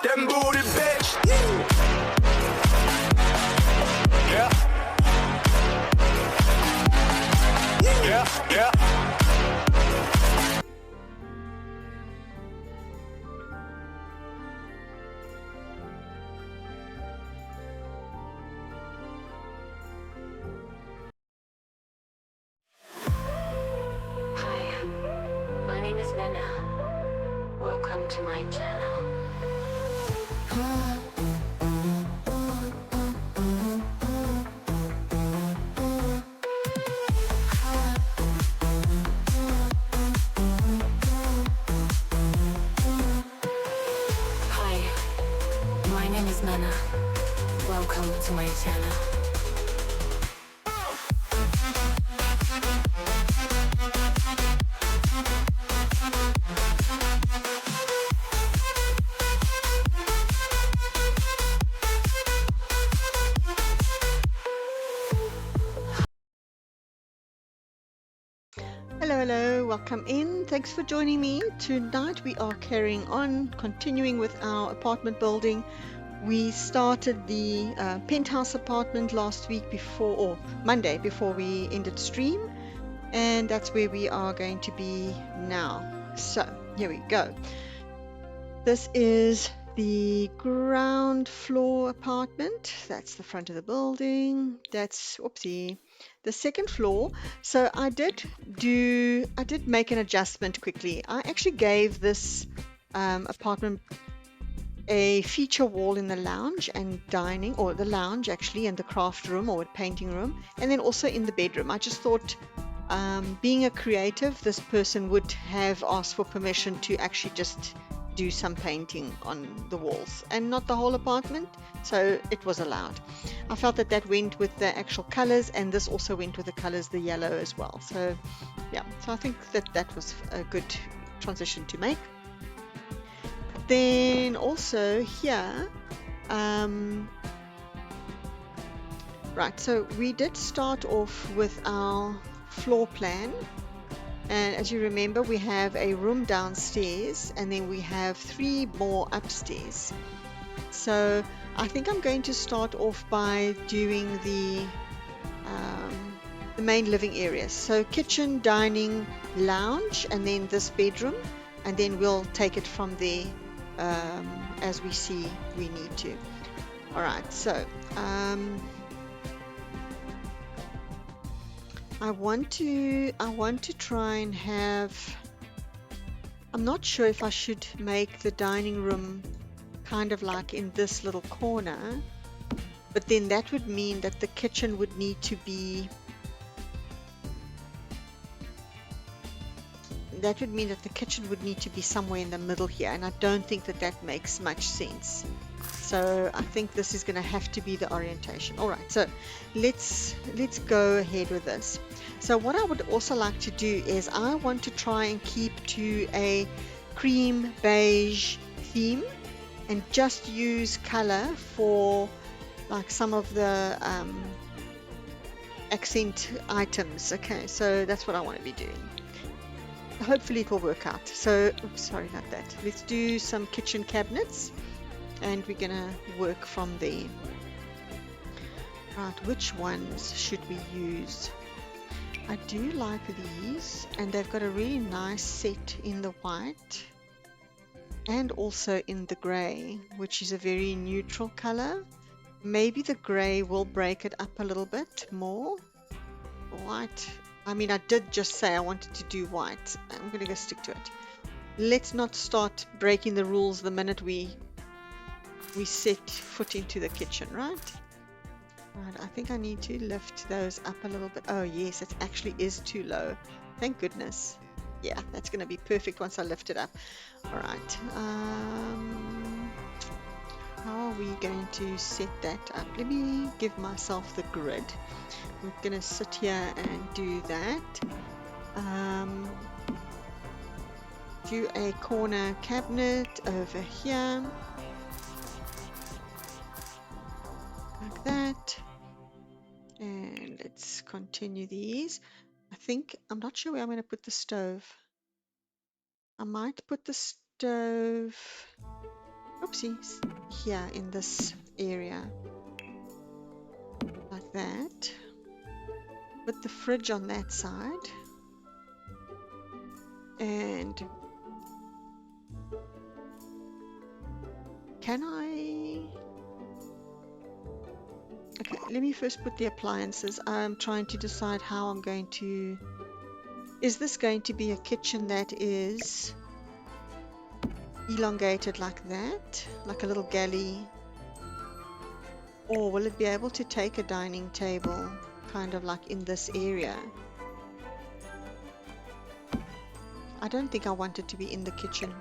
Them booty bitch. Yeah. Yeah, yeah. Hi, my name is Nana. Welcome to my channel. Hi, my name is Nana. Welcome to my channel. Hello, welcome in. Thanks for joining me. Tonight we are carrying on, continuing with our apartment building. We started the penthouse apartment last week before, or Monday before we ended stream, and that's where we are going to be now. So here we go. This is the ground floor apartment. That's the front of the building. That's, oopsie, the second floor. So I did make an adjustment quickly. I actually gave this apartment a feature wall in the lounge and dining, or the lounge actually, and the craft room or painting room, and then also in the bedroom. I just thought, being a creative, this person would have asked for permission to actually just do some painting on the walls and not the whole apartment, so it was allowed. I felt that that went with the actual colors, and this also went with the colors, the yellow as well. So yeah, so I think that that was a good transition to make. Then also here, right, so we did start off with our floor plan, and as you remember, we have a room downstairs and then we have 3 more upstairs. So I think I'm going to start off by doing the main living areas. So kitchen, dining, lounge, and then this bedroom, and then we'll take it from there as we see we need to. All right, so I want to try and have, I'm not sure if I should make the dining room kind of like in this little corner, but then that would mean that the kitchen would need to be, somewhere in the middle here, and I don't think that that makes much sense. So I think this is going to have to be the orientation. All right, so let's go ahead with this. So what I would also like to do is I want to try and keep to a cream beige theme and just use color for like some of the accent items. Okay, so that's what I want to be doing. Hopefully it will work out. So, oops, sorry, not that. Let's do some kitchen cabinets, and we're gonna work from there. Right, which ones should we use? I do like these, and they've got a really nice set in the white and also in the gray, which is a very neutral color. Maybe the gray will break it up a little bit more. White, I mean, I did just say I wanted to do white. I'm gonna go stick to it. Let's not start breaking the rules the minute we set foot into the kitchen, right? Right, I think I need to lift those up a little bit. Oh yes, it actually is too low. Thank goodness. Yeah, that's going to be perfect once I lift it up. All right. How are we going to set that up? Let me give myself the grid. I'm going to sit here and do that. Do a corner cabinet over here. Like that. And let's continue these. I think, I'm not sure where I'm going to put the stove. I might put the stove oopsies, here in this area, like that. Put the fridge on that side, and can I? Okay, let me first put the appliances. I'm trying to decide how I'm going to... Is this going to be a kitchen that is elongated like that, like a little galley? Or will it be able to take a dining table kind of like in this area? I don't think I want it to be in the kitchen.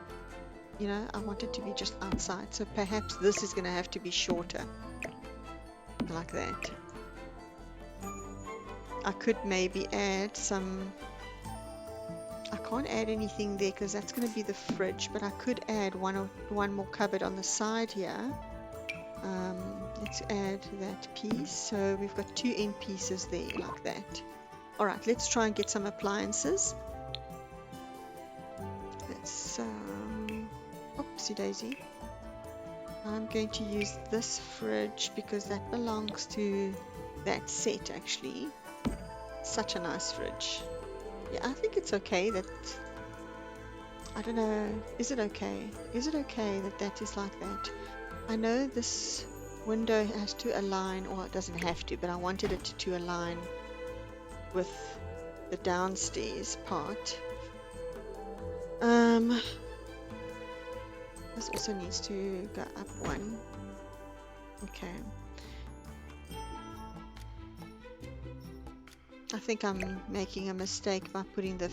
You know, I want it to be just outside. So perhaps this is going to have to be shorter. Like that. I could maybe add some... I can't add anything there because that's going to be the fridge, but I could add one more cupboard on the side here. Let's add that piece. So we've got 2 end pieces there, like that. Alright, let's try and get some appliances. Let's... oopsie daisy. I'm going to use this fridge because that belongs to that set, actually. Such a nice fridge. Yeah, I think it's okay that... I don't know. Is it okay? Is it okay that that is like that? I know this window has to align, or it doesn't have to, but I wanted it to align with the downstairs part. This also needs to go up one. Okay. I think I'm making a mistake by putting the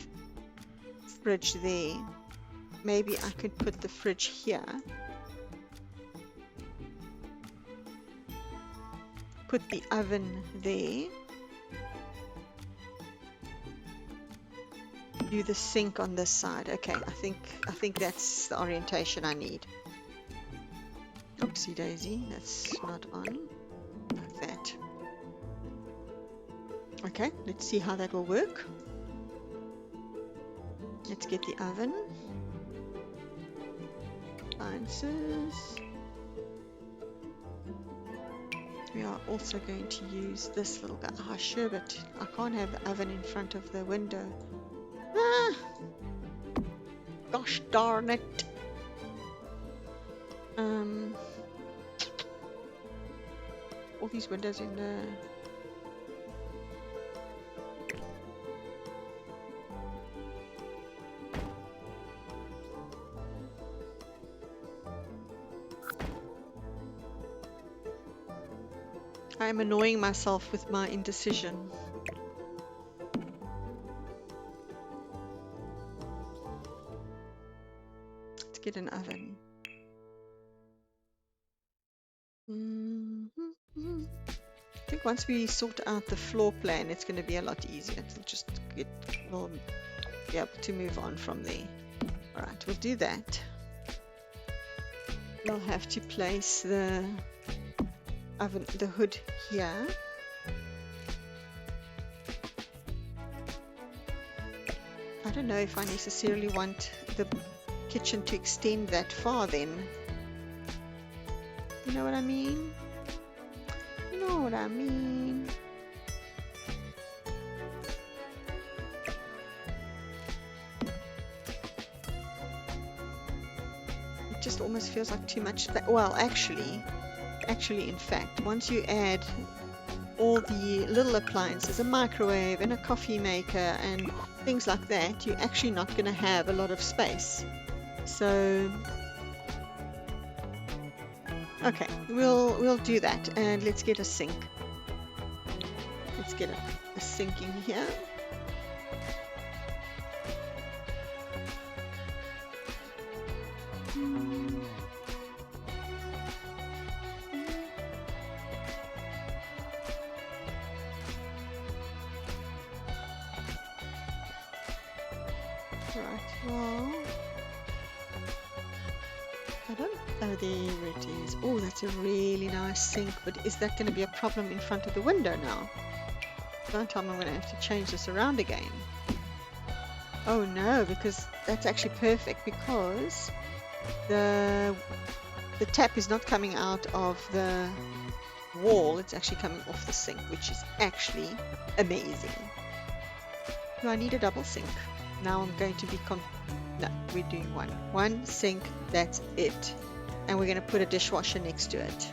fridge there. Maybe I could put the fridge here. Put the oven there. Do the sink on this side. Okay, I think that's the orientation I need. Oopsie daisy, that's not on. Like that. Okay, let's see how that will work. Let's get the oven. Appliances. We are also going to use this little guy. Ah, sure, but I can't have the oven in front of the window. Ah! Gosh darn it. All these windows in the... I am annoying myself with my indecision. Let's get an oven. I think once we sort out the floor plan, it's going to be a lot easier. We'll be able to move on from there. Alright, we'll do that. We'll have to place the oven, the hood here. I don't know if I necessarily want the kitchen to extend that far then. You know what I mean? You know what I mean? It just almost feels like too much. Well, actually, in fact, once you add all the little appliances, a microwave and a coffee maker and things like that, you're actually not going to have a lot of space. So, okay, we'll do that, and let's get a sink. Let's get a sink in here. Right, well, I don't... Oh, there it is. Oh, that's a really nice sink, but is that going to be a problem in front of the window now? Don't tell me I'm going to have to change this around again. Oh no, because that's actually perfect, because the the tap is not coming out of the wall, it's actually coming off the sink, which is actually amazing. Do I need a double sink? Now I'm going to be no, we're doing one sink, that's it, and we're going to put a dishwasher next to it.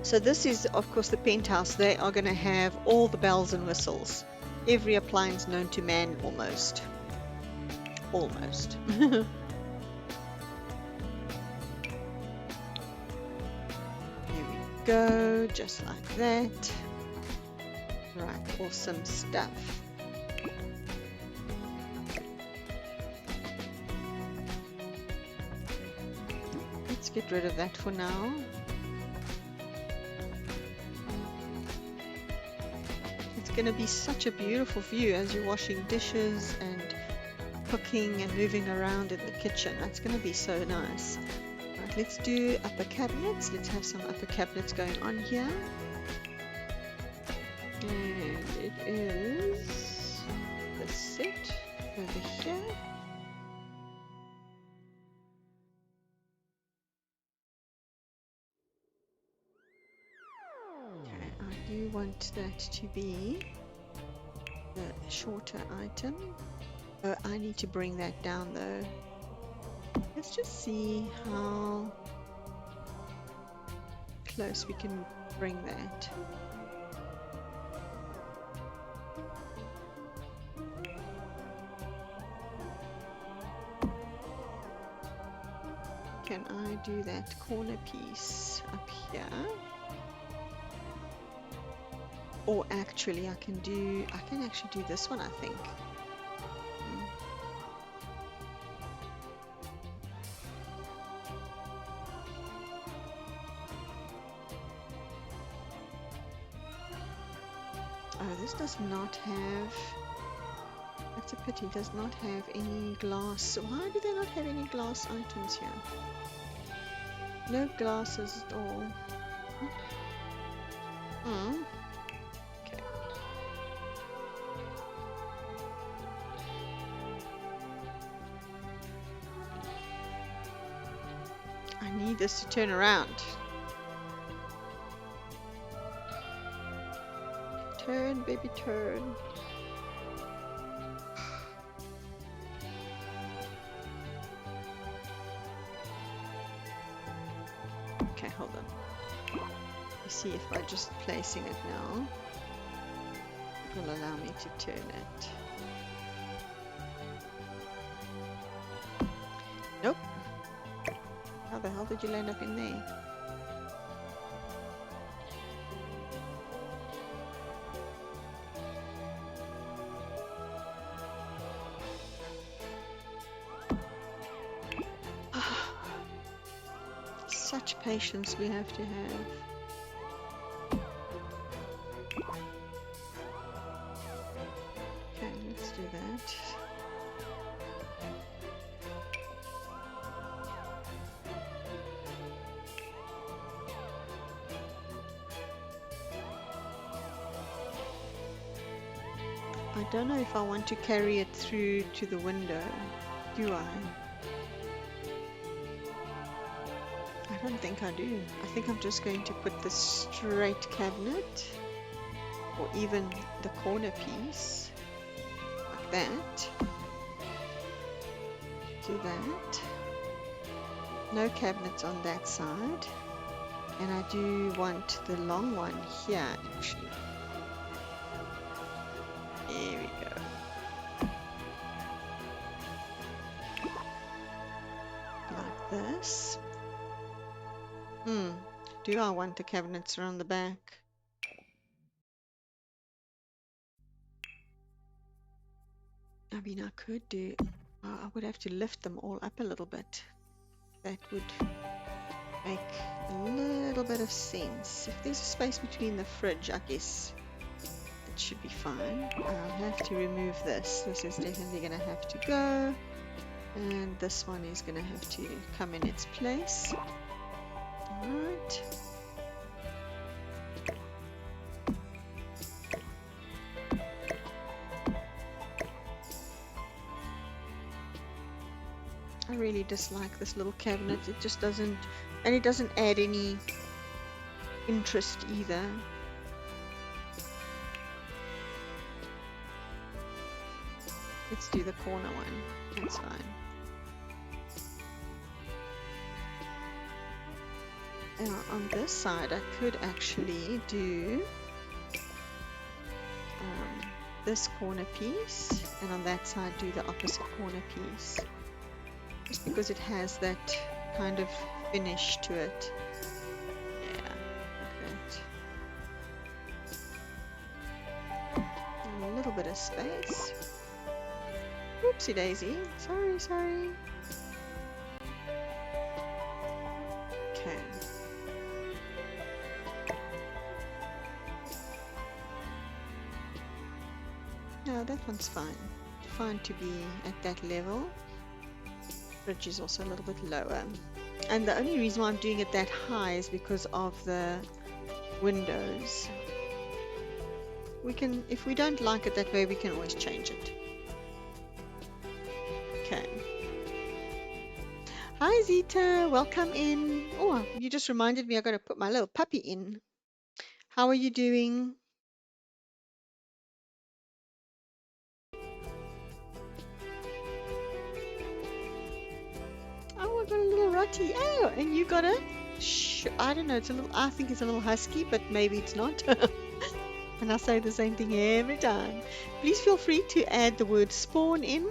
So this is of course the Penthouse. They are going to have all the bells and whistles, every appliance known to man, almost Here we go, just like that. Right, awesome stuff. Let's get rid of that for now. It's going to be such a beautiful view as you're washing dishes and cooking and moving around in the kitchen. That's going to be so nice. Right, let's do upper cabinets. Let's have some upper cabinets going on here. And it is the set over here. Okay, I do want that to be the shorter item. Oh, I need to bring that down though. Let's just see how close we can bring that. Can I do that corner piece up here? Or actually I can actually do this one, I think. Oh, this does not have, that's a pity, does not have any glass. Why do they not have any glass items here? No glasses at all. Okay. I need this to turn around. Turn, baby, turn. Okay, hold on. Let's see if by just placing it now, it will allow me to turn it. Nope. How the hell did you land up in there? Such patience we have to have. Okay, let's do that. I don't know if I want to carry it through to the window, do I? I don't think I do. I think I'm just going to put the straight cabinet, or even the corner piece, like that. Do that. No cabinets on that side. And I do want the long one here, actually. There we go. Like this. Do I want the cabinets around the back? I mean, I could do, I would have to lift them all up a little bit. That would make a little bit of sense. If there's a space between the fridge, I guess it should be fine. I'll have to remove this. This is definitely going to have to go. And this one is going to have to come in its place. Alright. I really dislike this little cabinet. It just doesn't, and it doesn't add any interest either. Let's do the corner one. That's fine. Now on this side, I could actually do this corner piece, and on that side do the opposite corner piece, just because it has that kind of finish to it. Yeah, like that. And a little bit of space. Oopsie daisy. Sorry. Okay. No, that one's fine. Fine to be at that level. Bridge is also a little bit lower. And the only reason why I'm doing it that high is because of the windows. We can, if we don't like it that way, we can always change it. Okay. Hi Zita, welcome in. Oh, you just reminded me I got to put my little puppy in. How are you doing? Oh, I got a little rotty. Oh, and you got a, I don't know, it's a little, I think it's a little husky, but maybe it's not. And I say the same thing every time. Please feel free to add the word spawn in.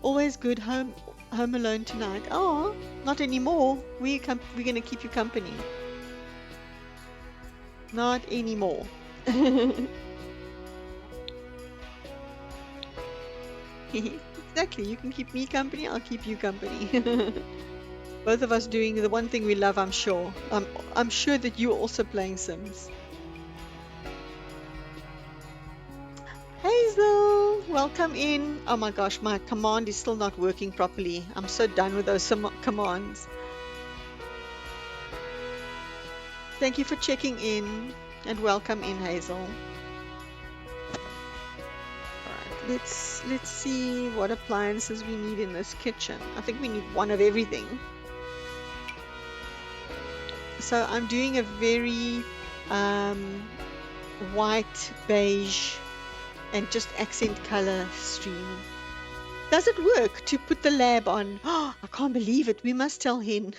Always good. Home alone tonight. Oh, not anymore. We're going to keep you company. Not anymore. Exactly. You can keep me company. I'll keep you company. Both of us doing the one thing we love, I'm sure. I'm sure that you're also playing Sims. Hazel, welcome in. Oh my gosh, my command is still not working properly. I'm so done with those commands. Thank you for checking in, and welcome in, Hazel. Alright, let's see what appliances we need in this kitchen. I think we need one of everything. So I'm doing a very white, beige, and just accent color stream. Does it work to put the lab on? Oh, I can't believe it. We must tell Hen.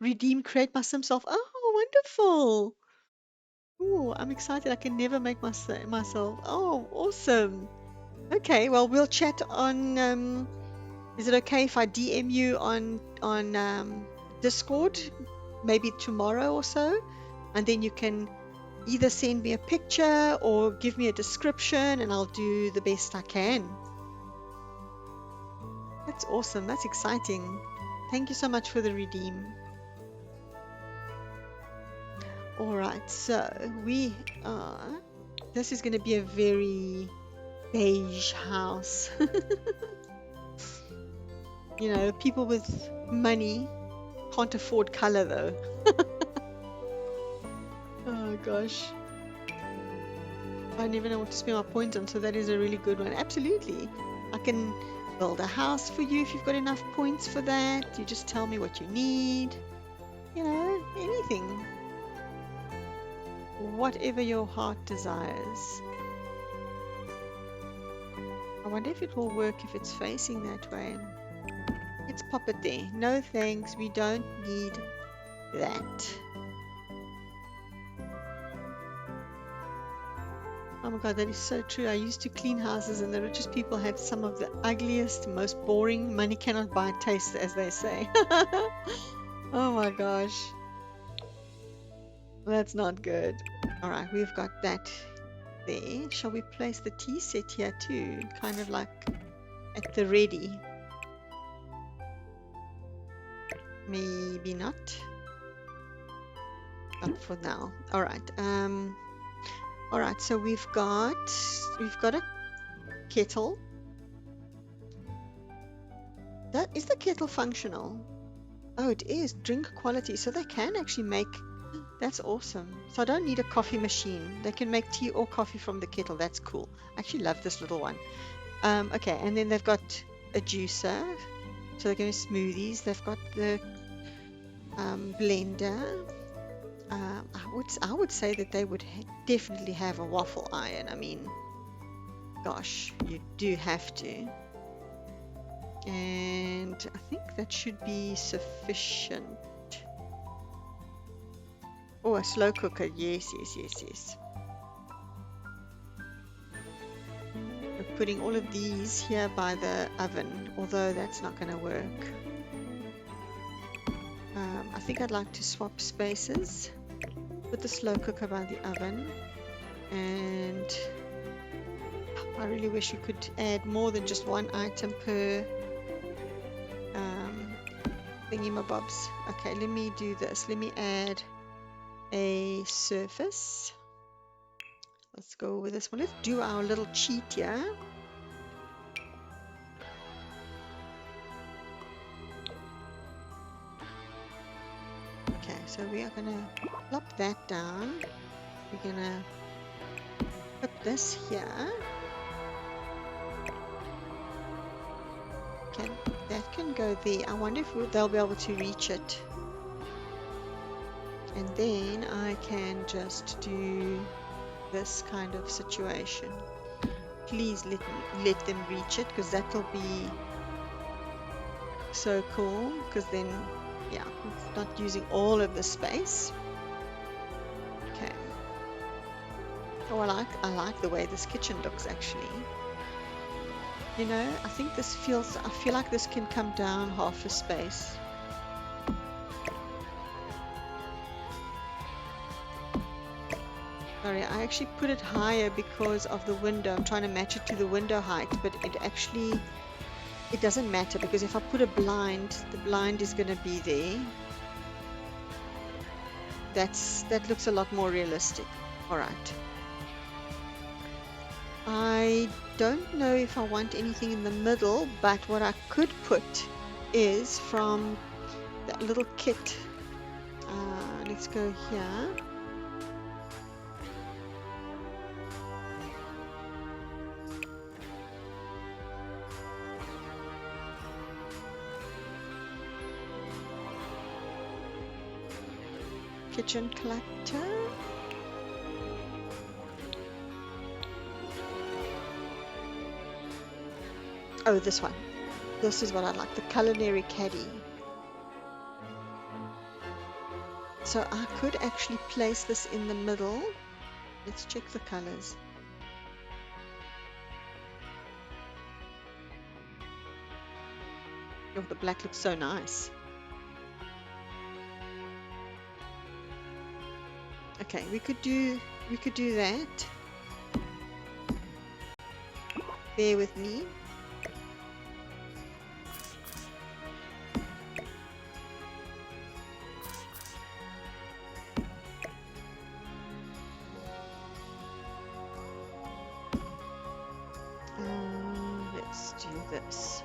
Redeem, create my Simself. Oh, wonderful. Oh, I'm excited. I can never make myself. Oh, awesome. Okay, well, we'll chat on, is it okay if I DM you on Discord? Maybe tomorrow or so? And then you can either send me a picture or give me a description and I'll do the best I can. That's awesome. That's exciting. Thank you so much for the redeem. Alright, so we are... This is going to be a very beige house. You know, people with money can't afford color though. Oh gosh. I never know what to spend my points on, so that is a really good one. Absolutely. I can build a house for you if you've got enough points for that. You just tell me what you need. You know, anything. Whatever your heart desires. I wonder if it will work if it's facing that way. Let's pop it there. No thanks, we don't need that. Oh my god, that is so true. I used to clean houses and the richest people had some of the ugliest, most boring, money cannot buy taste, as they say. Oh my gosh. That's not good. Alright, we've got that there. Shall we place the tea set here too? Kind of like at the ready. Maybe not. Not for now. Alright. Alright, so we've got a kettle. Is the kettle functional? Oh, it is. Drink quality. So they can actually make... That's awesome. So I don't need a coffee machine. They can make tea or coffee from the kettle. That's cool. I actually love this little one. Okay, and then they've got a juicer. So they're going to smoothies. They've got the blender. I would say that they would definitely have a waffle iron. I mean, gosh, you do have to. And I think that should be sufficient. Oh, a slow cooker. Yes, yes, yes, yes. We're putting all of these here by the oven, although that's not going to work. I think I'd like to swap spaces. Put the slow cooker by the oven. And I really wish you could add more than just one item per thingy-mabobs. Okay, let me do this. Let me add a surface. Let's go with this one. Let's do our little cheat here. Okay, so we are going to plop that down. We're going to put this here. Okay, that can go there. I wonder if they'll be able to reach it. And then I can just do this kind of situation. Please let them reach it, because that'll be so cool, because then, yeah, it's not using all of the space. Okay. Oh, I like the way this kitchen looks, actually. You know, I feel like this can come down half a space. Sorry, I actually put it higher because of the window. I'm trying to match it to the window height, but it doesn't matter, because if I put a blind, the blind is going to be there. That looks a lot more realistic. All right. I don't know if I want anything in the middle, but what I could put is from that little kit. Let's go here. Kitchen clutter. Oh, this one. This is what I like, the culinary caddy. So I could actually place this in the middle. Let's check the colors. Oh, the black looks so nice. Okay, we could do that. Bear with me. Let's do this.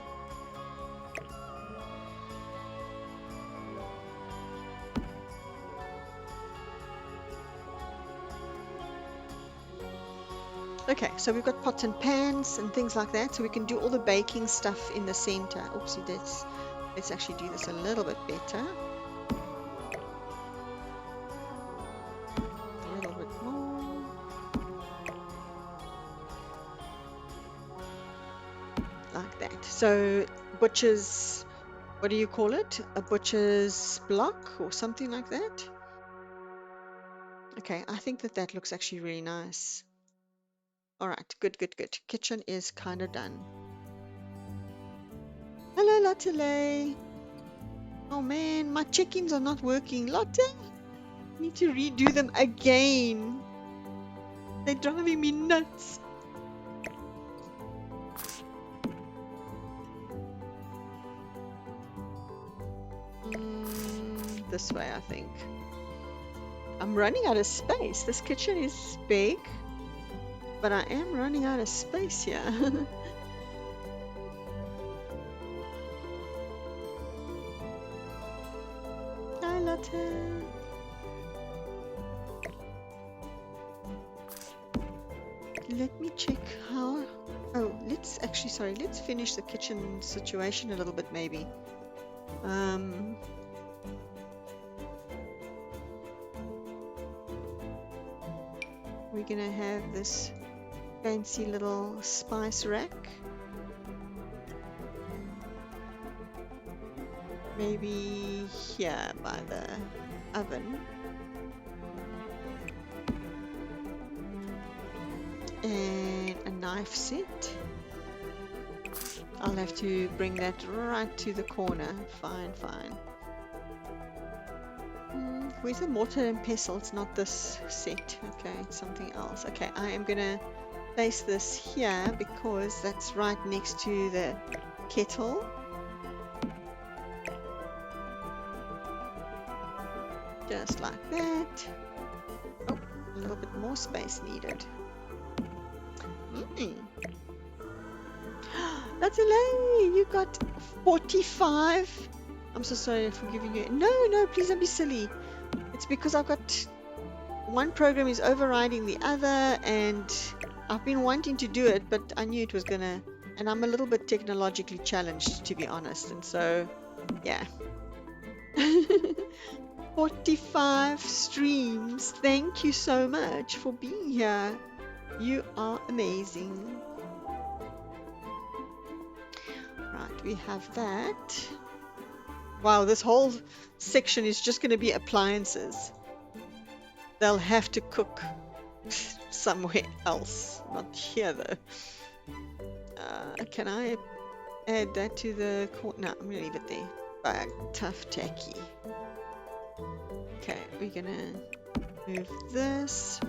Okay, so we've got pots and pans and things like that, so we can do all the baking stuff in the center. Oopsie, let's actually do this a little bit better. A little bit more. Like that. So butcher's, what do you call it? A butcher's block or something like that? Okay, I think that looks actually really nice. All right, good, good, good. Kitchen is kind of done. Hello, Lotte. Oh man, my check-ins are not working. Lotte, I need to redo them again. They're driving me nuts. This way, I think. I'm running out of space. This kitchen is big, but I am running out of space here. Hi, Lotte. Let me check how... Oh, let's actually, sorry, let's finish the kitchen situation a little bit maybe. We're gonna have this fancy little spice rack. Maybe here by the oven. And a knife set. I'll have to bring that right to the corner. Fine, fine. Where's the mortar and pestle? It's not this set. Okay, it's something else. Okay, I am gonna place this here because that's right next to the kettle. Just like that. Oh, a little bit more space needed. That's Elaine! You got 45. I'm so sorry for giving you. No, please don't be silly. It's because I've got one program is overriding the other, and I've been wanting to do it, but I knew it was gonna. And I'm a little bit technologically challenged, to be honest, and so yeah. 45 streams. Thank you so much for being here. You are amazing. Right, we have that. Wow, this whole section is just going to be appliances. They'll have to cook somewhere else. Not here, though. Can I add that to the corner? No, I'm going to leave it there. Bag, tough tacky. Okay, we're going to move this.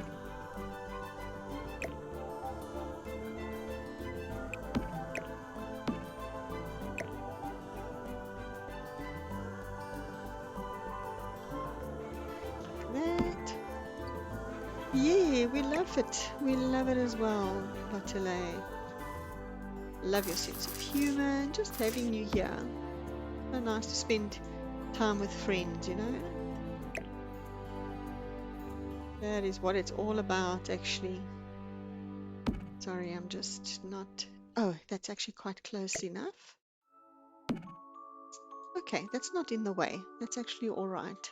Yeah, we love it. We love it as well, Batele. Love your sense of humor. Just having you here. So nice to spend time with friends, you know. That is what it's all about, actually. Sorry, I'm just not... Oh, that's actually quite close enough. Okay, that's not in the way. That's actually all right.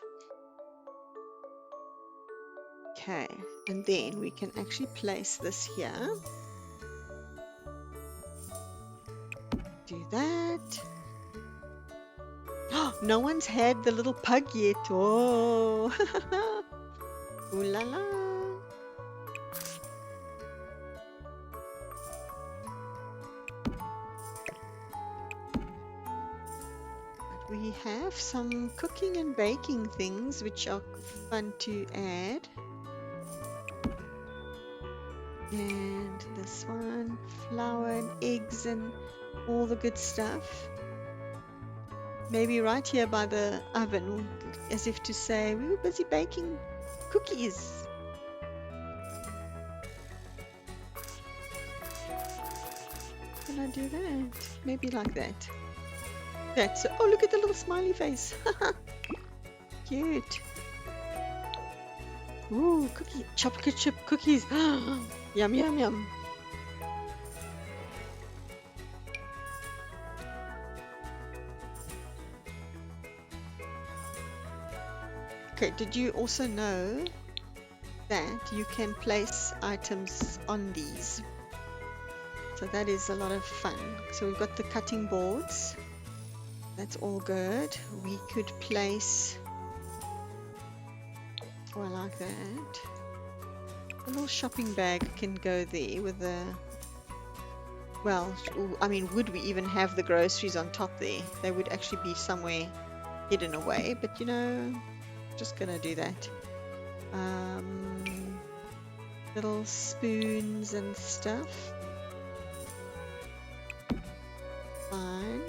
Okay, and then we can actually place this here. Do that. Oh, no one's had the little pug yet. Oh, ooh la la. But we have some cooking and baking things which are fun to add. And this one, flour and eggs and all the good stuff. Maybe right here by the oven, as if to say, we were busy baking cookies. Can I do that? Maybe like that. That's, oh, look at the little smiley face. Cute. Ooh, cookie, chocolate chip cookies. Yum, yum, yum. Okay, did you also know that you can place items on these? So that is a lot of fun. So we've got the cutting boards. That's all good. We could place... Oh, I like that. A little shopping bag can go there with the... Well, I mean, would we even have the groceries on top there? They would actually be somewhere hidden away, but you know, just gonna do that. Little spoons and stuff. Fine.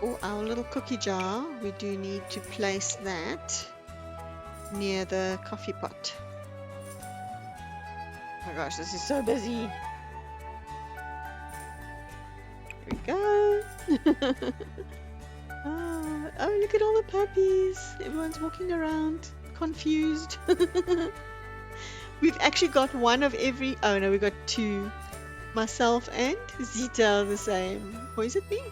Oh, our little cookie jar, we do need to place that near the coffee pot. Oh my gosh, this is so busy. There we go. Oh, look at all the puppies. Everyone's walking around confused. We've actually got one of every... Oh no, we've got two. Myself and Zita are the same. Or is it me?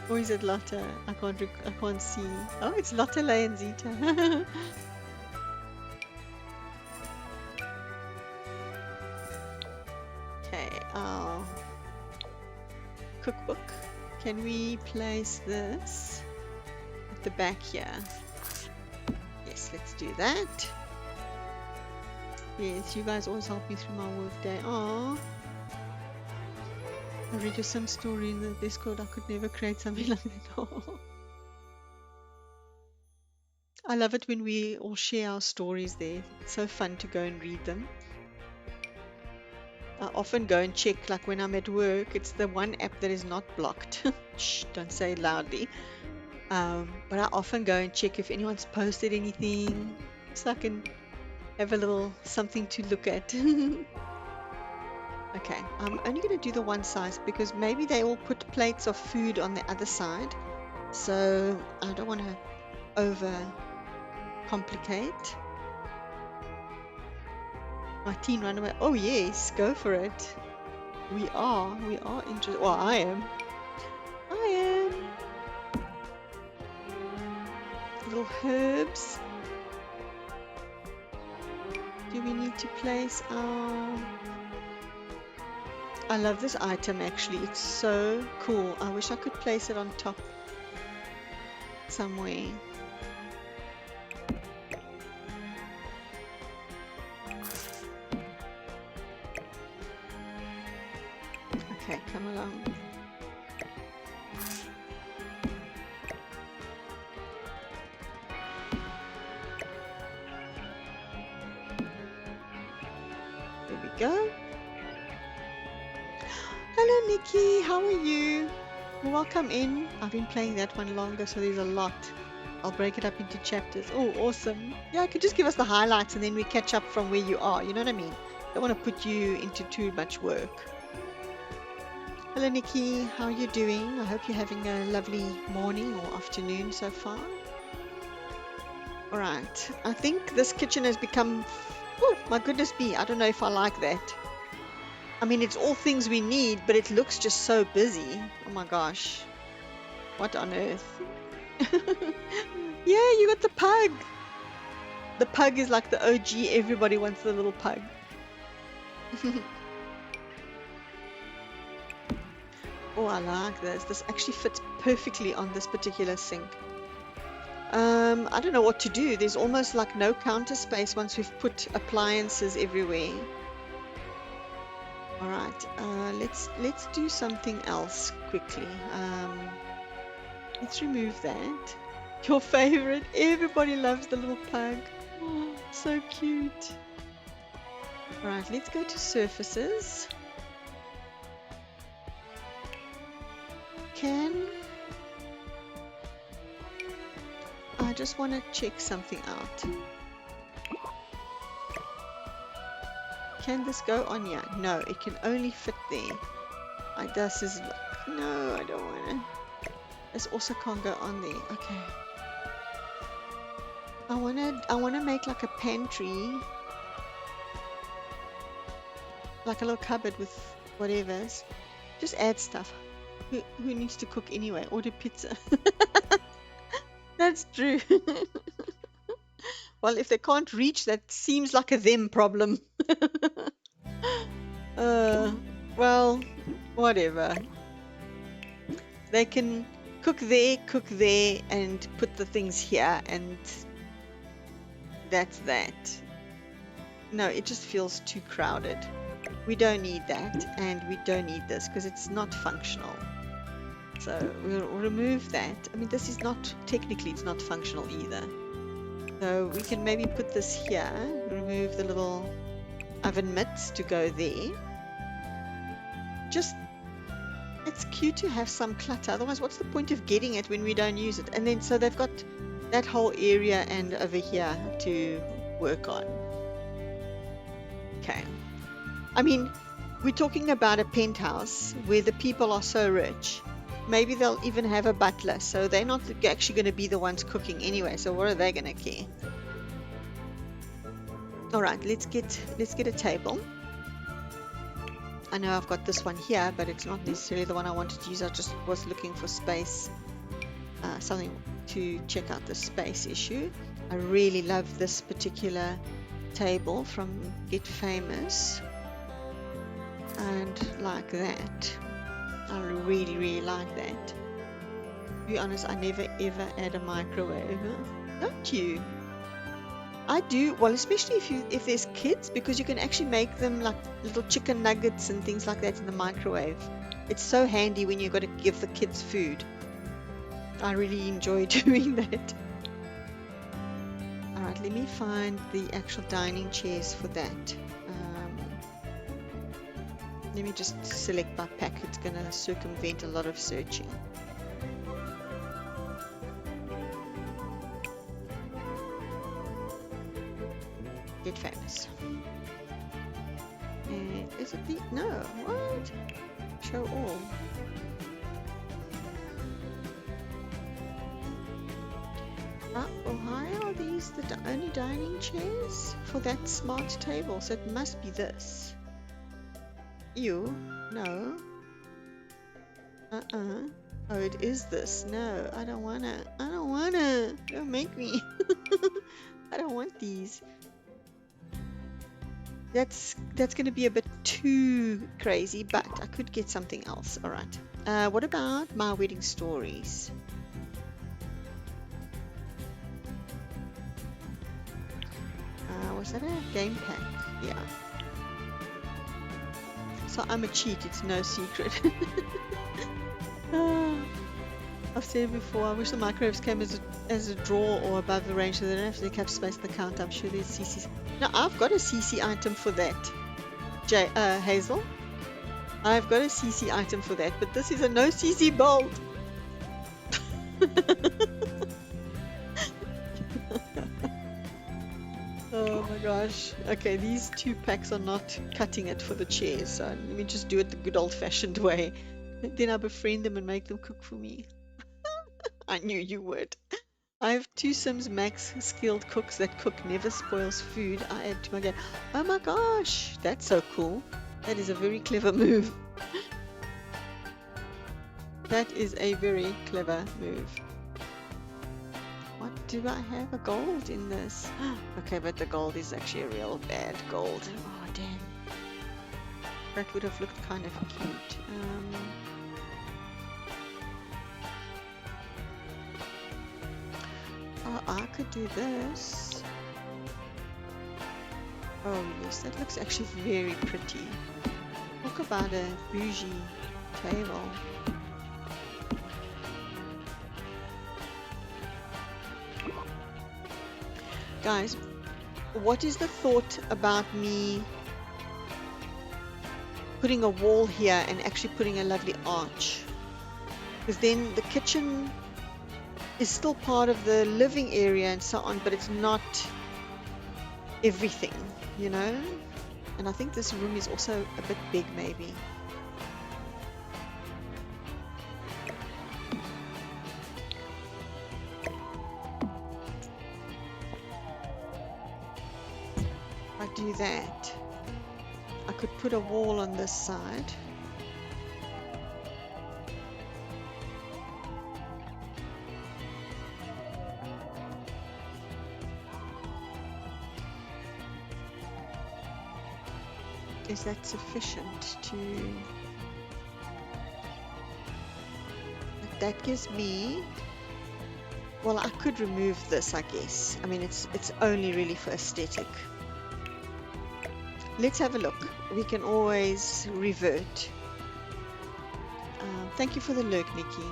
Or is it Lotte? I can't see. Oh, it's Lotte, Lay, and Zita. Okay, our cookbook. Can we place this at the back here? Yes, let's do that. Yes, you guys always help me through my work day. Aww. I read your Sim story in the Discord. I could never create something like that. Oh. I love it when we all share our stories there. It's so fun to go and read them. I often go and check, like when I'm at work, it's the one app that is not blocked. Shh, don't say it loudly. But I often go and check if anyone's posted anything, so I can have a little something to look at. Okay, I'm only going to do the one size because maybe they all put plates of food on the other side. So I don't want to over complicate. Martine, run away. Oh yes, go for it. We are interested. Well, I am. Little herbs. Do we need to place our... I love this item actually. It's so cool. I wish I could place it on top somewhere. Okay, come along. There we go. Hello Nikki, how are you? Welcome in. I've been playing that one longer, so there's a lot. I'll break it up into chapters. Oh, awesome. Yeah, I could just give us the highlights and then we catch up from where you are. You know what I mean? Don't want to put you into too much work. Hello Nikki, how are you doing? I hope you're having a lovely morning or afternoon so far. Alright, I think this kitchen has become... Oh, my goodness me, I don't know if I like that. I mean, it's all things we need, but it looks just so busy. Oh my gosh. What on earth? Yeah, you got the pug. The pug is like the OG. Everybody wants the little pug. Oh, I like this. This actually fits perfectly on this particular sink. I don't know what to do. There's almost like no counter space once we've put appliances everywhere. All right, let's do something else quickly. Let's remove that. Your favorite. Everybody loves the little pug. Oh, so cute. All right, let's go to surfaces. I just want to check something out. Can this go on here? No, it can only fit there. This is... No, I don't want to. This also can't go on there. Okay. I wanna make like a pantry. Like a little cupboard with whatever. Just add stuff. Who needs to cook anyway? Order pizza. That's true. Well, if they can't reach, that seems like a them problem. Well, whatever. They can cook there, and put the things here, and that's that. No, it just feels too crowded. We don't need that, and we don't need this because it's not functional. So we'll remove that. I mean, this is not, technically it's not functional either. So we can maybe put this here, remove the little oven mitts to go there. Just, it's cute to have some clutter. Otherwise, what's the point of getting it when we don't use it? And then, so they've got that whole area and over here to work on. Okay. I mean, we're talking about a penthouse where the people are so rich. Maybe they'll even have a butler, so they're not actually going to be the ones cooking anyway, so what are they going to care? Alright, let's get a table. I know I've got this one here, but it's not necessarily the one I wanted to use. I just was looking for space, something to check out the space issue. I really love this particular table from Get Famous, and like that. I really, really like that. To be honest, I never ever add a microwave. Don't you? I do. Well, especially if there's kids, because you can actually make them like little chicken nuggets and things like that in the microwave. It's so handy when you've got to give the kids food. I really enjoy doing that. All right, let me find the actual dining chairs for that. Let me just select by pack. It's going to circumvent a lot of searching. Get Famous. And is it the... No, what? Show all. Oh, why are these the only dining chairs for that smart table? So it must be this. Ew, no. Oh, it is this. No, I don't wanna. I don't wanna. Don't make me. I don't want these. That's gonna be a bit too crazy, but I could get something else. All right. What about My Wedding Stories? Was that a game pack? Yeah. So I'm a cheat, it's no secret. I've said it before, I wish the microwaves came as a drawer or above the range so they don't have to take up space in the counter. I'm sure there's CC. No, I've got a CC item for that. Hazel. I've got a CC item for that, but this is a no CC bolt. Oh my gosh. Okay, these two packs are not cutting it for the chairs, so let me just do it the good old-fashioned way. Then I befriend them and make them cook for me. I knew you would. I have two Sims Max skilled cooks that cook never spoils food. I add to my game. Oh my gosh, that's so cool. That is a very clever move. That is a very clever move. What do I have? A gold in this? Okay, but the gold is actually a real bad gold. Oh, damn. That would have looked kind of cute. Oh, I could do this. Oh, yes, that looks actually very pretty. Talk about a bougie table. Guys, what is the thought about me putting a wall here and actually putting a lovely arch? Because then the kitchen is still part of the living area and so on, but it's not everything, you know? And I think this room is also a bit big, maybe. Do that. I could put a wall on this side. Is that sufficient to... That gives me... Well, I could remove this, I guess. I mean, it's only really for aesthetic. Let's have a look. We can always revert. Thank you for the lurk, Nikki.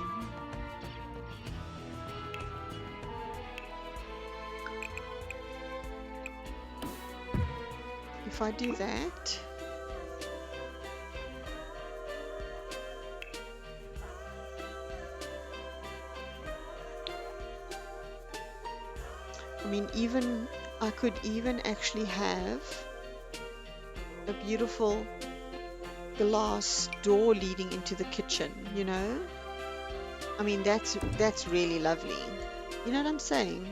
If I do that, I mean, even I could even actually have a beautiful glass door leading into the kitchen, you know? I mean, that's really lovely. You know what I'm saying?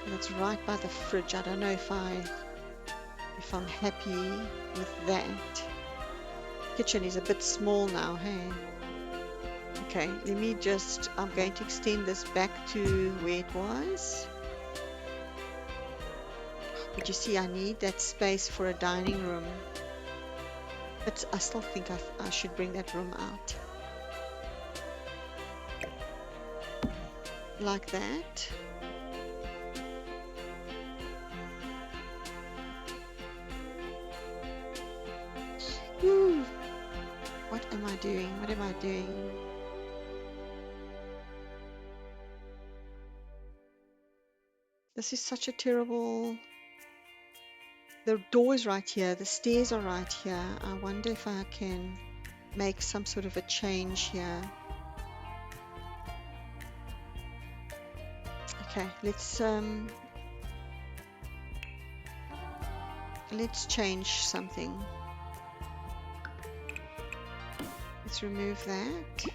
And it's right by the fridge. I don't know if I'm happy with that. Kitchen is a bit small now, hey? Okay, let me just, I'm going to extend this back to where it was. But you see, I need that space for a dining room. But I still think I should bring that room out. Like that. Whew. What am I doing? What am I doing? This is such a terrible... The door is right here. The stairs are right here. I wonder if I can make some sort of a change here. Okay, let's change something. Let's remove that.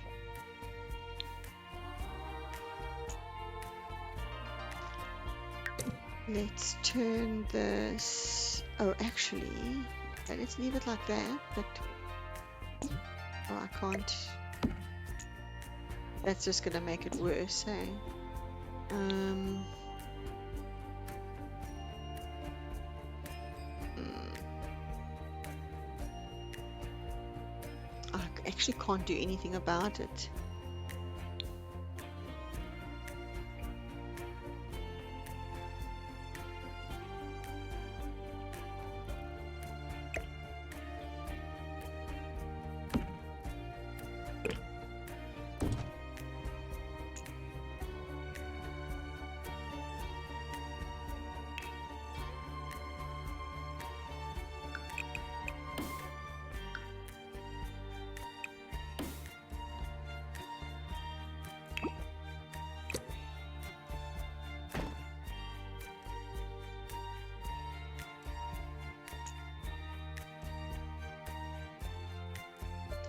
Let's turn this... Oh, actually, okay, let's leave it like that, but... Oh, I can't... That's just gonna make it worse, eh? I actually can't do anything about it.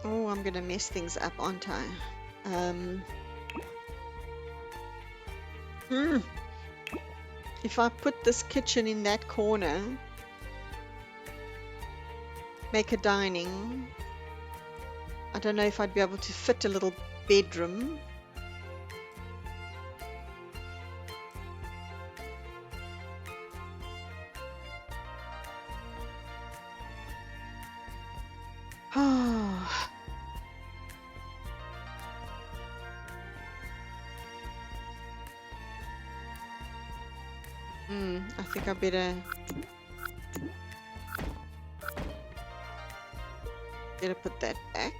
Oh, I'm gonna mess things up, aren't I? If I put this kitchen in that corner, make a dining, I don't know if I'd be able to fit a little bedroom. I think I better put that back.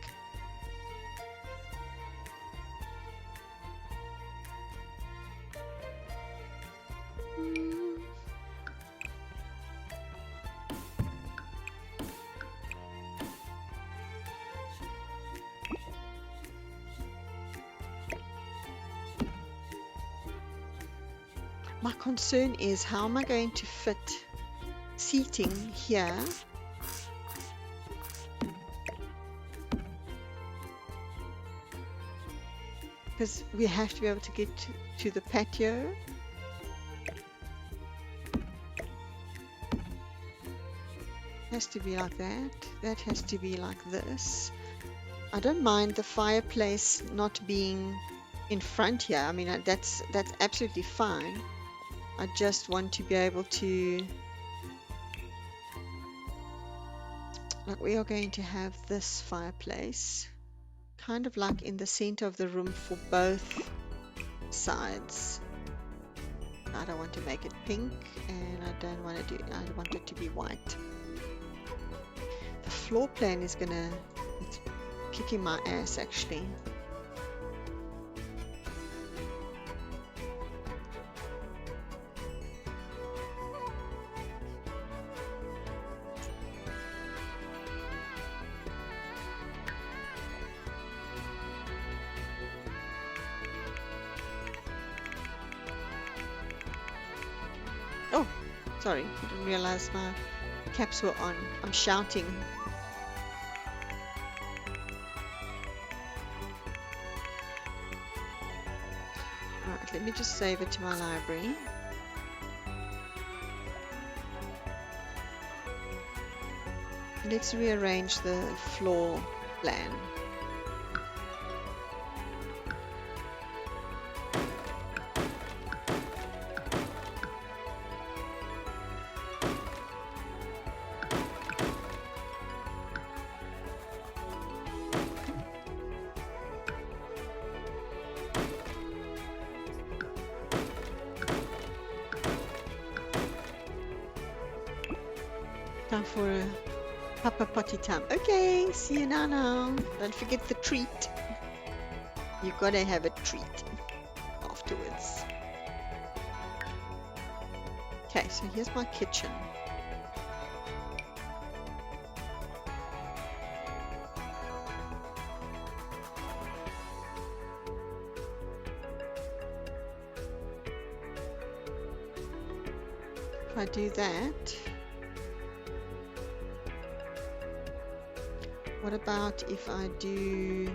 My concern is, how am I going to fit seating here? Because we have to be able to get to the patio. Has to be like that. That has to be like this. I don't mind the fireplace not being in front here. I mean, that's absolutely fine. I just want to be able to, like, we are going to have this fireplace kind of like in the center of the room for both sides. I don't want to make it pink, and I want it to be white. The floor plan is it's kicking my ass actually. Oh, sorry, I didn't realize my caps were on. I'm shouting. Alright, let me just save it to my library. let's rearrange the floor plan. Time for a Papa potty time. Okay, see you now. Don't forget the treat. You gotta have a treat afterwards. Okay, so here's my kitchen. If I do that, what about if I do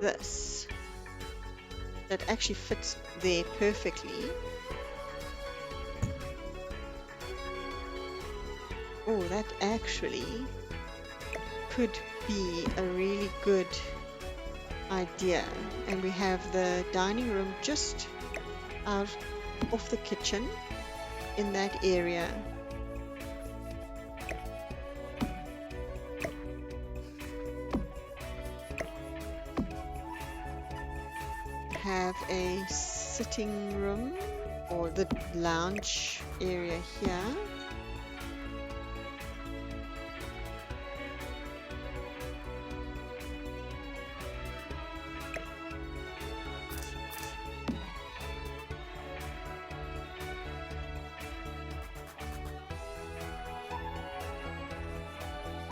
this? That actually fits there perfectly. Oh, that actually could be a really good idea. And we have the dining room just out of the kitchen in that area. Have a sitting room or the lounge area here.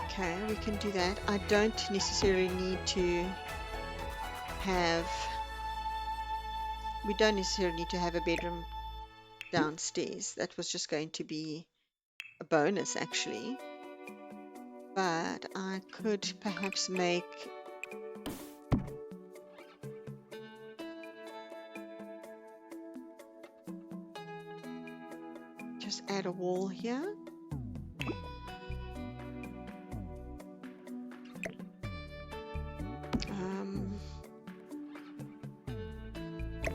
Okay, we can do that. I don't necessarily need to have, we don't necessarily need to have a bedroom downstairs. That was just going to be a bonus actually. But I could perhaps make just add a wall here.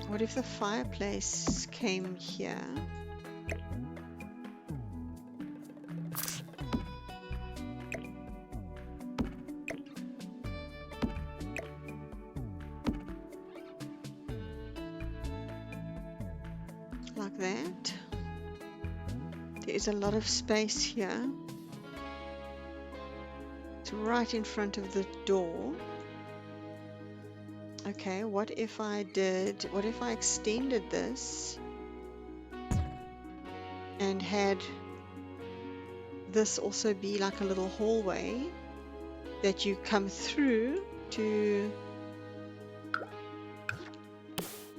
What if the fireplace came here? Like that. There is a lot of space here. It's right in front of the door. Okay, what if I extended this and had this also be like a little hallway that you come through to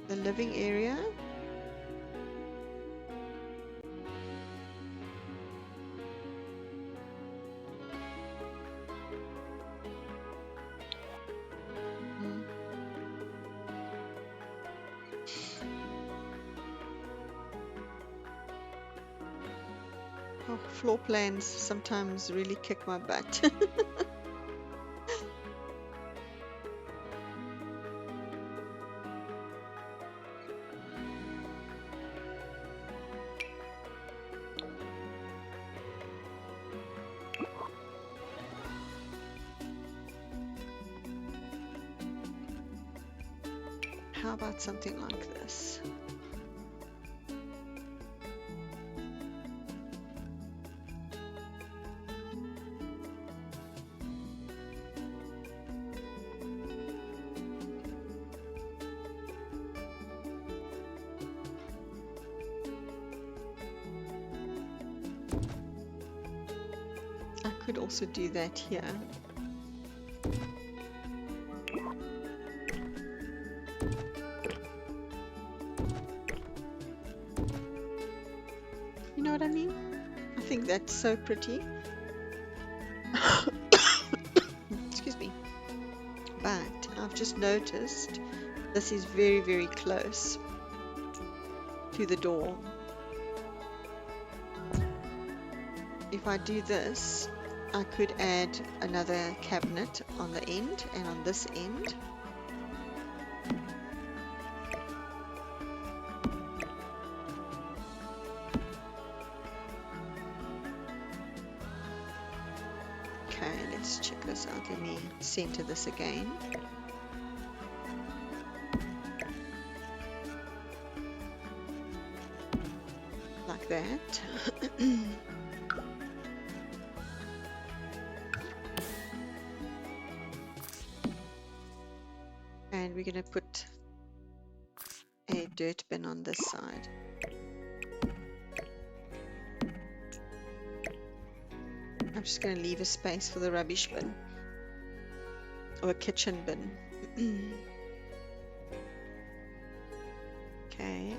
the living area? Oh, floor plans sometimes really kick my butt. How about something like this? I could also do that here. You know what I mean? I think that's so pretty. Excuse me. But I've just noticed this is very, very close to the door. If I do this, I could add another cabinet on the end and on this end. Okay, let's check this out. Let me center this again. Like that. And we're going to put a dirt bin on this side. I'm just going to leave a space for the rubbish bin or a kitchen bin. Okay.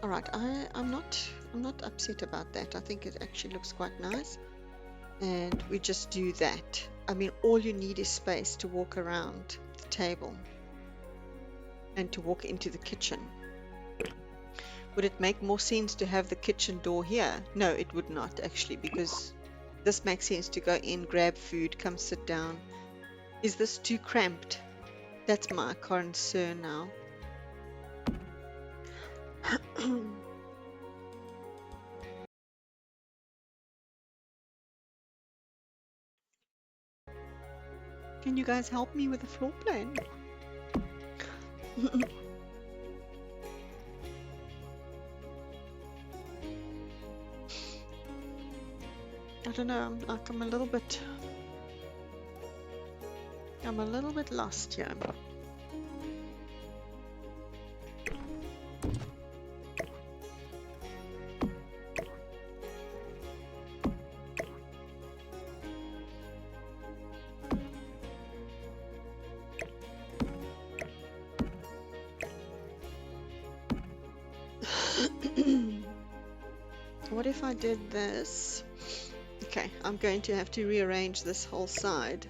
All right, I'm not upset about that. I think it actually looks quite nice. And we just do that. I mean, all you need is space to walk around the table and to walk into the kitchen. Would it make more sense to have the kitchen door here? No, it would not actually, because this makes sense to go in, grab food, come sit down. Is this too cramped? That's my concern now. Can you guys help me with the floor plan? I don't know, I'm a little bit lost here. What if I did this? Okay, I'm going to have to rearrange this whole side.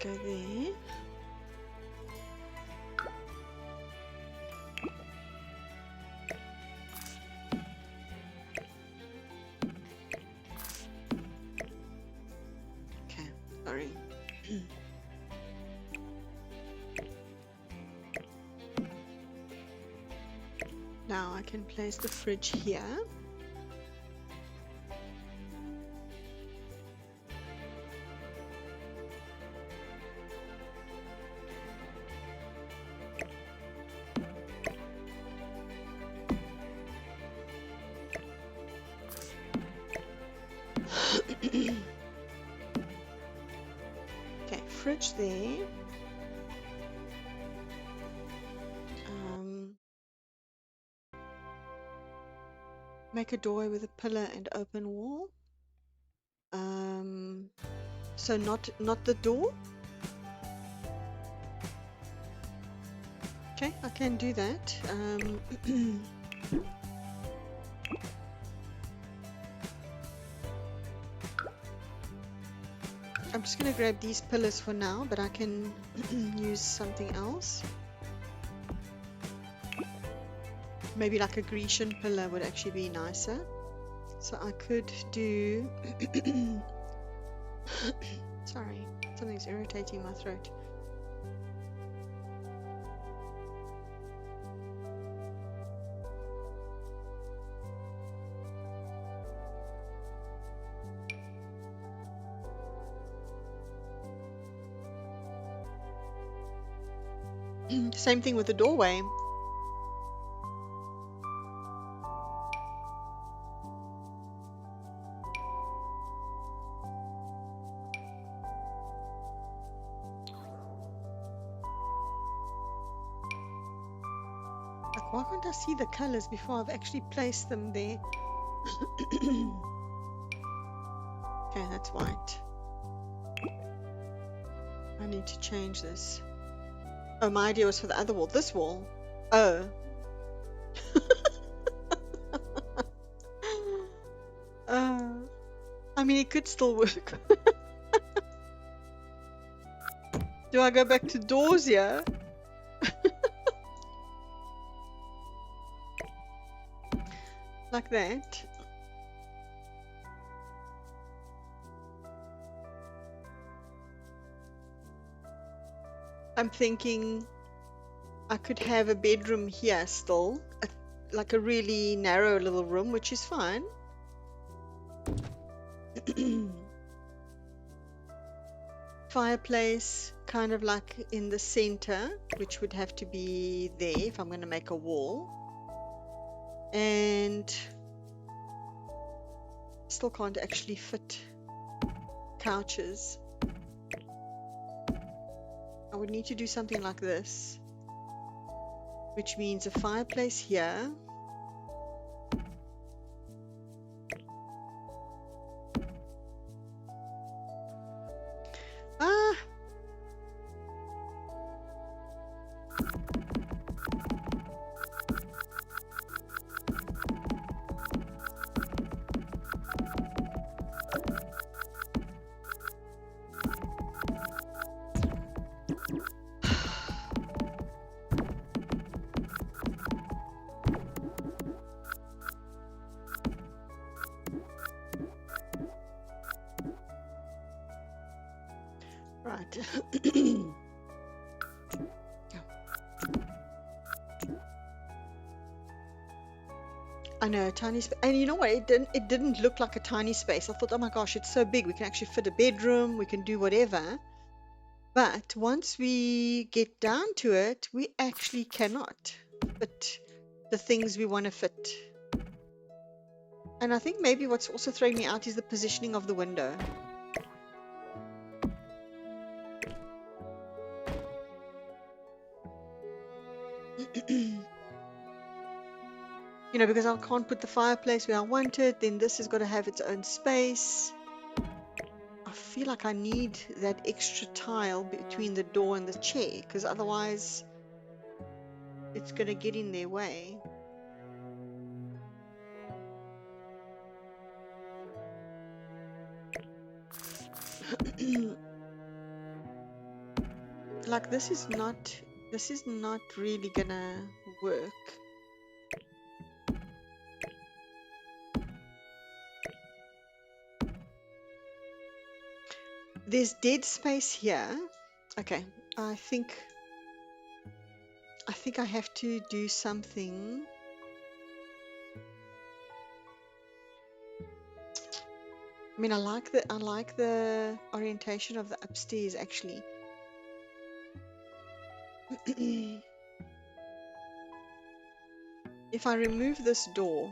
Go there. Okay, sorry. Now I can place the fridge here. Okay, fridge there. Make a doorway with a pillar and open wall. So not the door. Okay, I can do that. I'm just going to grab these pillars for now, but I can use something else. Maybe like a Grecian pillar would actually be nicer. So I could do... Sorry, something's irritating my throat. Same thing with the doorway. Why can't I see the colors before I've actually placed them there? Okay, that's white. I need to change this. Oh, my idea was for the other wall. This wall. Oh. I mean, it could still work. Do I go back to doors here? Like that. I'm thinking I could have a bedroom here still, like a really narrow little room, which is fine. Fireplace kind of like in the center, which would have to be there if I'm going to make a wall. And still can't actually fit couches. I would need to do something like this, which means a fireplace here. Ah! Right. I know, a tiny space. And you know what? It didn't look like a tiny space. I thought, oh my gosh, it's so big. We can actually fit a bedroom. We can do whatever. But once we get down to it, we actually cannot fit the things we want to fit. And I think maybe what's also throwing me out is the positioning of the window. You know, because I can't put the fireplace where I want it, then this has got to have its own space. I feel like I need that extra tile between the door and the chair, because otherwise it's going to get in their way. Like this is not really gonna work. There's dead space here. Okay, I think I have to do something. I mean, I like the orientation of the upstairs actually. If I remove this door,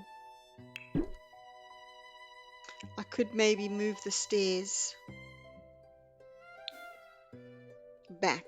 I could maybe move the stairs back.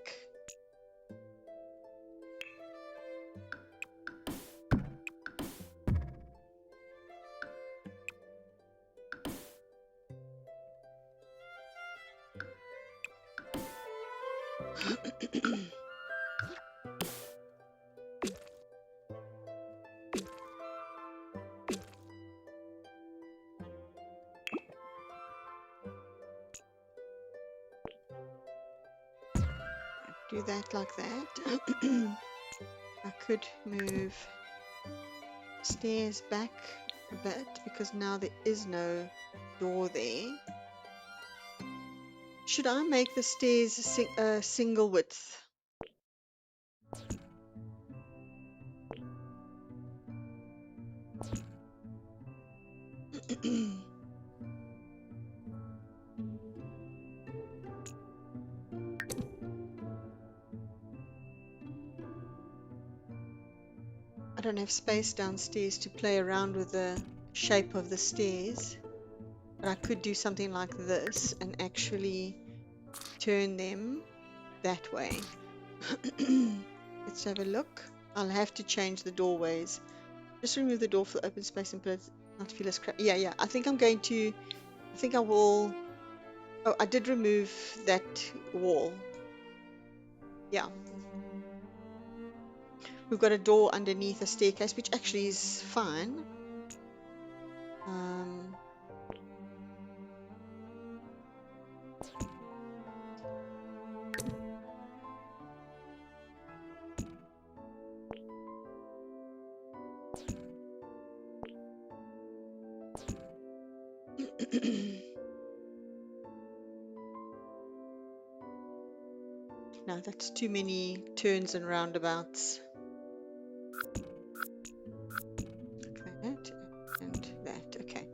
Do that like that. I could move stairs back a bit because now there is no door there. Should I make the stairs a single width? I don't have space downstairs to play around with the shape of the stairs, but I could do something like this and actually turn them that way. Let's have a look. I'll have to change the doorways. Just remove the door for the open space and put it not feel as crap. Yeah. I think I will. Oh, I did remove that wall. Yeah. We've got a door underneath a staircase, which actually is fine. No, that's too many turns and roundabouts. Like that and that. Okay.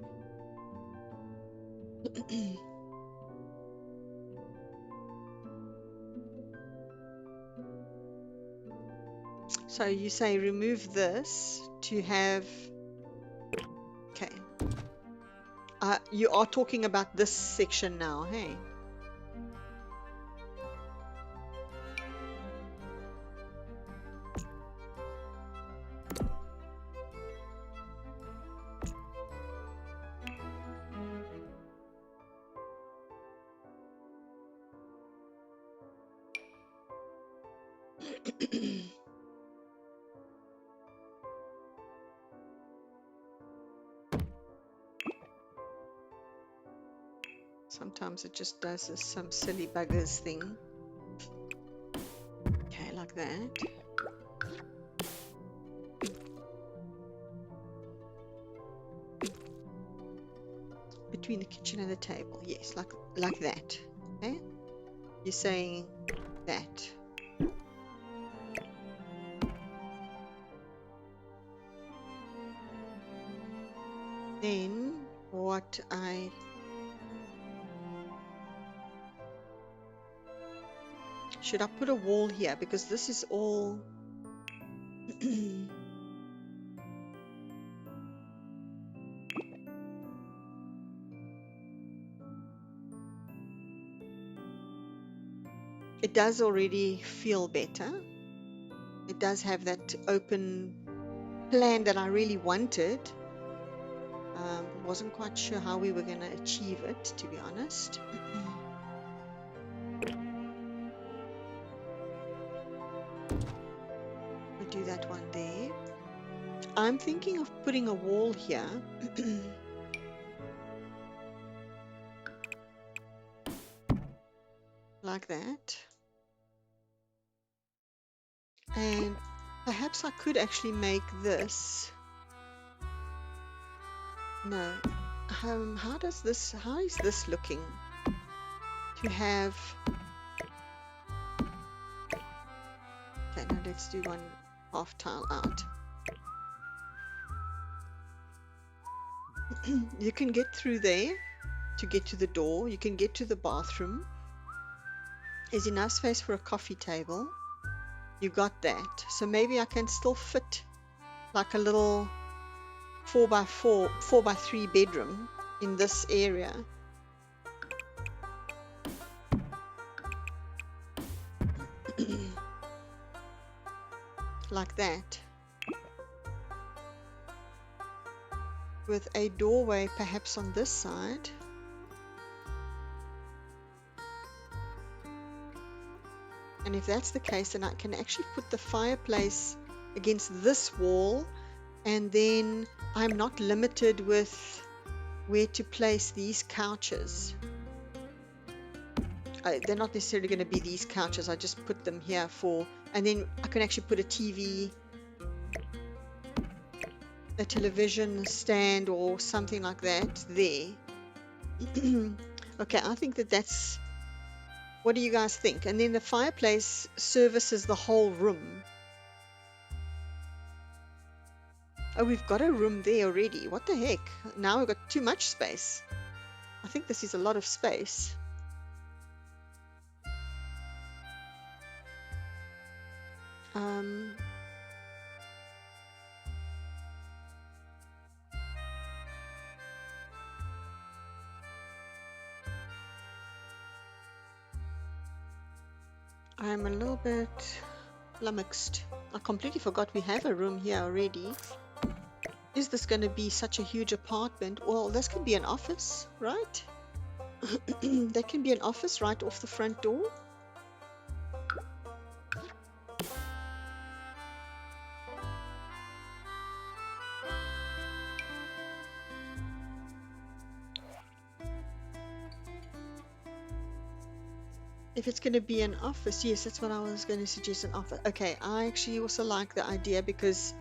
So you say remove this to have. Okay. You are talking about this section now, hey? Sometimes it just does this some silly buggers thing. Okay, like that. Between the kitchen and the table, yes, like that. Okay, you're saying that. Then what I should I put a wall here because this is all it does already feel better. It does have that open plan that I really wanted. Wasn't quite sure how we were going to achieve it, to be honest. We'll do that one there. I'm thinking of putting a wall here. Like that. And perhaps I could actually make this. No. How is this looking? To have. Okay, now let's do one half tile out. You can get through there to get to the door. You can get to the bathroom. There's enough space for a coffee table. You got that. So maybe I can still fit like a little 4x4, 4x3 bedroom in this area. Like that. With a doorway perhaps on this side. And if that's the case, then I can actually put the fireplace against this wall, and then I'm not limited with where to place these couches. They're not necessarily going to be these couches. I just put them here for, and then I can actually put a TV, a television stand or something like that there. Okay, I think that's, what do you guys think? And then the fireplace services the whole room. Oh, we've got a room there already. What the heck? Now we've got too much space. I think this is a lot of space. I'm a little bit flummoxed I completely forgot we have a room here already. Is this going to be such a huge apartment? Well, this can be an office, right? That can be an office right off the front door. If it's going to be an office, yes, that's what I was going to suggest, an office. Okay, I actually also like the idea because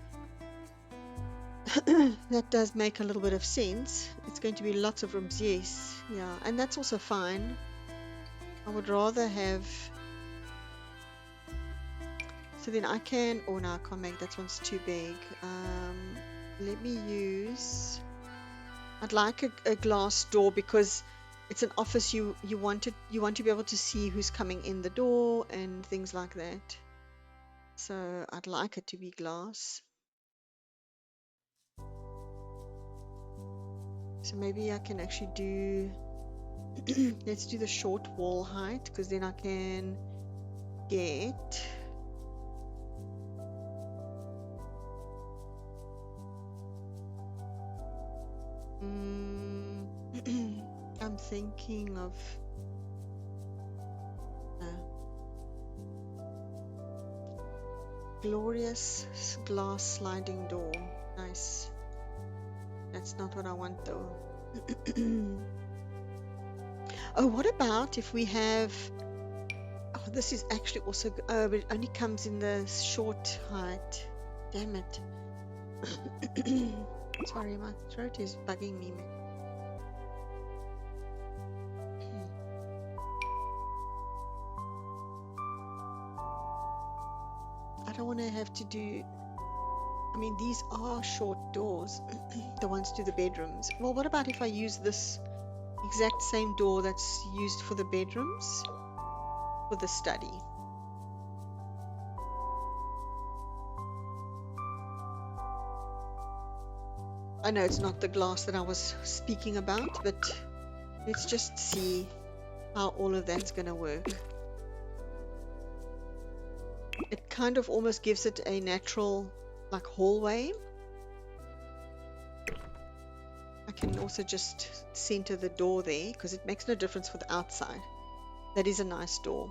that does make a little bit of sense. It's going to be lots of rooms, yes, yeah, and that's also fine. I would rather have, so then I can, oh no, I can't make, that one's too big. Let me use, I'd like a glass door because it's an office. You want to be able to see who's coming in the door and things like that. So I'd like it to be glass. So maybe I can actually do let's do the short wall height, because then I can get I'm thinking of glorious glass sliding door. Nice. That's not what I want though. Oh, what about if we have, oh, this is actually also, oh, but it only comes in the short height. Damn it. Sorry, my throat is bugging me. I don't want to have to do, I mean, these are short doors, the ones to the bedrooms. Well, what about if I use this exact same door that's used for the bedrooms for the study? I know it's not the glass that I was speaking about, but let's just see how all of that's going to work. It kind of almost gives it a natural, like, hallway. I can also just center the door there because it makes no difference for the outside. That is a nice door.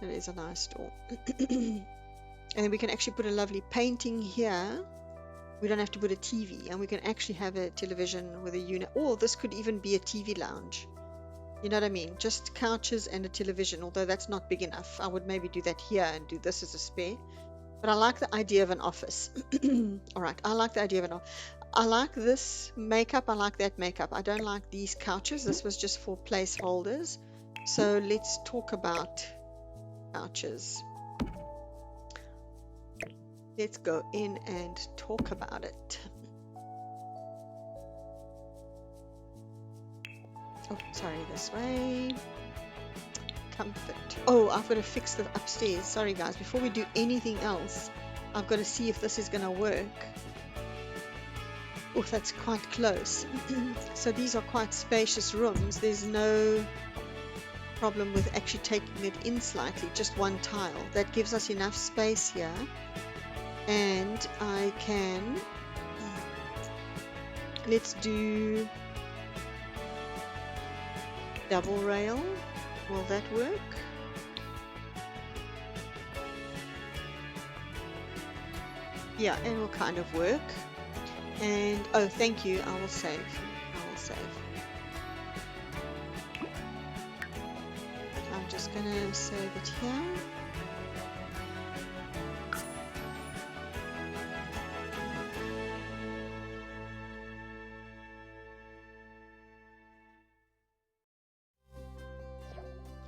That is a nice door. And then we can actually put a lovely painting here. We don't have to put a TV, and we can actually have a television with a unit. Or this could even be a TV lounge. You know what I mean? Just couches and a television, although that's not big enough. I would maybe do that here and do this as a spare. But I like the idea of an office. All right, I like the idea of an office. I like this makeup. I like that makeup. I don't like these couches. This was just for placeholders. So let's talk about couches. Let's go in and talk about it. Oh, sorry, this way. Comfort. Oh, I've got to fix the upstairs. Sorry, guys. Before we do anything else, I've got to see if this is going to work. Oh, that's quite close. So these are quite spacious rooms. There's no problem with actually taking it in slightly, just one tile. That gives us enough space here. And I can, let's do double rail. Will that work? Yeah, it will kind of work. And oh, thank you. I will save. I will save. I'm just gonna save it here.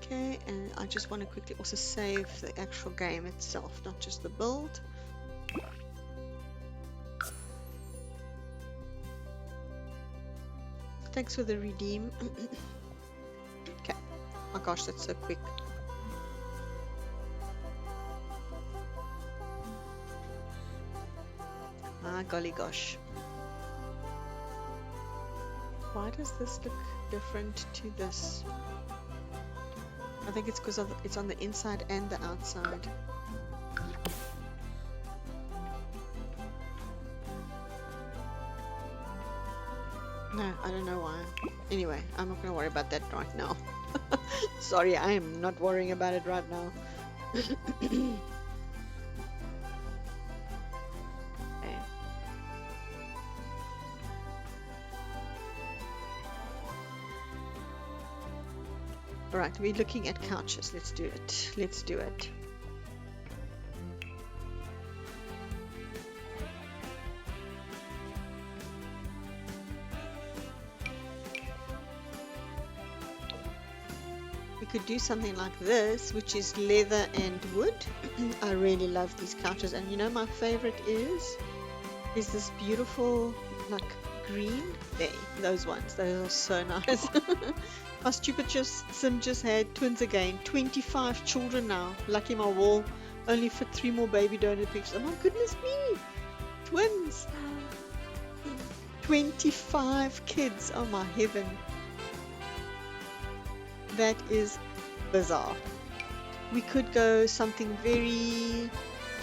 Okay, and I just want to quickly also save the actual game itself, not just the build. Thanks for the redeem. Okay. Oh gosh, that's so quick. Ah, golly gosh. Why does this look different to this? I think it's because it's on the inside and the outside. No, I don't know why. Anyway, I'm not going to worry about that right now. Sorry, I am not worrying about it right now. Okay. All right, we're looking at couches. Let's do it. Let's do it. We could do something like this, which is leather and wood. I really love these couches, and you know my favorite is this beautiful like green. There, those ones. Those are so nice. My stupid sim just had twins again. 25 children now. Lucky my wall only fit 3 more baby donor pictures. Oh my goodness me! Twins! 25 kids. Oh my heaven. That is bizarre. We could go something very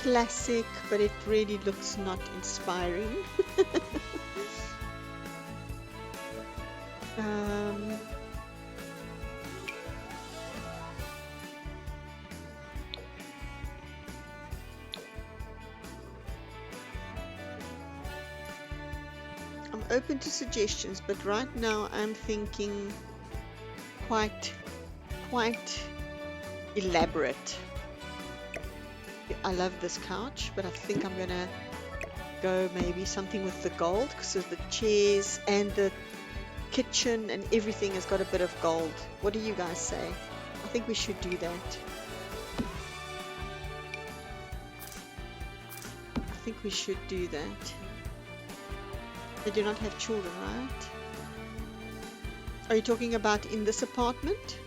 classic, but it really looks not inspiring. I'm open to suggestions, but right now I'm thinking quite elaborate. I love this couch, but I think I'm gonna go maybe something with the gold, because the chairs and the kitchen and everything has got a bit of gold. What do you guys say? I think we should do that. I think we should do that. They do not have children, right? Are you talking about in this apartment?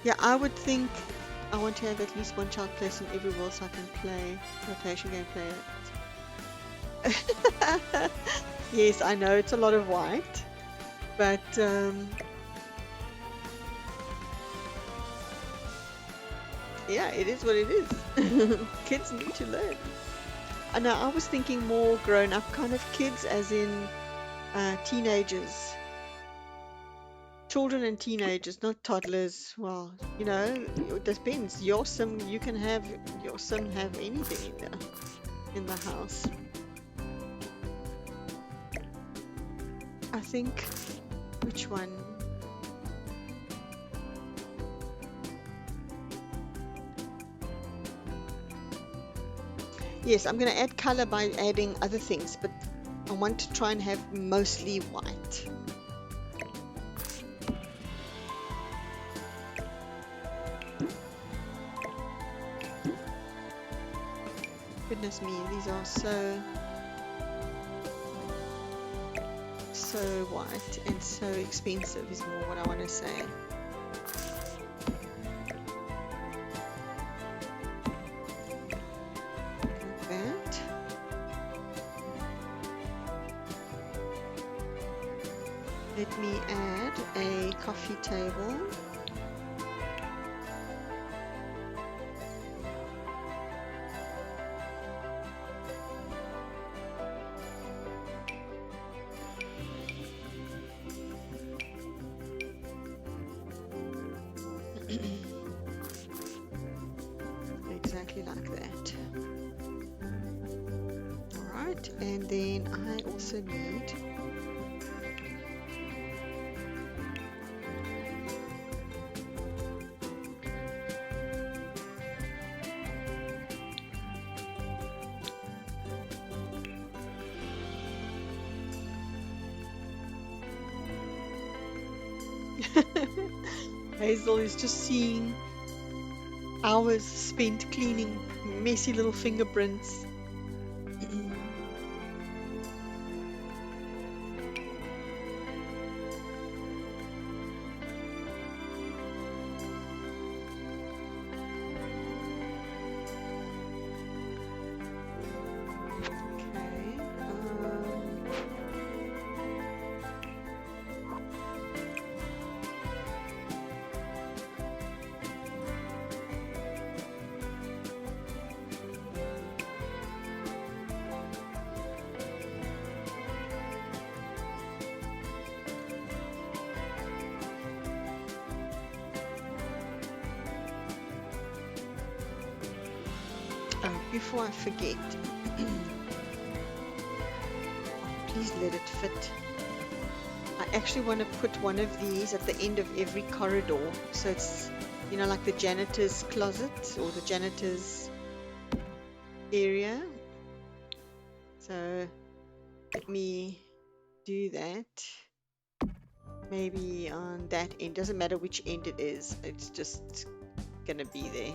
Yeah, I would think I want to have at least one child place in every wall so I can play rotation game play it. Yes, I know it's a lot of white, but yeah, it is what it is. Kids need to learn. I know, I was thinking more grown-up kind of kids, as in teenagers. Children and teenagers, not toddlers. Well, you know, it depends. Your sim, you can have your sim have anything in the house. I think, which one? Yes, I'm going to add color by adding other things, but I want to try and have mostly white. Goodness me, these are so white and so expensive is more what I want to say. Like that. Let me add a coffee table. Exactly like that. Alright, and then I also need Hazel is just seeing hours spent cleaning messy little fingerprints. Oh, before I forget, please let it fit. I actually want to put one of these at the end of every corridor, so it's, you know, like the janitor's closet or the janitor's area. So let me do that. Maybe on that end. Doesn't matter which end it is, it's just gonna be there.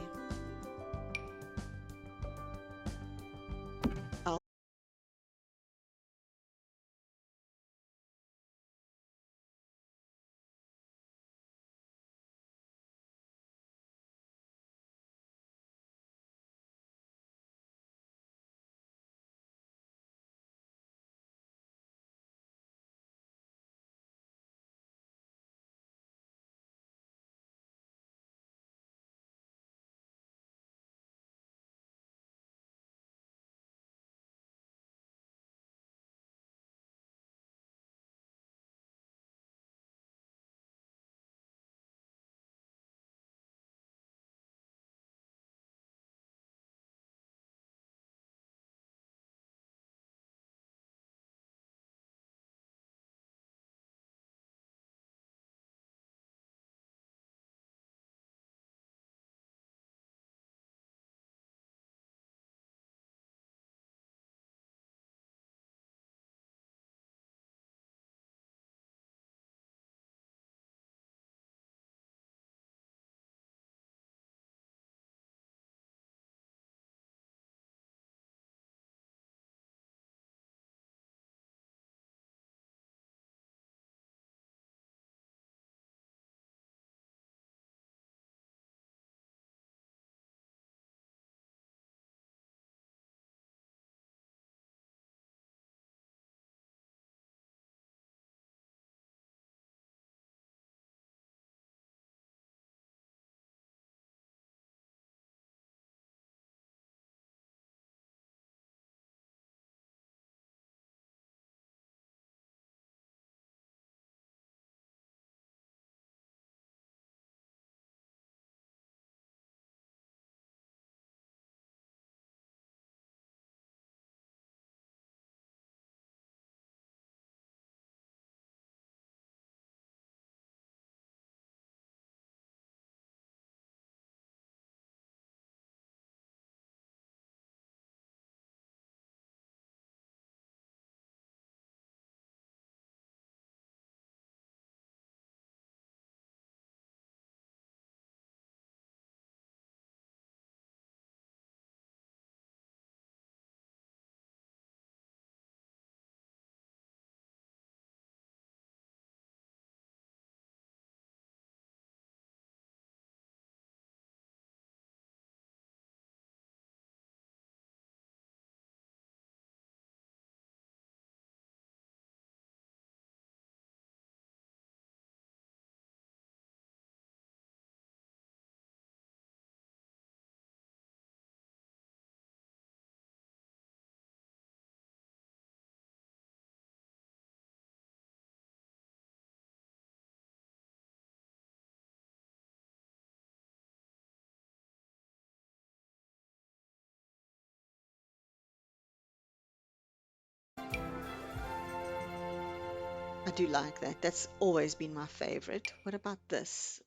I do like that. That's always been my favorite. What about this?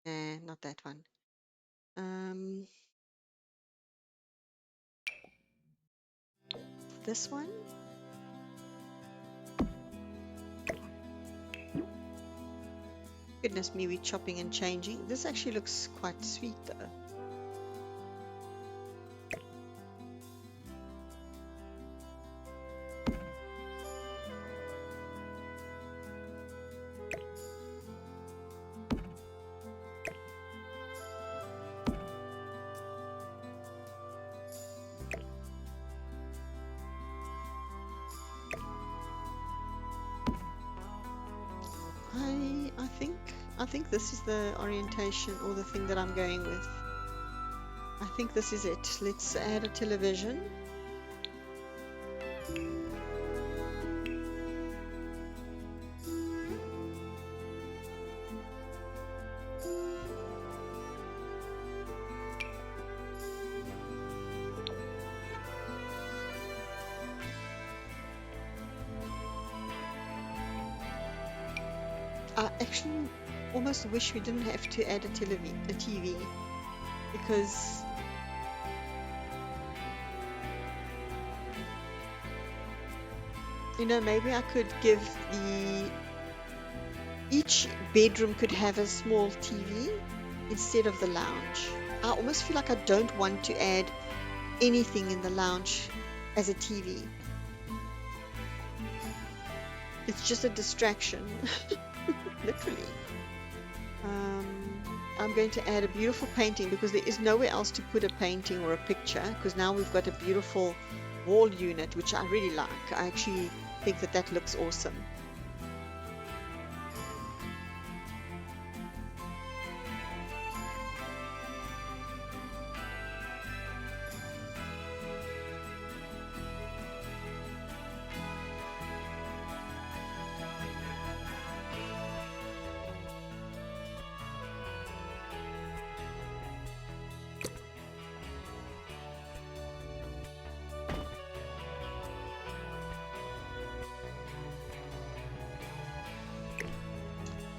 Not that one. Um, this one? Goodness me, we're chopping and changing. This actually looks quite sweet though. I think this is the orientation or the thing that I'm going with. I think this is it. Let's add a television. I actually almost wish we didn't have to add a TV, because you know, maybe I could give each bedroom could have a small TV instead of the lounge. I almost feel like I don't want to add anything in the lounge as a TV. It's just a distraction, literally. I'm going to add a beautiful painting because there is nowhere else to put a painting or a picture, because now we've got a beautiful wall unit, which I really like. I actually think that that looks awesome.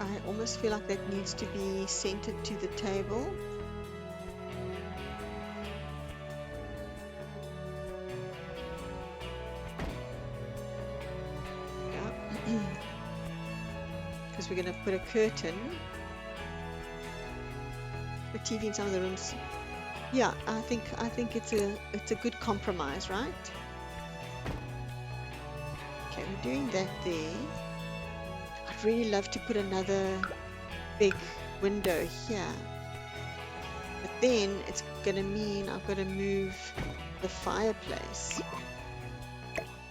I almost feel like that needs to be centered to the table. Yeah. Because we're going to put a curtain. The TV in some of the rooms. Yeah, I think it's a good compromise, right? Okay, we're doing that there. I'd really love to put another big window here, but then it's gonna mean I've got to move the fireplace.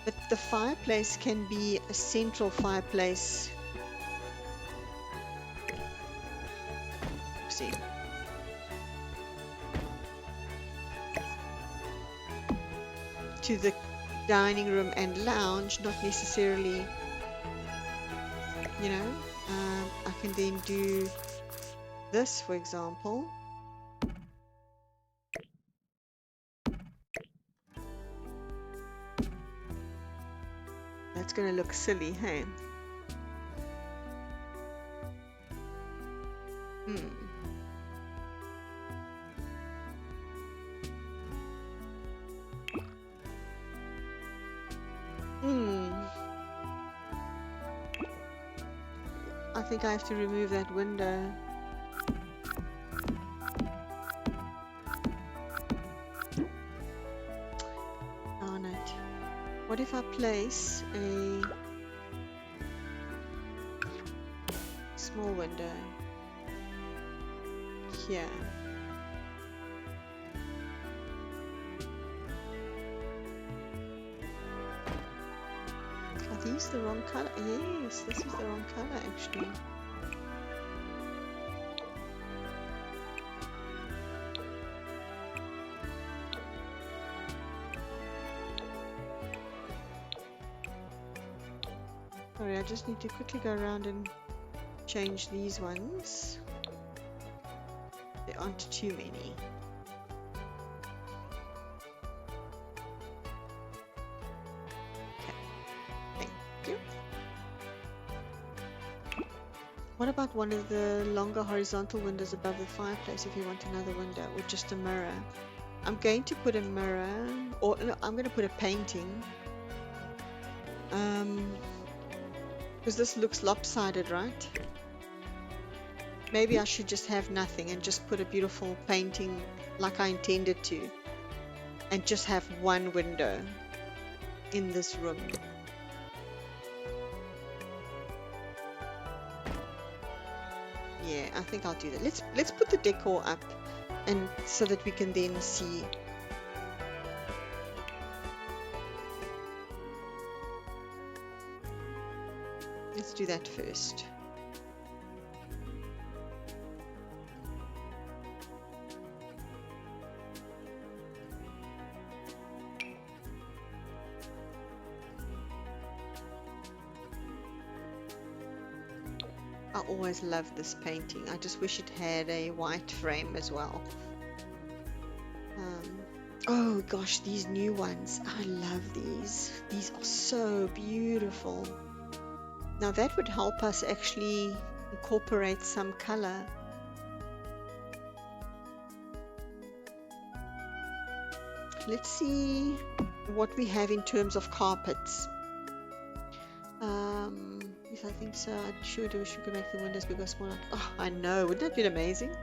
But the fireplace can be a central fireplace. See, to the dining room and lounge, not necessarily. You know, I can then do this, for example. That's going to look silly, hey? I think I have to remove that window. Darn it. What if I place a small window here? Are these the wrong color? Yes, this is the wrong color actually. Sorry, I just need to quickly go around and change these ones. There aren't too many. What about one of the longer horizontal windows above the fireplace if you want another window, or just a mirror? I'm going to put a mirror, or no, I'm going to put a painting. Because this looks lopsided, right? Maybe I should just have nothing and just put a beautiful painting like I intended to, and just have one window in this room. Yeah, I think I'll do that. Let's put the decor up, and so that we can then see. Let's do that first. I always loved this painting. I just wish it had a white frame as well. Oh gosh, these new ones. I love these. These are so beautiful. Now that would help us actually incorporate some color. Let's see what we have in terms of carpets. Yes, I think so. I sure do wish we could make the windows bigger or smaller. Oh, I know. Wouldn't that be amazing?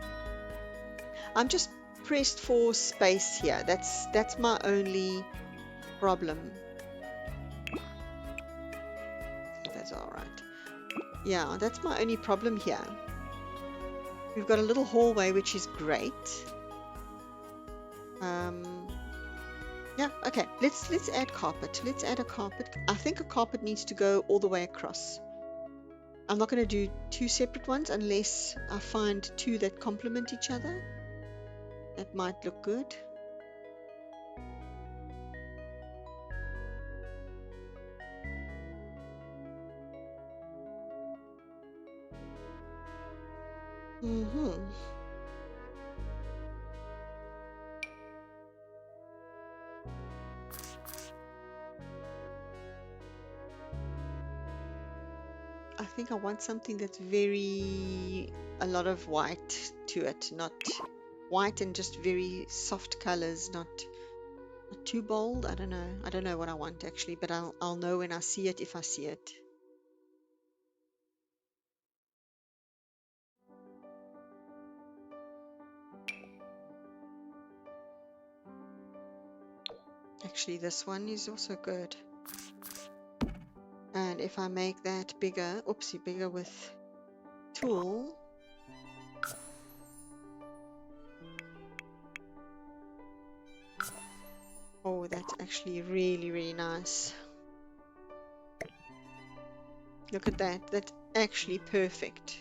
I'm just pressed for space here. That's my only problem. That's all right. Yeah, that's my only problem here. We've got a little hallway, which is great. Yeah, okay. Let's add carpet. Let's add a carpet. I think a carpet needs to go all the way across. I'm not going to do two separate ones unless I find two that complement each other. That might look good. I think I want something that's a lot of white to it, not white and just very soft colors, not too bold. I don't know. I don't know what I want actually, but I'll know when I see it if I see it. Actually, this one is also good. And if I make that bigger, oopsie, bigger with tool. Oh, that's actually really, really nice. Look at that. That's actually perfect.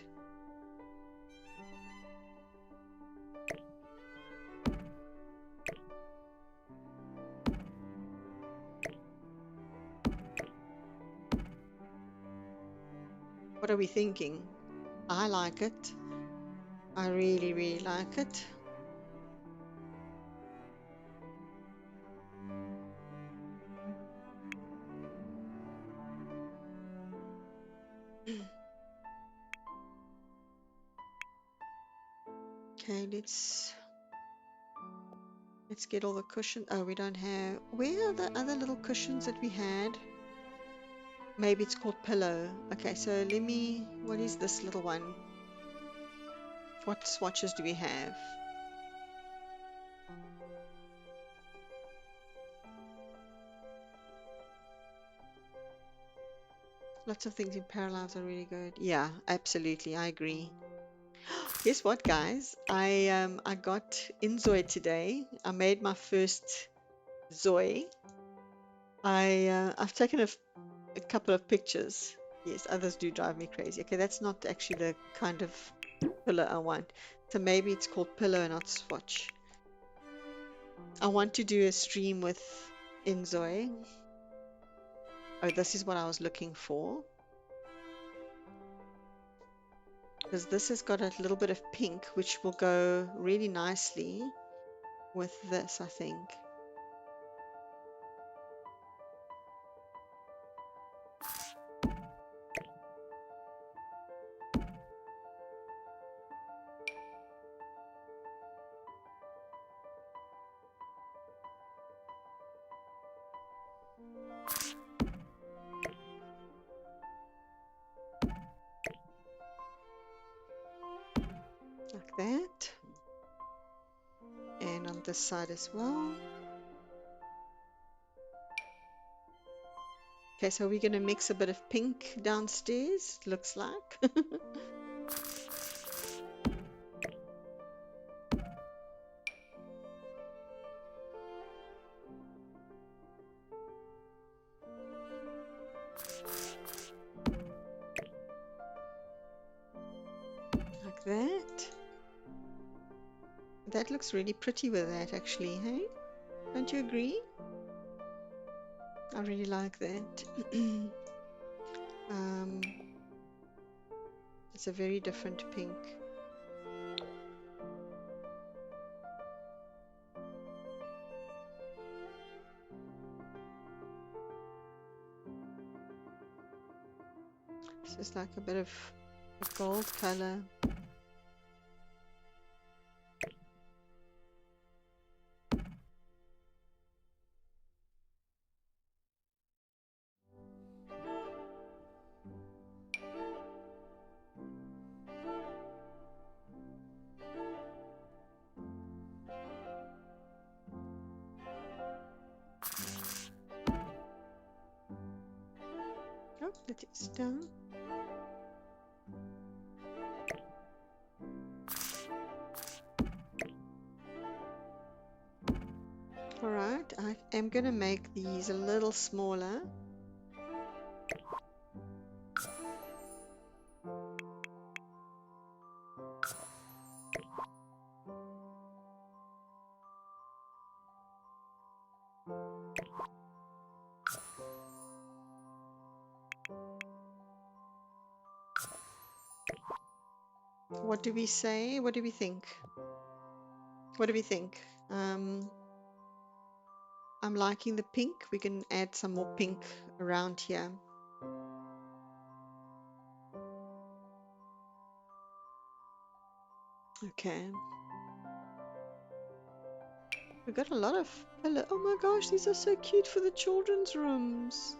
What are we thinking? I like it. I really, really like it. Okay, let's get all the cushions. Oh, we don't have. Where are the other little cushions that we had? Maybe it's called pillow. Okay, so let me. What is this little one? What swatches do we have? Lots of things in parallels are really good. Yeah, absolutely. I agree. Guess what, guys? I got Inzoy today. I made my first Zoe. I've taken a couple of pictures. Yes, others do drive me crazy. Okay, that's not actually the kind of pillow I want. So maybe it's called pillow, not swatch. I want to do a stream with Inzoy. Oh, this is what I was looking for. Because this has got a little bit of pink, which will go really nicely with this, I think. Like that. And on this side as well. Okay, so we're going to mix a bit of pink downstairs, it looks like. Like that. That looks really pretty with that actually, hey? Don't you agree? I really like that. It's a very different pink. This is like a bit of A gold color. Oh, that is done. Alright, I am going to make these a little smaller. What do we say? What do we think? What do we think? I'm liking the pink. We can add some more pink around here. Okay. We've got a lot of pillow. Oh my gosh, these are so cute for the children's rooms.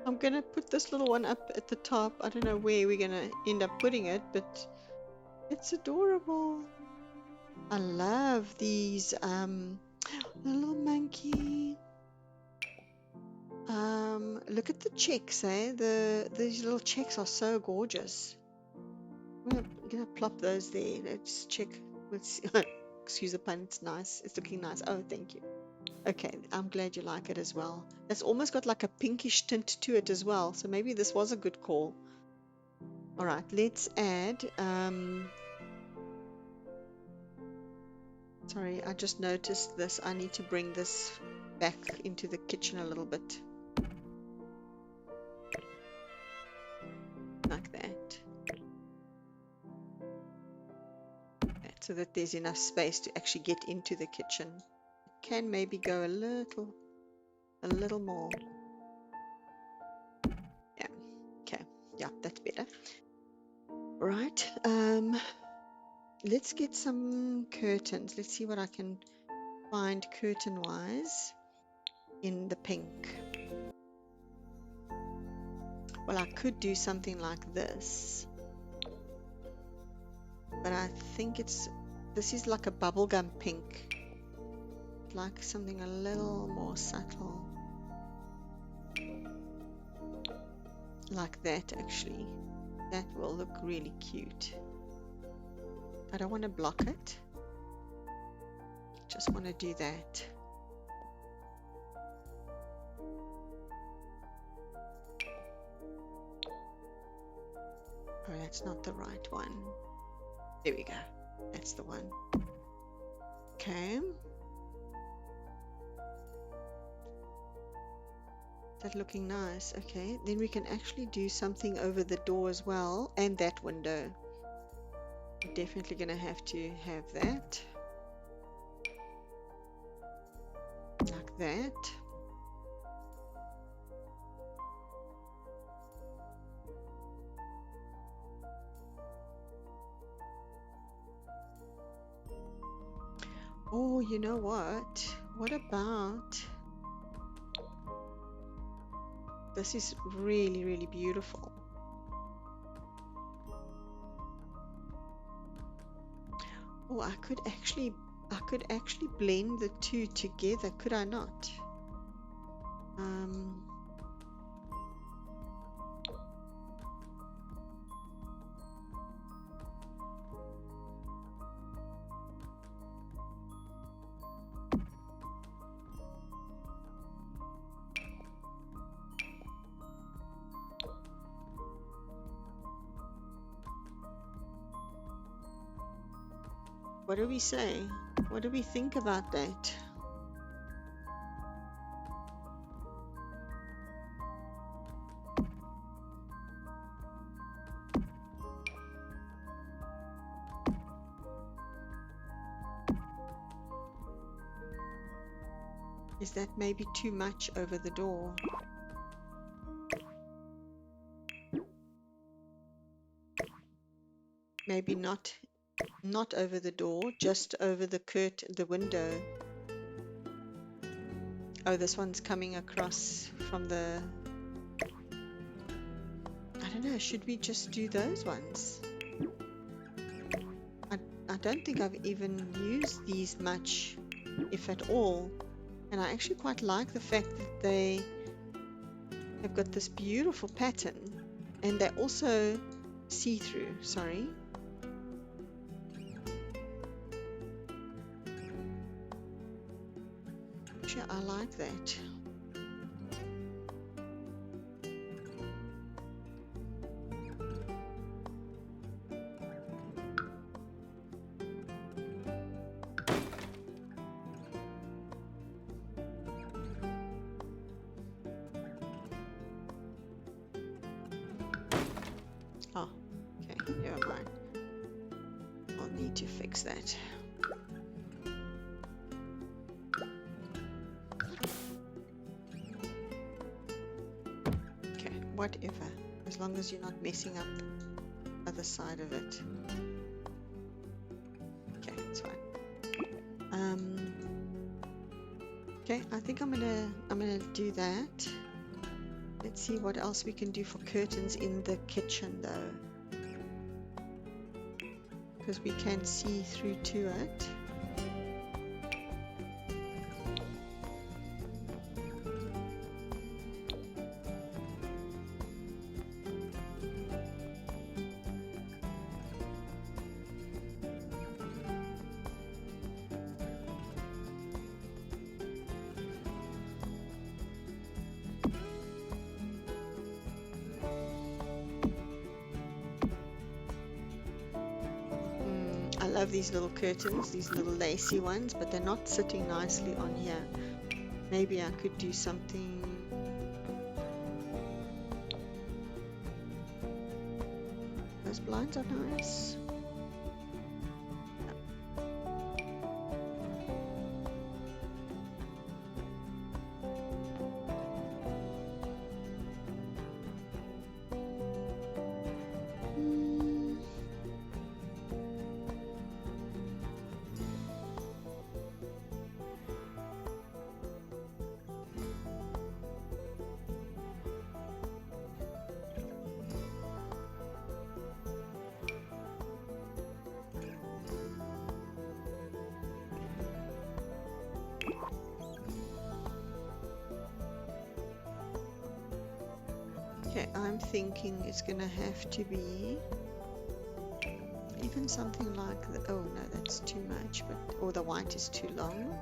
I'm gonna put this little one up at the top. I don't know where we're gonna end up putting it, but it's adorable. I love these. A little monkey. Look at the checks, eh? These little checks are so gorgeous. I'm gonna plop those there. Let's check. Let's see. Excuse the pun. It's nice. It's looking nice. Oh, thank you. Okay, I'm glad you like it as well. It's almost got like a pinkish tint to it as well. So maybe this was a good call. All right, let's add. Sorry, I just noticed this. I need to bring this back into the kitchen a little bit. Like that. So that there's enough space to actually get into the kitchen. It can maybe go a little more. Yeah, okay, yeah, that's better. Right, let's get some curtains. Let's see what I can find curtain-wise in the pink. Well, I could do something like this. But I think this is like a bubblegum pink. Like something a little more subtle. Like that, actually. That will look really cute. I don't want to block it. Just want to do that. Oh, that's not the right one. There we go. That's the one. Okay. That looking nice. Okay, then we can actually do something over the door as well, and that window. We're definitely gonna have to have that. Like that. Oh, you know what? What about... This is really, really beautiful. Oh, I could actually blend the two together, could I not? What do we say? What do we think about that? Is that maybe too much over the door? maybe not over the door, just over the window. Oh, this one's coming across from the... I don't know, should we just do those ones? I don't think I've even used these much, if at all. And I actually quite like the fact that they have got this beautiful pattern. And they're also see-through, sorry. Actually, I like that. Oh, okay, never mind. I'll need to fix that. Okay, whatever. As long as you're not messing up the other side of it. Okay, it's fine. Okay, I think I'm gonna do that. Let's see what else we can do for curtains in the kitchen though, because we can see through to it. I love these little curtains, these little lacy ones, but they're not sitting nicely on here. Maybe I could do something. Those blinds are nice. Okay, I'm thinking it's gonna have to be even something like the, oh no, that's too much, but or the white is too long.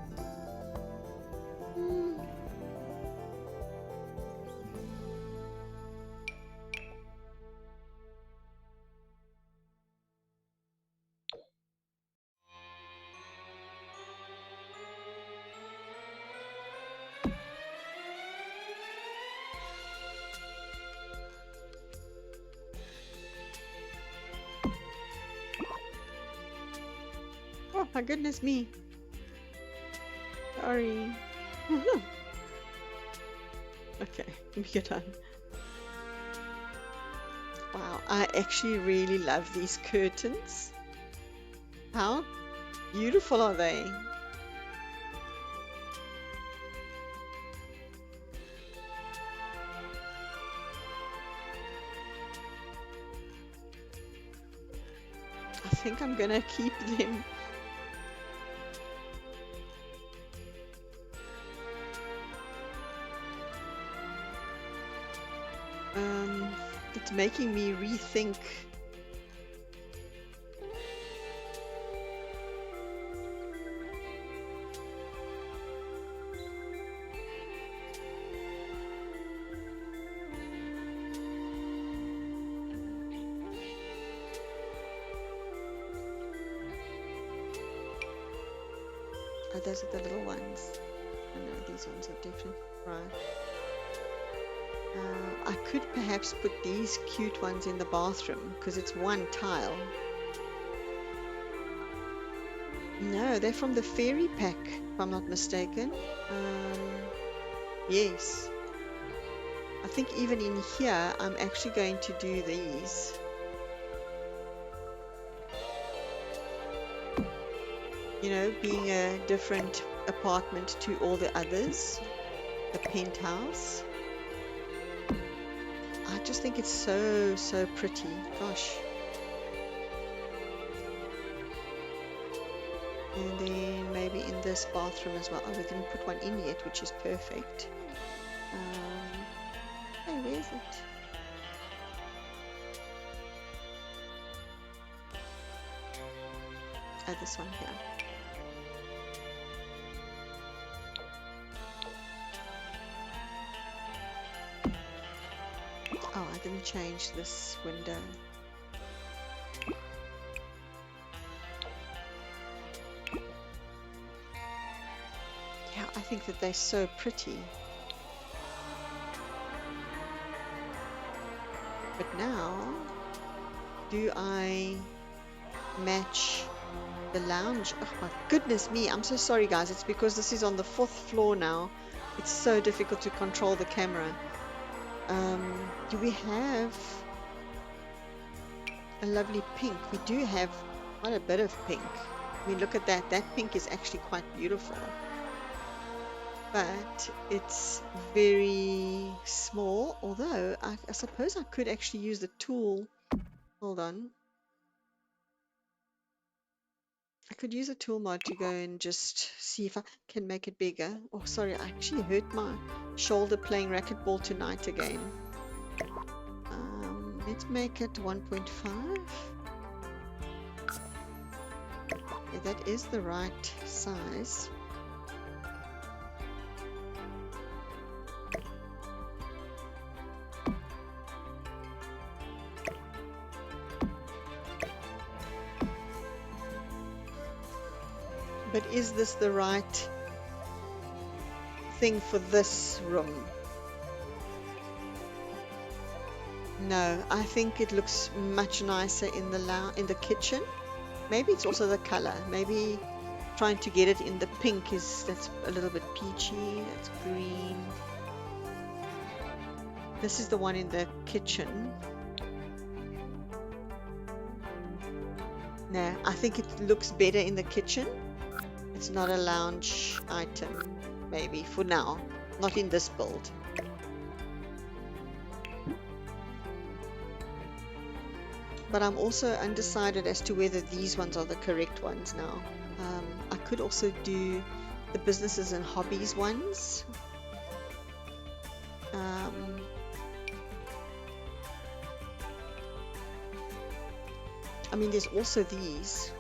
Oh my goodness me. Sorry. Okay, let me get on. Wow, I actually really love these curtains. How beautiful are they? I think I'm gonna keep them. It's making me rethink. Oh, those are the little ones. Oh no, these ones are different. Right. I could perhaps put these cute ones in the bathroom because it's one tile. No, they're from the fairy pack, if I'm not mistaken. Yes. I think even in here, I'm actually going to do these. you know, being a different apartment to all the others, the penthouse. I just think it's so pretty. Gosh. And then maybe in this bathroom as well. Oh, we didn't put one in yet, which is perfect. Hey, where is it? Oh, this one here. Oh, I didn't change this window. Yeah, I think that they're so pretty. But now, do I match the lounge? Oh my goodness me, I'm so sorry guys. It's because this is on the 4th floor now. It's so difficult to control the camera. Do we have a lovely pink? We do have quite a bit of pink. I mean, look at that. That pink is actually quite beautiful. But it's very small, although I suppose I could actually use the tool. Hold on. I could use a tool mod to go and just see if I can make it bigger. Oh, sorry, I actually hurt my shoulder playing racquetball tonight again. Let's make it 1.5. Yeah, that is the right size. But is this the right thing for this room? No, I think it looks much nicer in the kitchen. Maybe it's also the color. Maybe trying to get it in the pink that's a little bit peachy. That's green. This is the one in the kitchen. No, I think it looks better in the kitchen. It's not a lounge item, maybe for now. Not in this build. But I'm also undecided as to whether these ones are the correct ones now. I could also do the businesses and hobbies ones. I mean, there's also these.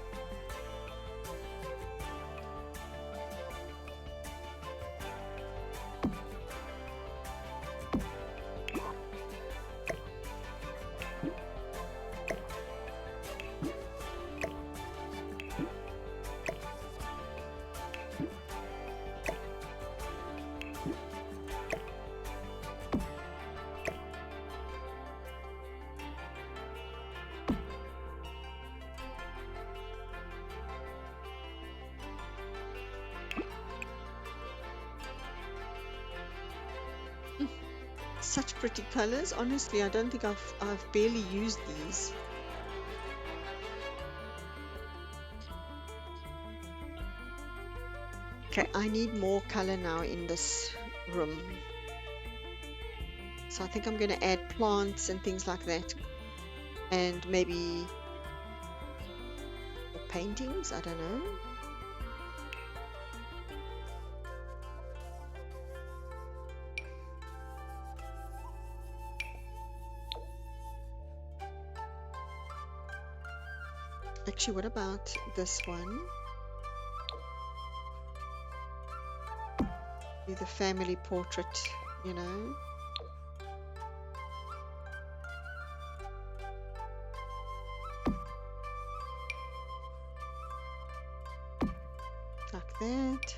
Such pretty colors. Honestly, I don't think I've barely used these. Okay, I need more color now in this room. So I think I'm going to add plants and things like that. And maybe paintings, I don't know. Actually, what about this one? Do the family portrait, you know. Like that.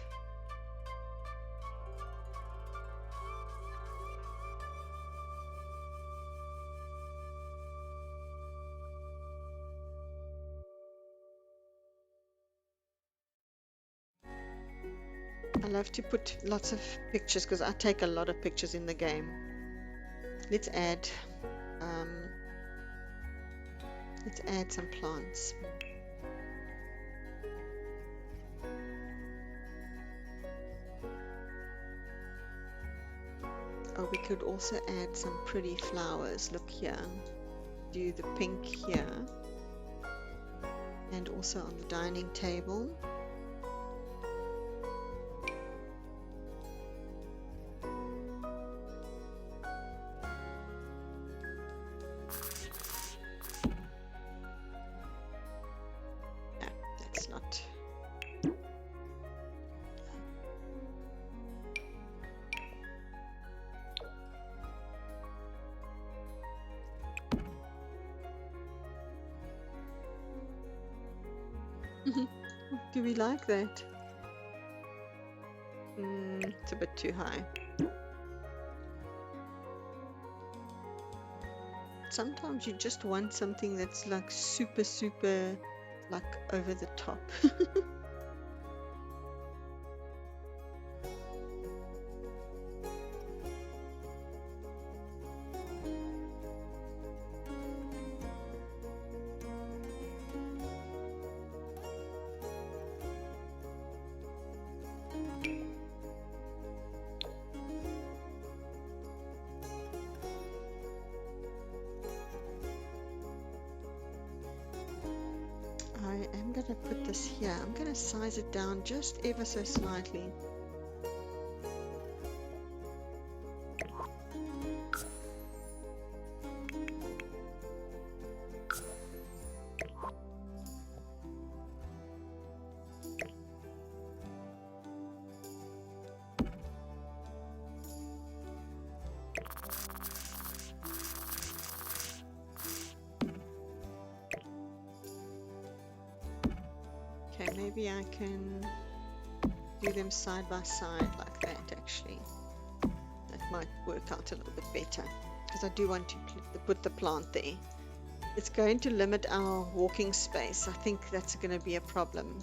I love to put lots of pictures because I take a lot of pictures in the game. Let's add some plants. could also add some pretty flowers. Look here. Do the pink here. And also on the dining table. No, that's not. Do we like that? It's a bit too high. Sometimes you just want something that's like super, super, like over the top. I am going to put this here. I'm going to size it down just ever so slightly. Okay, maybe I can do them side by side like that actually. That might work out a little bit better because I do want to put the plant there. It's going to limit our walking space. I think that's going to be a problem.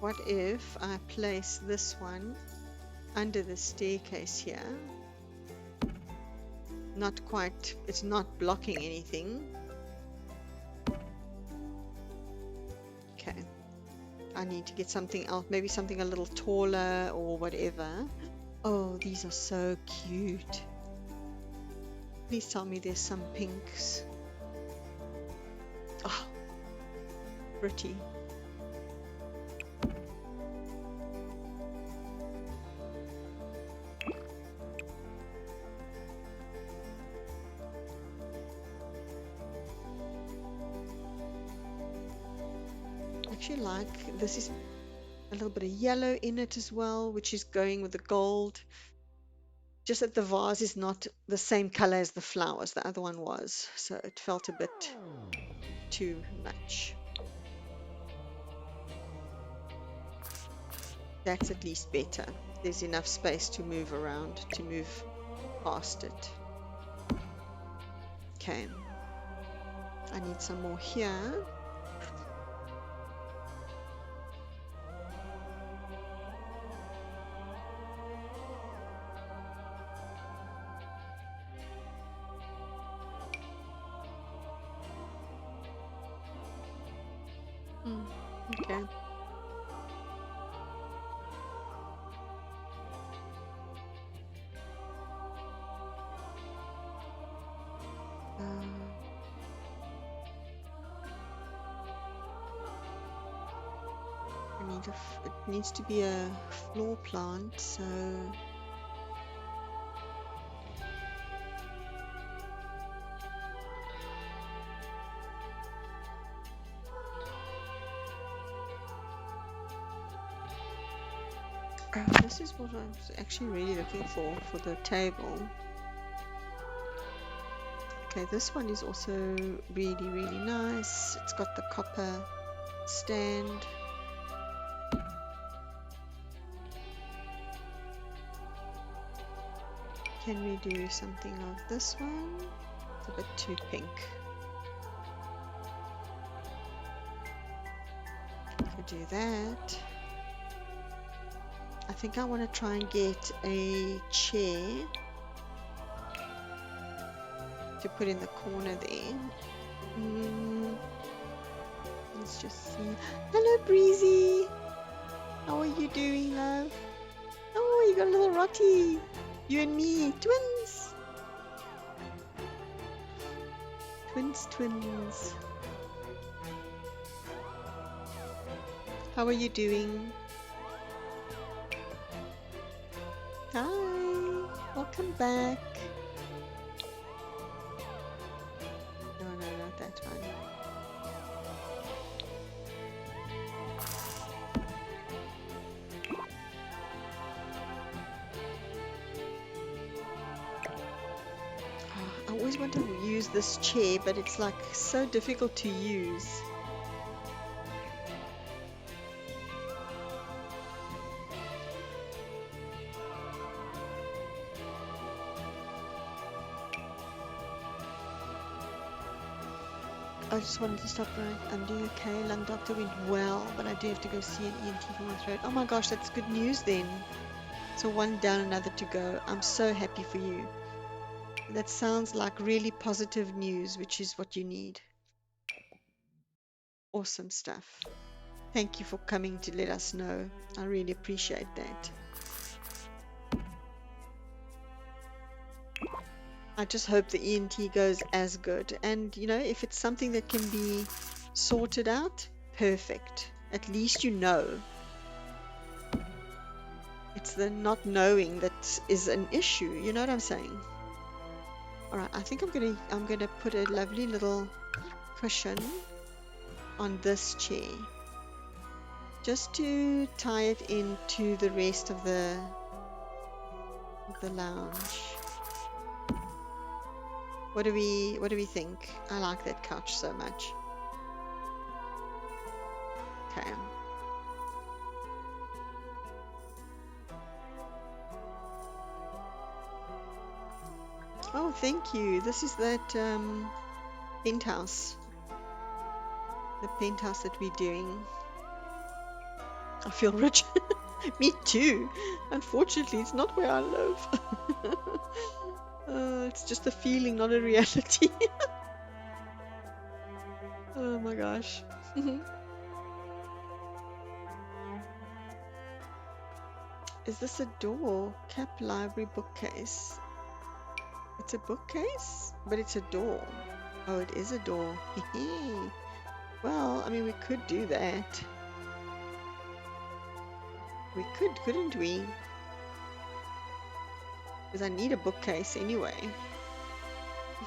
What if I place this one under the staircase here? Not quite, it's not blocking anything. Okay, I need to get something else, maybe something a little taller or whatever. Oh, these are so cute. Please tell me there's some pinks. Oh, pretty. Actually like this is a little bit of yellow in it as well, which is going with the gold. Just that the vase is not the same color as the flowers, the other one was, so it felt a bit too much. That's at least better. There's enough space to move around, to move past it. Okay, I need some more here. Okay. It needs to be a floor plant, so this is what I was actually really looking for the table. Okay, this one is also really, really nice. It's got the copper stand. Can we do something of this one? It's a bit too pink. Could do that. I think I want to try and get a chair to put in the corner there. Let's just see. Hello, Breezy. How are you doing, love? How you got a little Rotty. You and me, twins. Twins. How are you doing? Hi, welcome back. No, not that one. I always want to use this chair, but it's like so difficult to use. I just wanted to stop right. I'm doing okay. Lung doctor went well, but I do have to go see an ENT for my throat. Oh my gosh, that's good news then. So one down, another to go. I'm so happy for you. That sounds like really positive news, which is what you need. Awesome stuff. Thank you for coming to let us know. I really appreciate that. I just hope the ENT goes as good. And, you know, if it's something that can be sorted out, perfect. At least you know. It's the not knowing that is an issue. You know what I'm saying? All right, I think I'm gonna put a lovely little cushion on this chair, just to tie it into the rest of the lounge. What do we think? I like that couch so much. Okay. Oh, thank you. This is that penthouse. The penthouse that we're doing. I feel rich. Me too. Unfortunately, it's not where I live. It's just a feeling, not a reality. Oh my gosh. Is this a door? Cap library bookcase. It's a bookcase, but it's a door. Oh, it is a door. Well, I mean, we could do that. We could, couldn't we? Because I need a bookcase anyway.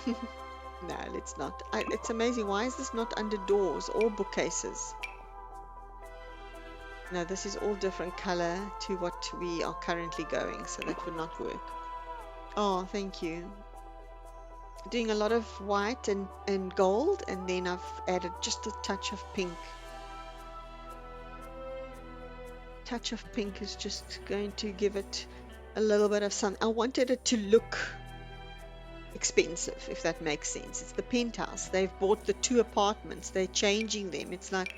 No, let's not. It's amazing. Why is this not under doors or bookcases? No, this is all different color to what we are currently going, so that would not work. Oh, thank you. Doing a lot of white and gold, and then I've added just a touch of pink. Touch of pink is just going to give it a little bit of sun. I wanted it to look expensive, if that makes sense. It's the penthouse. They've bought the 2 apartments. They're changing them. It's like,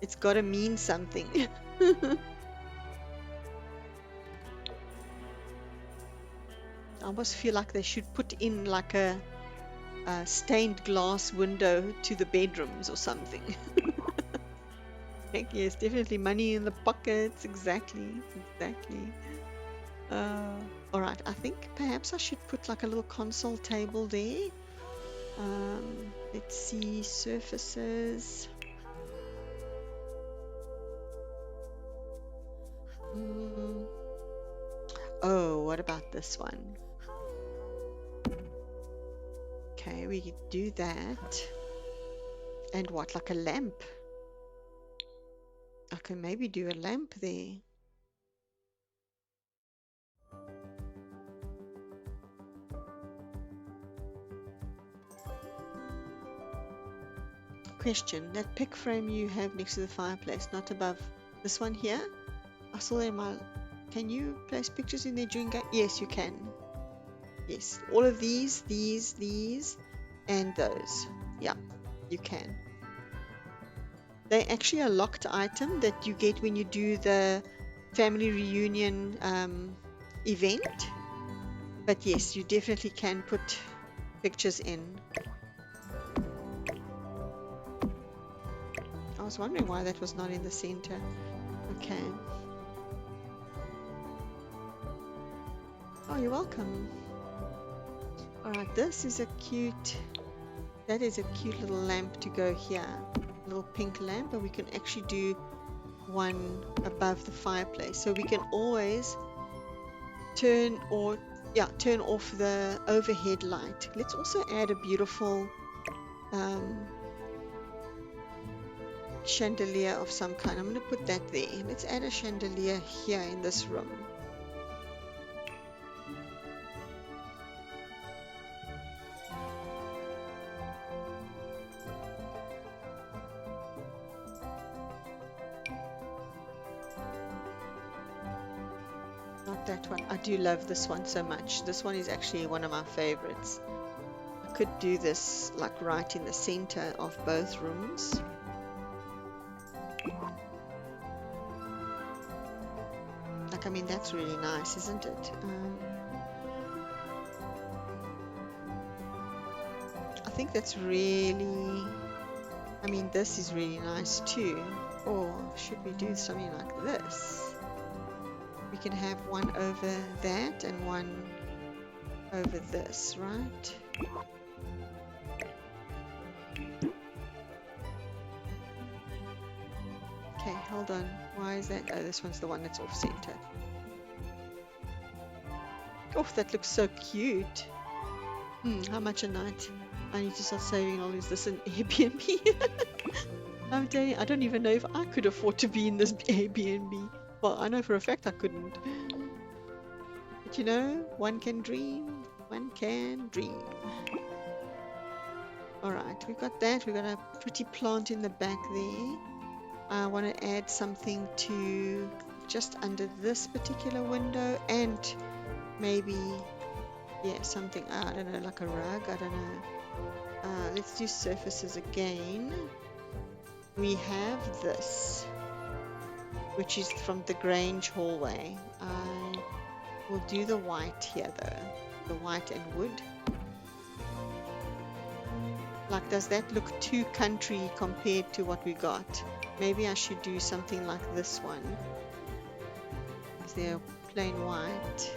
it's got to mean something. I almost feel like they should put in like a stained glass window to the bedrooms or something. Heck yes, definitely money in the pockets. Exactly. All right, I think perhaps I should put like a little console table there. Let's see, surfaces. Oh, what about this one? Okay, we could do that. And what, like a lamp? I can maybe do a lamp there. Question, that pic frame you have next to the fireplace, not above this one here? I saw that in my... Can you place pictures in there during game? Yes, you can. Yes, all of these, and those. Yeah, you can. They're actually a locked item that you get when you do the family reunion event. But yes, you definitely can put pictures in. I was wondering why that was not in the center. Okay. Oh, you're welcome. All right, this is a cute, that is a cute little lamp to go here. A little pink lamp, and we can actually do one above the fireplace. So we can always turn or turn off the overhead light. Let's also add a beautiful um, chandelier of some kind. I'm going to put that there. Let's add a chandelier here in this room. Not that one. I do love this one so much. This one is actually one of my favorites. I could do this like right in the center of both rooms. Like, I mean, that's really nice, isn't it? I think that's really, I mean, this is really nice too. Or should we do something like this? We can have one over that and one over this, right? Okay, hold on. Why is that? Oh, this one's the one that's off center. Oh, that looks so cute. How much a night? I need to start saving all. Is this an Airbnb? I'm telling you, I don't even know if I could afford to be in this Airbnb. Well, I know for a fact I couldn't. But you know, one can dream. One can dream. Alright, we've got that. We've got a pretty plant in the back there. I want to add something to just under this particular window, and maybe, yeah, something, I don't know, like a rug, I don't know. Let's do surfaces again. We have this, which is from the Grange hallway. I will do the white here though, the white and wood. Like, does that look too country compared to what we got? Maybe I should do something like this one. Is there plain white?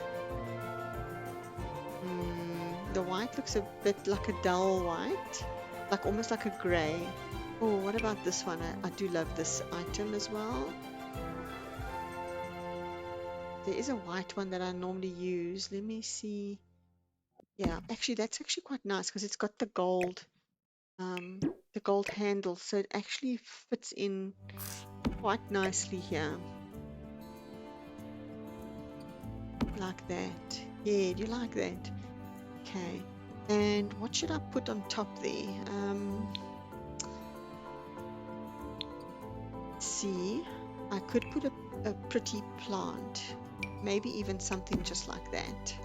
The white looks a bit like a dull white, like almost like a grey. Oh, what about this one? I do love this item as well. There is a white one that I normally use. Let me see. Yeah, actually, that's actually quite nice because it's got the gold handle, so it actually fits in quite nicely here. Like that. Yeah, do you like that? Okay. And what should I put on top there? Let's see. I could put a pretty plant. Maybe even something just like that.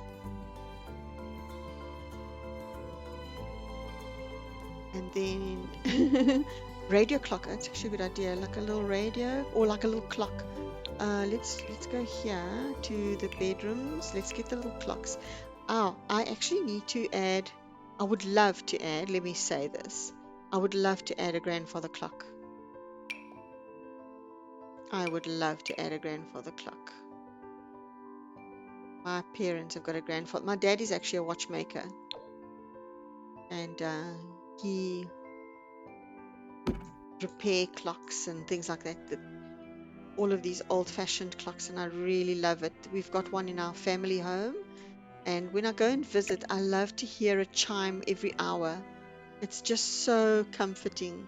And then radio clock. That's actually a good idea. Like a little radio or like a little clock. Let's go here to the bedrooms. Let's get the little clocks. Oh, I actually need to add. I would love to add. Let me say this. I would love to add a grandfather clock. I would love to add a grandfather clock. My parents have got a grandfather. My dad is actually a watchmaker, and he would repair clocks and things like that. All of these old-fashioned clocks, and I really love it. We've got one in our family home, and when I go and visit, I love to hear a chime every hour. It's just so comforting.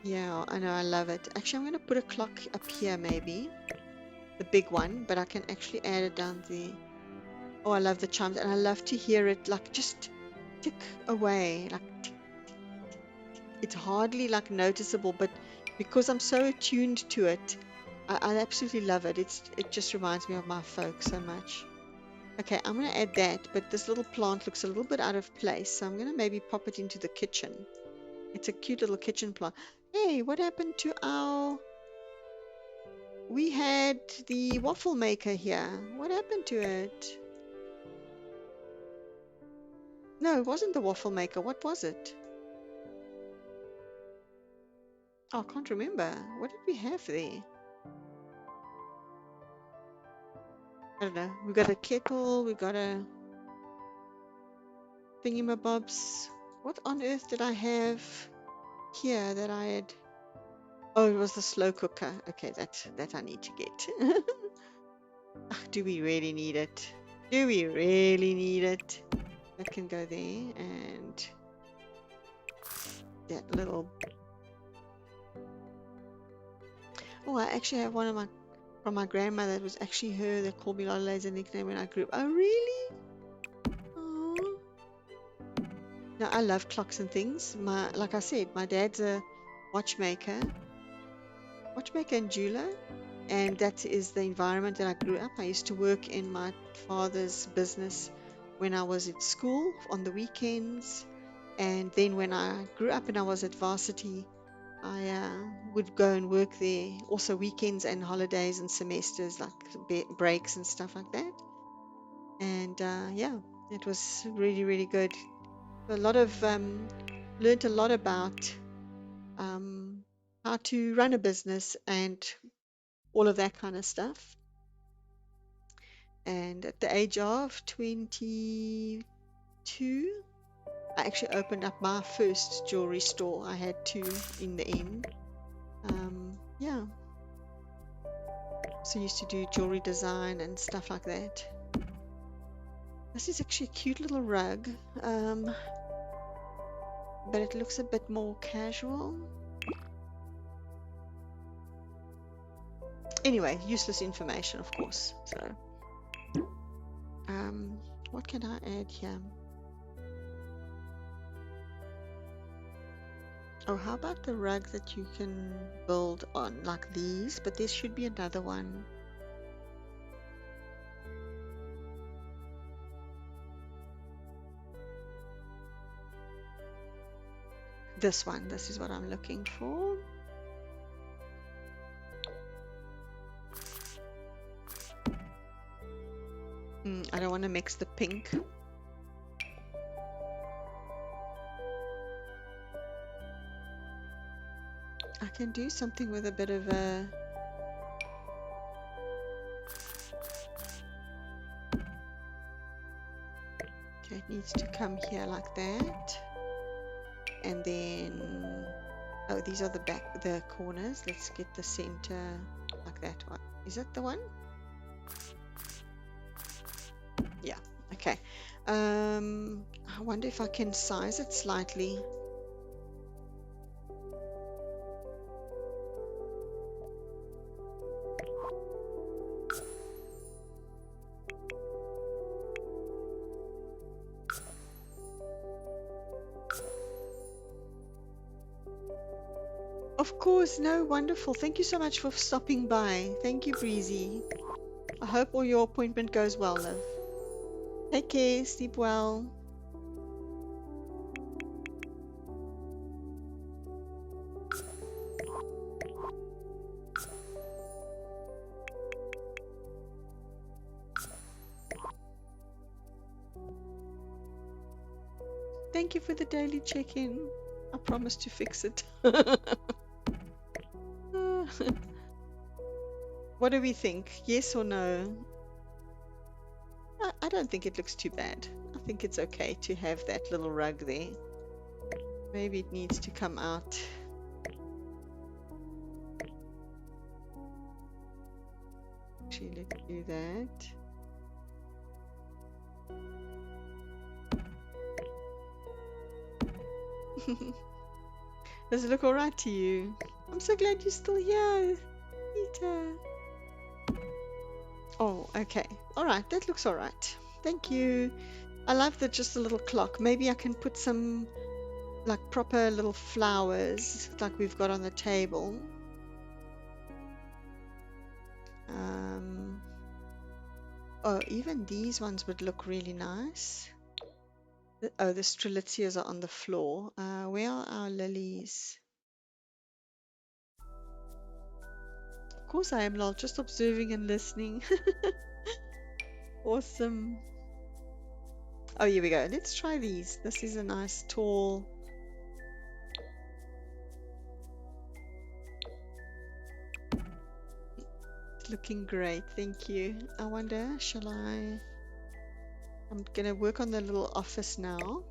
Yeah, I know, I love it. Actually, I'm going to put a clock up here, maybe the big one, but I can actually add it down there. Oh, I love the chimes, and I love to hear it like just tick away, like tick, tick, tick, tick. It's hardly like noticeable, but because I'm so attuned to it, I absolutely love it. It just reminds me of my folk so much. Okay, I'm going to add that, but this little plant looks a little bit out of place, so I'm going to maybe pop it into the kitchen. It's a cute little kitchen plant. Hey, what happened to our... We had the waffle maker here. What happened to it? No, it wasn't the waffle maker. What was it? Oh, I can't remember. What did we have there? I don't know. We got a kettle. We got a thingamabobs. What on earth did I have here that I had? Oh, it was the slow cooker. Okay, that I need to get. Do we really need it? Do we really need it? That can go there, and that little. Oh, I actually have one of my from my grandmother. It was actually her that called me Lola as a nickname when I grew up. Oh, really? Oh. Now I love clocks and things. Like I said, my dad's a watchmaker, and jeweler, and that is the environment that I grew up. I used to work in my father's business when I was at school on the weekends, and then when I grew up and I was at varsity, I would go and work there also weekends and holidays and semesters, like breaks and stuff like that. And yeah, it was really, really good. A lot of learned a lot about um, how to run a business and all of that kind of stuff. And at the age of 22, I actually opened up my first jewelry store. I had two in the end. Yeah, so I used to do jewelry design and stuff like that. This is actually a cute little rug, but it looks a bit more casual. Anyway, useless information, of course. So, what can I add here? Oh, how about the rug that you can build on, like these? But there should be another one. This one. This is what I'm looking for. I don't want to mix the pink. I can do something with a bit of a... Okay, it needs to come here like that. And then... Oh, these are the corners. Let's get the center like that one. Is that the one? Yeah, okay. I wonder if I can size it slightly. Of course, no, wonderful. Thank you so much for stopping by. Thank you, Breezy. I hope all your appointment goes well, love. Take care, sleep well. Thank you for the daily check-in. I promise to fix it. What do we think? Yes or no? I don't think it looks too bad. I think it's okay to have that little rug there. Maybe it needs to come out. Actually, let's do that. Does it look alright to you? I'm so glad you're still here, Peter. Oh, okay. Alright, that looks alright. Thank you. I love that just a little clock. Maybe I can put some like proper little flowers like we've got on the table. Oh, even these ones would look really nice. Oh, the strelitzias are on the floor. Where are our lilies? Of course I am, Lol, just observing and listening. Awesome. Oh, here we go. Let's try these. This is a nice tall. looking great. Thank you. I wonder, shall I? I'm gonna work on the little office now.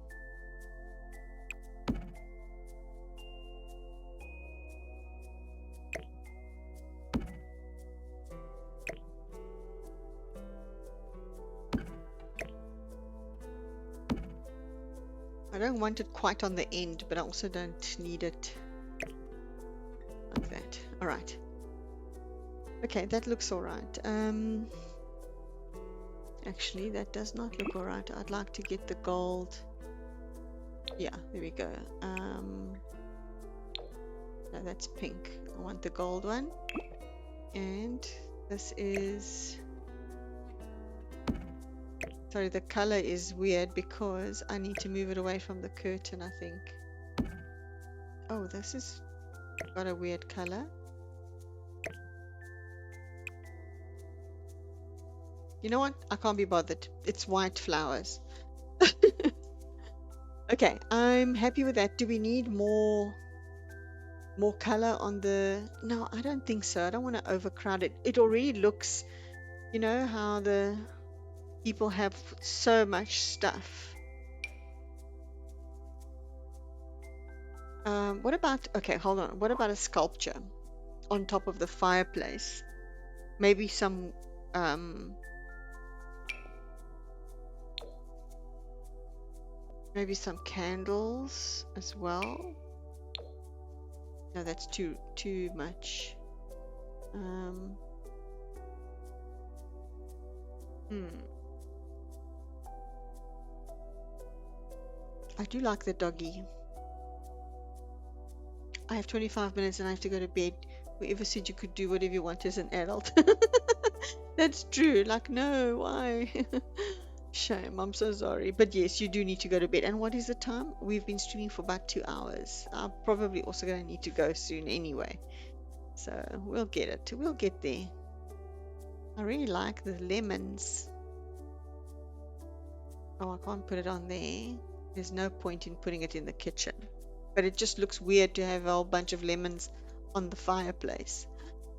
I don't want it quite on the end, but I also don't need it like that. All right. Okay, that looks all right. Actually, that does not look all right. I'd like to get the gold. Yeah, there we go. No, that's pink. I want the gold one. And this is... Sorry, the color is weird because I need to move it away from the curtain, I think. Oh, this is got a weird color. You know what? I can't be bothered. It's white flowers. Okay, I'm happy with that. Do we need more color on the... No, I don't think so. I don't want to overcrowd it. It already looks, you know how the people have so much stuff. What about, okay, hold on. What about a sculpture on top of the fireplace? Maybe some candles as well. No, that's too much. I do like the doggy. I have 25 minutes and I have to go to bed. Whoever said you could do whatever you want as an adult? That's true. Like, no, why? Shame. I'm so sorry. But yes, you do need to go to bed. And what is the time? We've been streaming for about 2 hours. I'm probably also going to need to go soon anyway. So we'll get it. We'll get there. I really like the lemons. Oh, I can't put it on there. There's no point in putting it in the kitchen. But it just looks weird to have a whole bunch of lemons on the fireplace.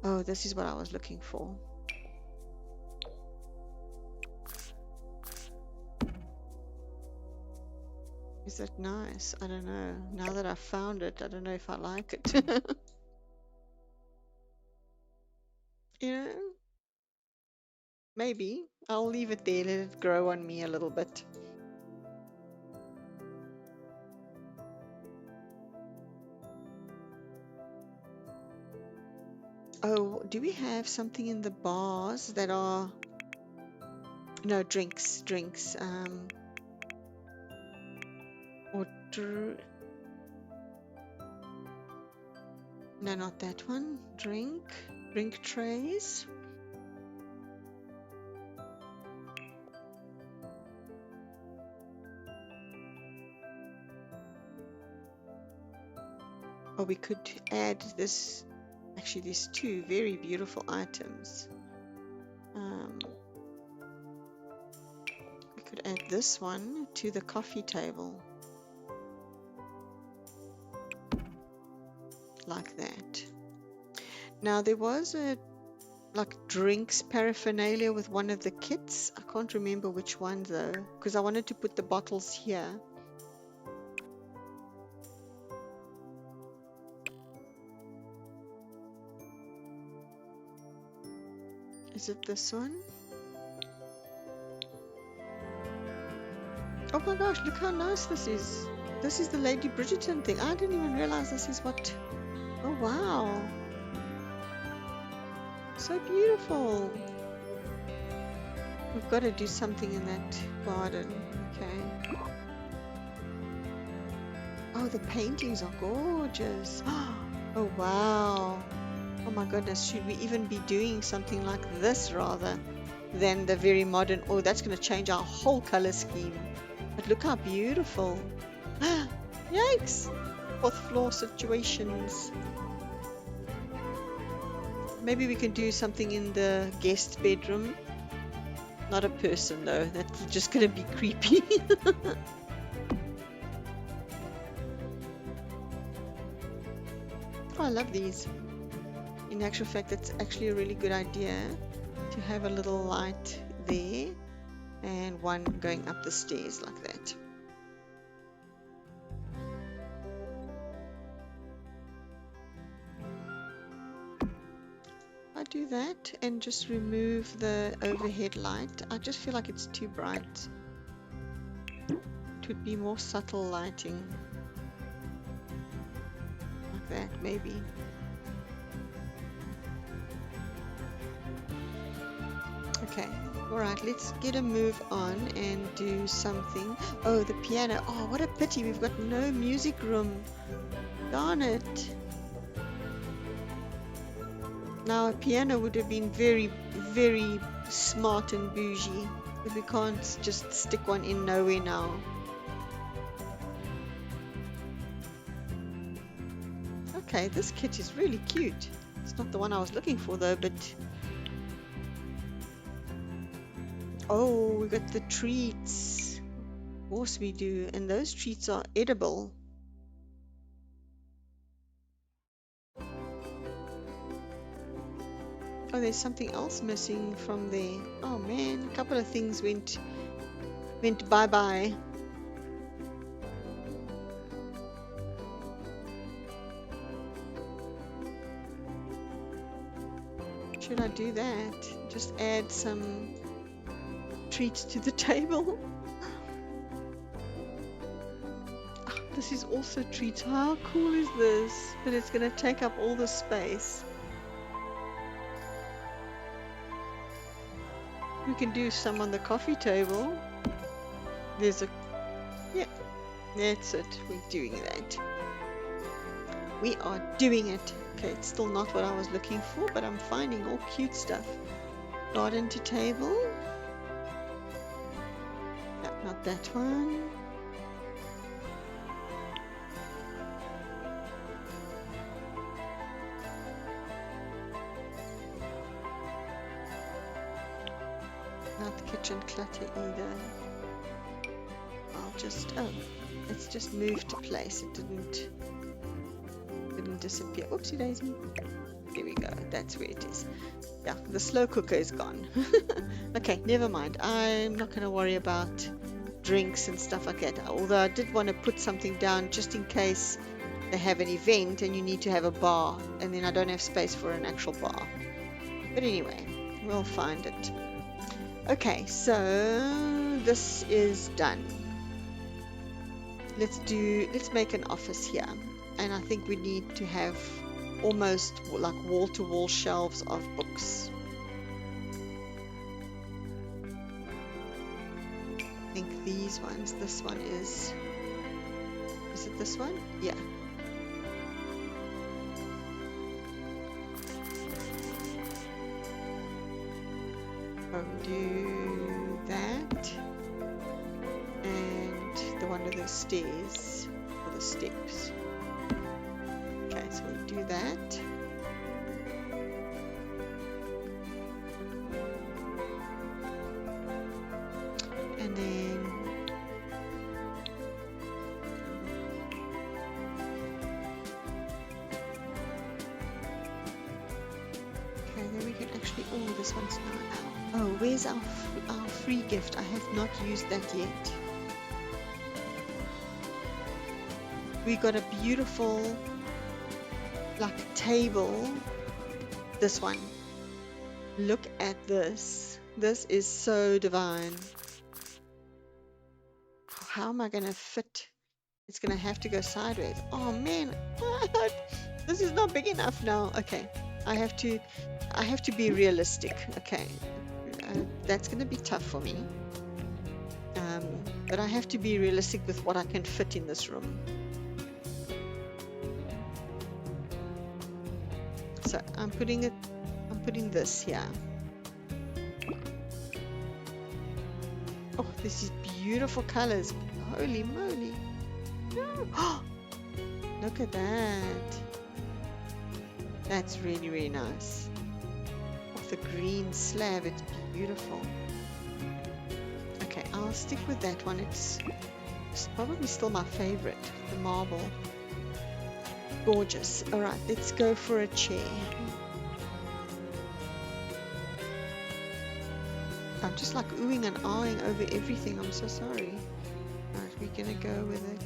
Oh, this is what I was looking for. Is that nice? I don't know. Now that I've found it, I don't know if I like it. You know? Maybe. I'll leave it there, let it grow on me a little bit. Oh, do we have something in the bars that are... No, drinks. Or no, not that one. Drink trays. Or we could add this. Actually, there's two very beautiful items. We could add this one to the coffee table. Like that. Now, there was a like drinks paraphernalia with one of the kits. I can't remember which one though, because I wanted to put the bottles here. Is it this one? Oh my gosh, look how nice this is. This is the Lady Bridgerton thing. I didn't even realize this is what... Oh wow. So beautiful. We've got to do something in that garden. Okay. Oh, the paintings are gorgeous. Oh wow. Oh my goodness, should we even be doing something like this rather than the very modern? Oh, that's going to change our whole color scheme. But look how beautiful. Yikes. Fourth floor situations. Maybe we can do something in the guest bedroom. Not a person though, that's just going to be creepy. Oh, I love these. In actual fact, it's actually a really good idea to have a little light there and one going up the stairs like that. I do that and just remove the overhead light. I just feel like it's too bright. It would be more subtle lighting. Like that, maybe. Okay, alright, let's get a move on and do something. Oh, the piano. Oh, what a pity, we've got no music room. Darn it. Now, a piano would have been very, very smart and bougie, but we can't just stick one in nowhere now. Okay, this kit is really cute. It's not the one I was looking for though, but... Oh, we got the treats. Of course we do, and those treats are edible. Oh, there's something else missing from there. Oh man, a couple of things went bye-bye. Should I do that? Just add some treats to the table. Oh, this is also treats. How cool is this? But it's gonna take up all the space. We can do some on the coffee table. There's a... Yeah, that's it. We're doing that. We are doing it. Okay, it's still not what I was looking for, but I'm finding all cute stuff. Garden to table. No, not that one. Not kitchen clutter either. I'll just... Oh, it's just moved to place. It didn't disappear. Oopsie daisy. There we go. That's where it is. Yeah, the slow cooker is gone. Okay, never mind. I'm not going to worry about drinks and stuff like that. Although I did want to put something down just in case they have an event and you need to have a bar, and then I don't have space for an actual bar. But anyway, we'll find it. Okay, so this is done. Let's make an office here. And I think we need to have almost like wall-to-wall shelves of books. I think these ones, this one is it this one? Yeah. I'll do that. And the one with the stairs, or the steps. Okay, so we'll do that. And then okay, then we can actually, oh, this one's not out. Oh, where's our free gift? I have not used that yet. We got a beautiful like table. This one. Look at this. This is so divine. How am I gonna fit? It's gonna have to go sideways. Oh man, this is not big enough now. Okay, I have to be realistic. Okay, that's gonna be tough for me. But I have to be realistic with what I can fit in this room. So I'm putting this here. Oh, this is beautiful colors. Holy moly. Oh, look at that. That's really, really nice. Oh, the green slab, it's beautiful. Okay, I'll stick with that one. It's probably still my favorite, the marble. Gorgeous. All right, let's go for a chair. I'm just like oohing and ahhing over everything. I'm so sorry. Right, we're gonna go with it.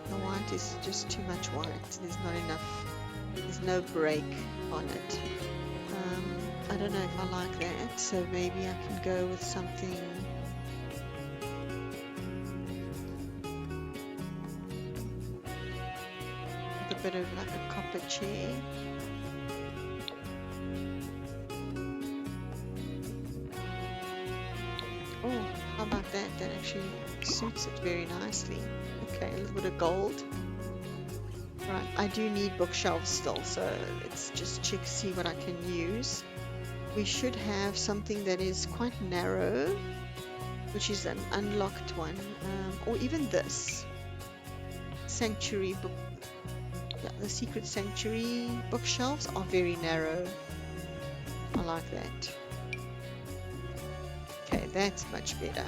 The white is just too much white. There's not enough. There's no break on it. I don't know if I like that, so maybe I can go with something with a bit of like a copper chair. Oh, how about that? That actually suits it very nicely. Okay, a little bit of gold. Right, I do need bookshelves still, so let's just check, see what I can use. We should have something that is quite narrow, which is an unlocked one, or even this sanctuary book. Yeah, the secret sanctuary bookshelves are very narrow. I like that. Okay, that's much better.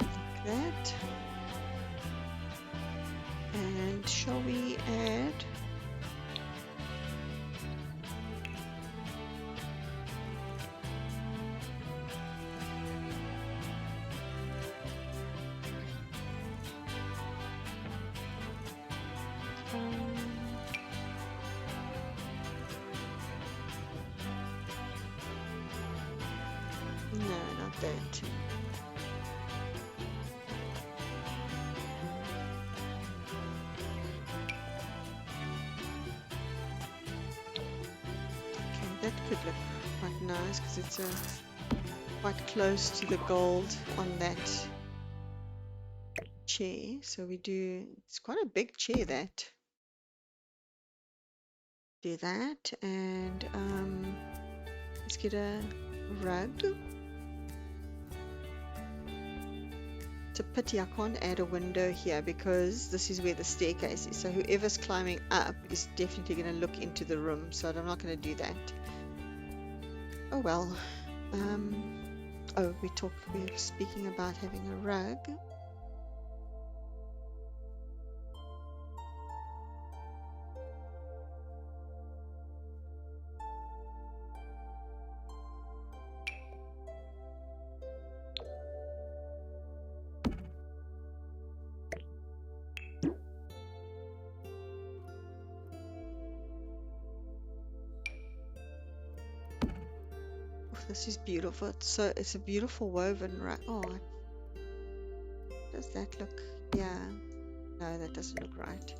Like that. And shall we add no, not that. Okay, that could look quite nice because it's quite close to the gold on that chair. So we do, it's quite a big chair that. Do that, and let's get a rug. It's a pity I can't add a window here because this is where the staircase is. So whoever's climbing up is definitely going to look into the room. So I'm not going to do that. Oh well. Oh, we're speaking about having a rug. This is beautiful. It's a beautiful woven rug. Oh, does that look? Yeah. No, that doesn't look right.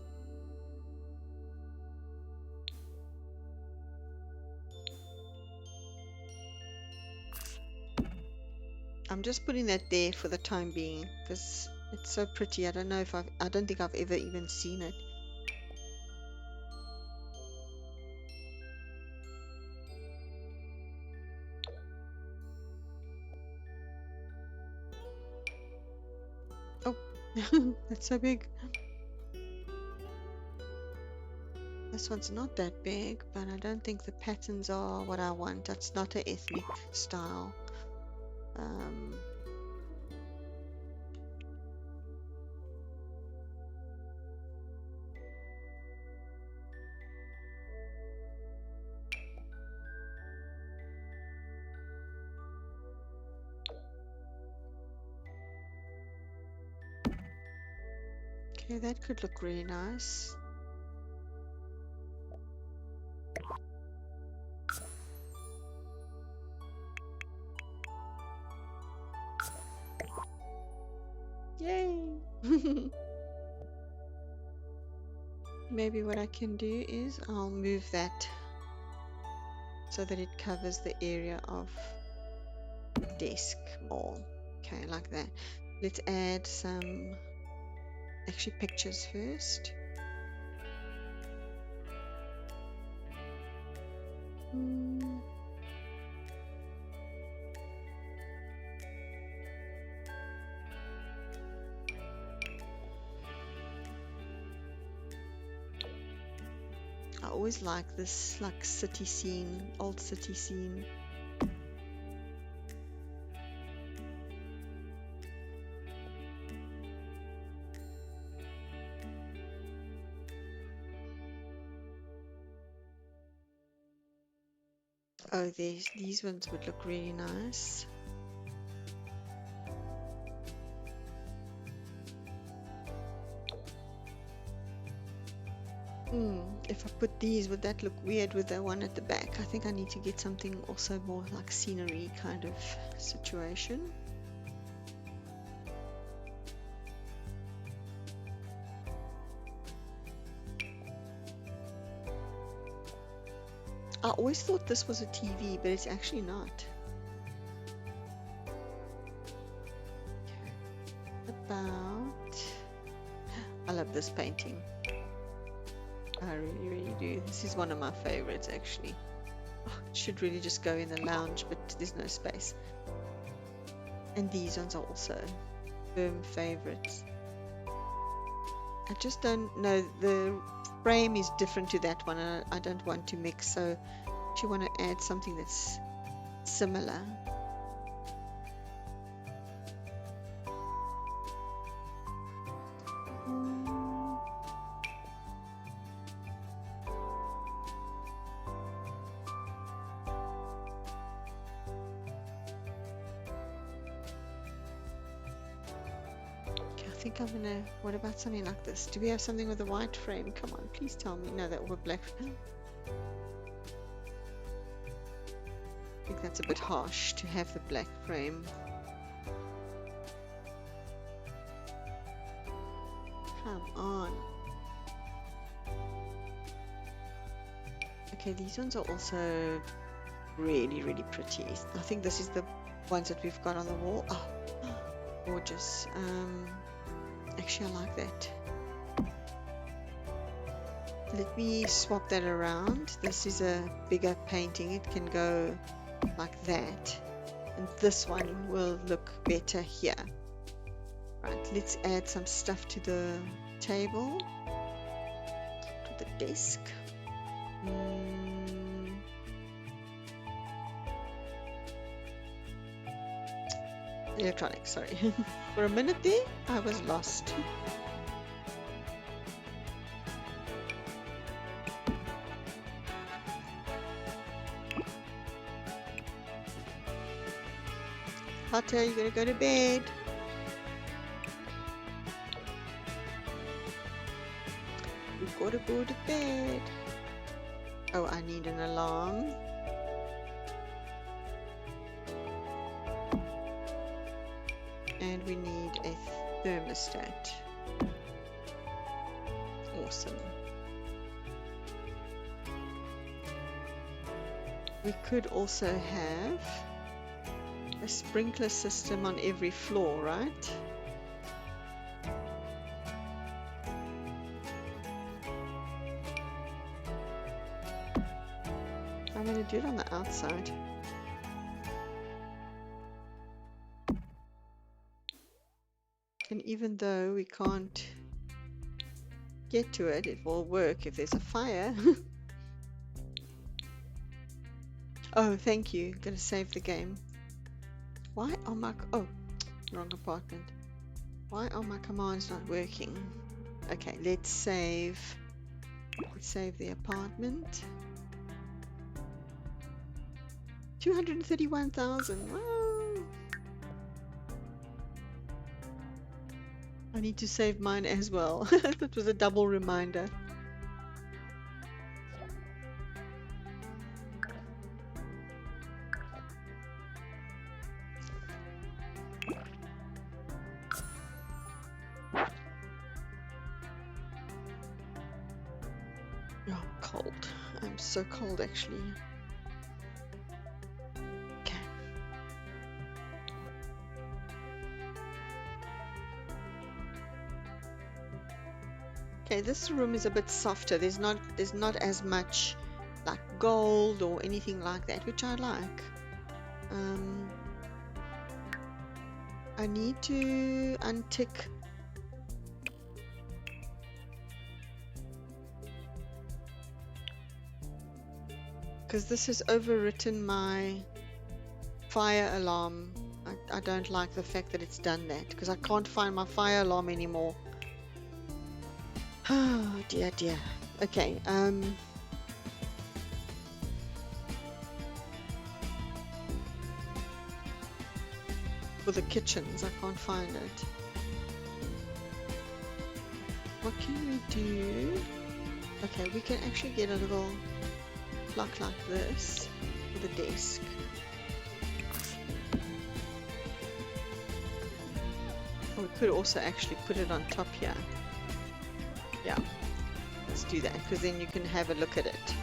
I'm just putting that there for the time being because it's so pretty. I don't know if I don't think I've ever even seen it. Oh, that's so big. This one's not that big, but I don't think the patterns are what I want. That's not an ethnic style. Okay, that could look really nice. Yay! Maybe what I can do is I'll move that so that it covers the area of the desk more. Okay, like that. Let's add some actually pictures first. I always like this like city scene, old city scene. Oh, these ones would look really nice. If I put these, would that look weird with the one at the back? I think I need to get something also more like scenery kind of situation. I always thought this was a TV, but it's actually not. About... I love this painting. I really, really do. This is one of my favorites, actually. Oh, it should really just go in the lounge, but there's no space. And these ones are also firm favorites. I just don't know, the frame is different to that one, and I don't want to mix, so I actually want to add something that's similar. I think I'm gonna, what about something like this? Do we have something with a white frame? Come on, please tell me. No, that were black. I think that's a bit harsh to have the black frame. Come on. Okay, these ones are also really, really pretty. I think this is the ones that we've got on the wall. Oh, gorgeous. Actually, I like that. Let me swap that around. This is a bigger painting. It can go like that. And this one will look better here. Right, let's add some stuff to the table, to the desk. Electronics, sorry. For a minute there, I was lost. Potter, you gotta go to bed. We gotta go to bed. Oh, I need an alarm. And we need a thermostat. Awesome. We could also have a sprinkler system on every floor, right? I'm going to do it on the outside. And even though we can't get to it, it will work if there's a fire. Oh, thank you. Gonna save the game. Why are my... Oh, wrong apartment. Why are my commands not working? Okay, let's save. Let's save the apartment. 231,000. Wow. I need to save mine as well. That was a double reminder. Oh, cold. I'm so cold actually. Okay, this room is a bit softer. There's not as much like gold or anything like that, which I like. I need to untick because this has overwritten my fire alarm. I don't like the fact that it's done that because I can't find my fire alarm anymore. Oh dear dear. Okay, for the kitchens. I can't find it. What can we do? Okay, we can actually get a little clock like this for the desk. We could also actually put it on top here. Yeah, let's do that, because then you can have a look at it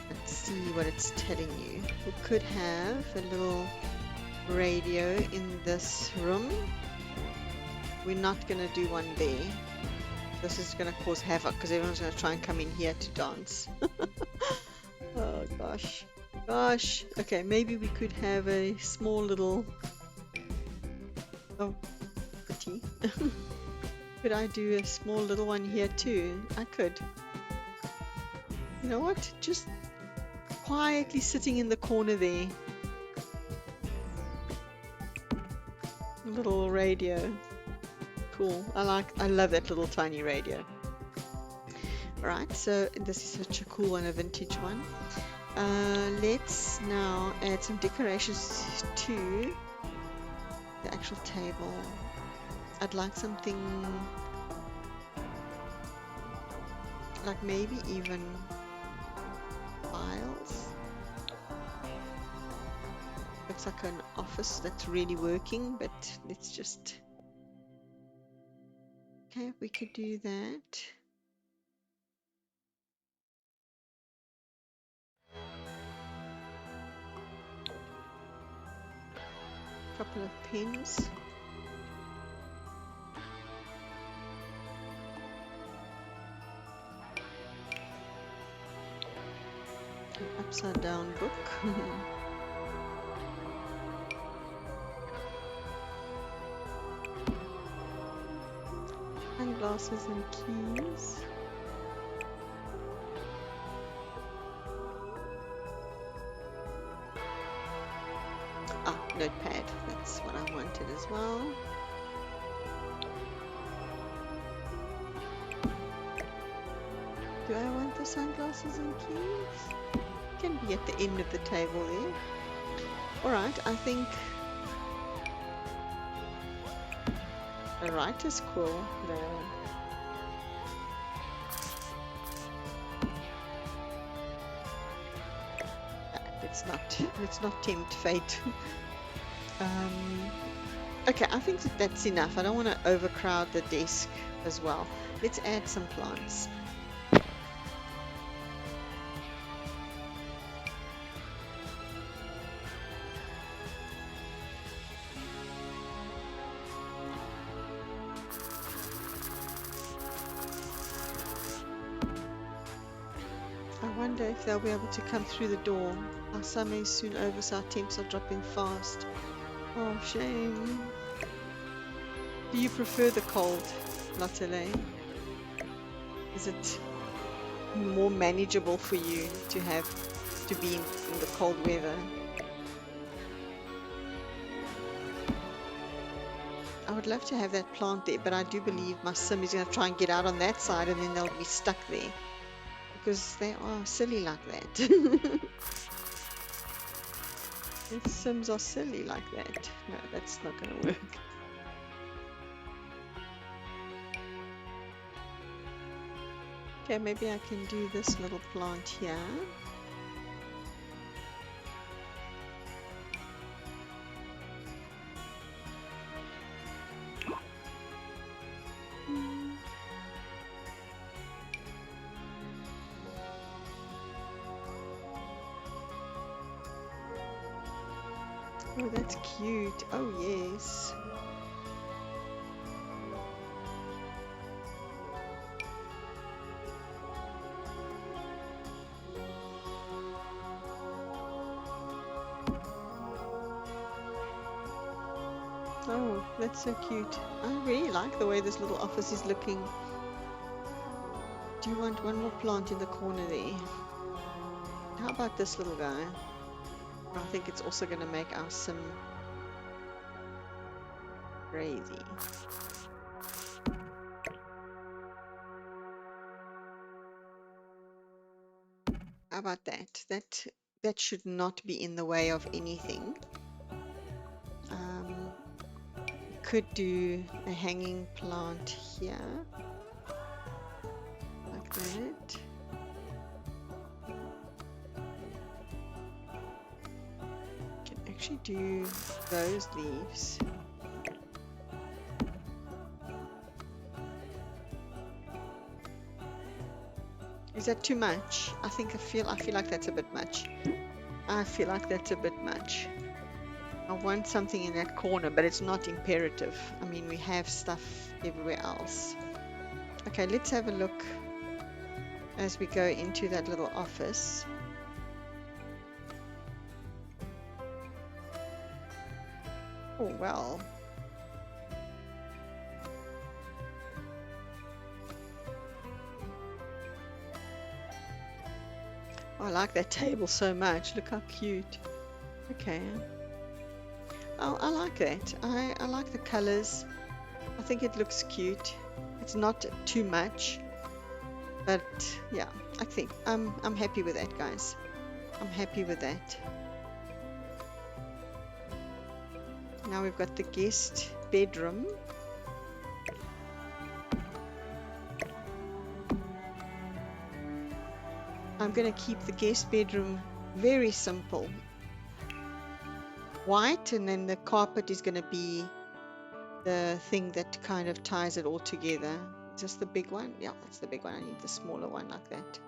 and see what it's telling you. We could have a little radio in this room. We're not going to do one there. This is going to cause havoc because everyone's going to try and come in here to dance. Oh gosh. Okay, maybe we could have a small little... Oh, pretty. Could I do a small little one here too? I could. You know what? Just quietly sitting in the corner there. A little radio. Cool. I love that little tiny radio. Alright, so this is such a cool one, a vintage one. Let's now add some decorations to the actual table. I'd like something like maybe even files. Looks like an office that's really working, but let's just... Okay, we could do that. Couple of pens. An upside down book. Sunglasses and keys. Ah, notepad. That's what I wanted as well. Do I want the sunglasses and keys? Can be at the end of the table there. Alright, I think a writer's quill. No. Let's not tempt fate. Okay, I think that's enough. I don't want to overcrowd the desk as well. Let's add some plants. I wonder if they'll be able to come through the door. Our summer is soon over, so our temps are dropping fast. Oh, shame. Do you prefer the cold, Lottele? Is it more manageable for you to have to be in the cold weather? I would love to have that plant there, but I do believe my sim is going to try and get out on that side, and then they'll be stuck there. Because they are silly like that. The Sims are silly like that. No, that's not going to work. Okay, maybe I can do this little plant here. Oh, that's cute. Oh, yes. Oh, that's so cute. I really like the way this little office is looking. Do you want one more plant in the corner there? How about this little guy? I think it's also going to make our sim crazy. How about that? That should not be in the way of anything. could do a hanging plant here, like that. Can actually do those leaves. Is that too much? I feel like that's a bit much. I feel like that's a bit much. I want something in that corner, but it's not imperative. I mean, we have stuff everywhere else. Okay, let's have a look as we go into that little office. Oh, well. I like that table so much. Look how cute. Okay. Oh, I like that. I like the colors. I think it looks cute. It's not too much. But yeah, I think I'm happy with that, guys. I'm happy with that. Now we've got the guest bedroom. I'm going to keep the guest bedroom very simple. White, and then the carpet is going to be the thing that kind of ties it all together. Is this the big one? Yeah, that's the big one. I need the smaller one like that.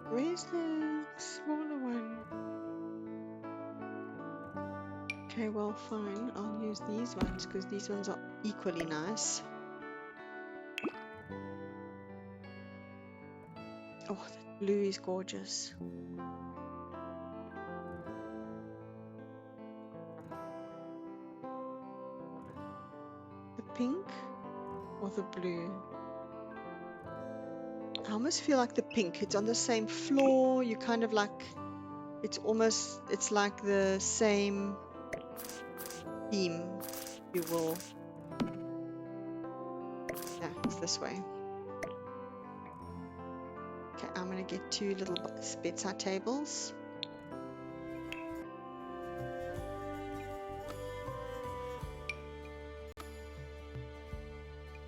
Where's the smaller one? Okay, well, fine. I'll use these ones because these ones are equally nice. Oh, that blue is gorgeous. The pink or the blue? I almost feel like the pink. It's on the same floor. You kind of like, it's like the same theme, you will. Yeah, it's this way. Okay, I'm going to get 2 little bedside tables.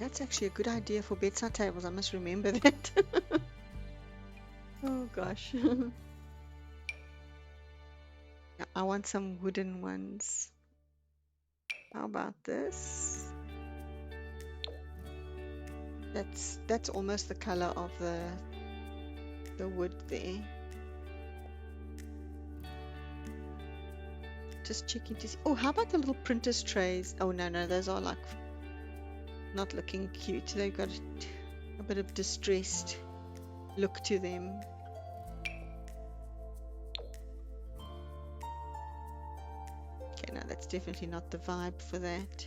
That's actually a good idea for bedside tables. I must remember that. Oh gosh. Yeah, I want some wooden ones. How about this? That's almost the color of the wood there. Just checking to see. Oh, how about the little printer's trays? Oh no, those are like not looking cute. They've got a bit of distressed look to them. Okay, no, that's definitely not the vibe for that.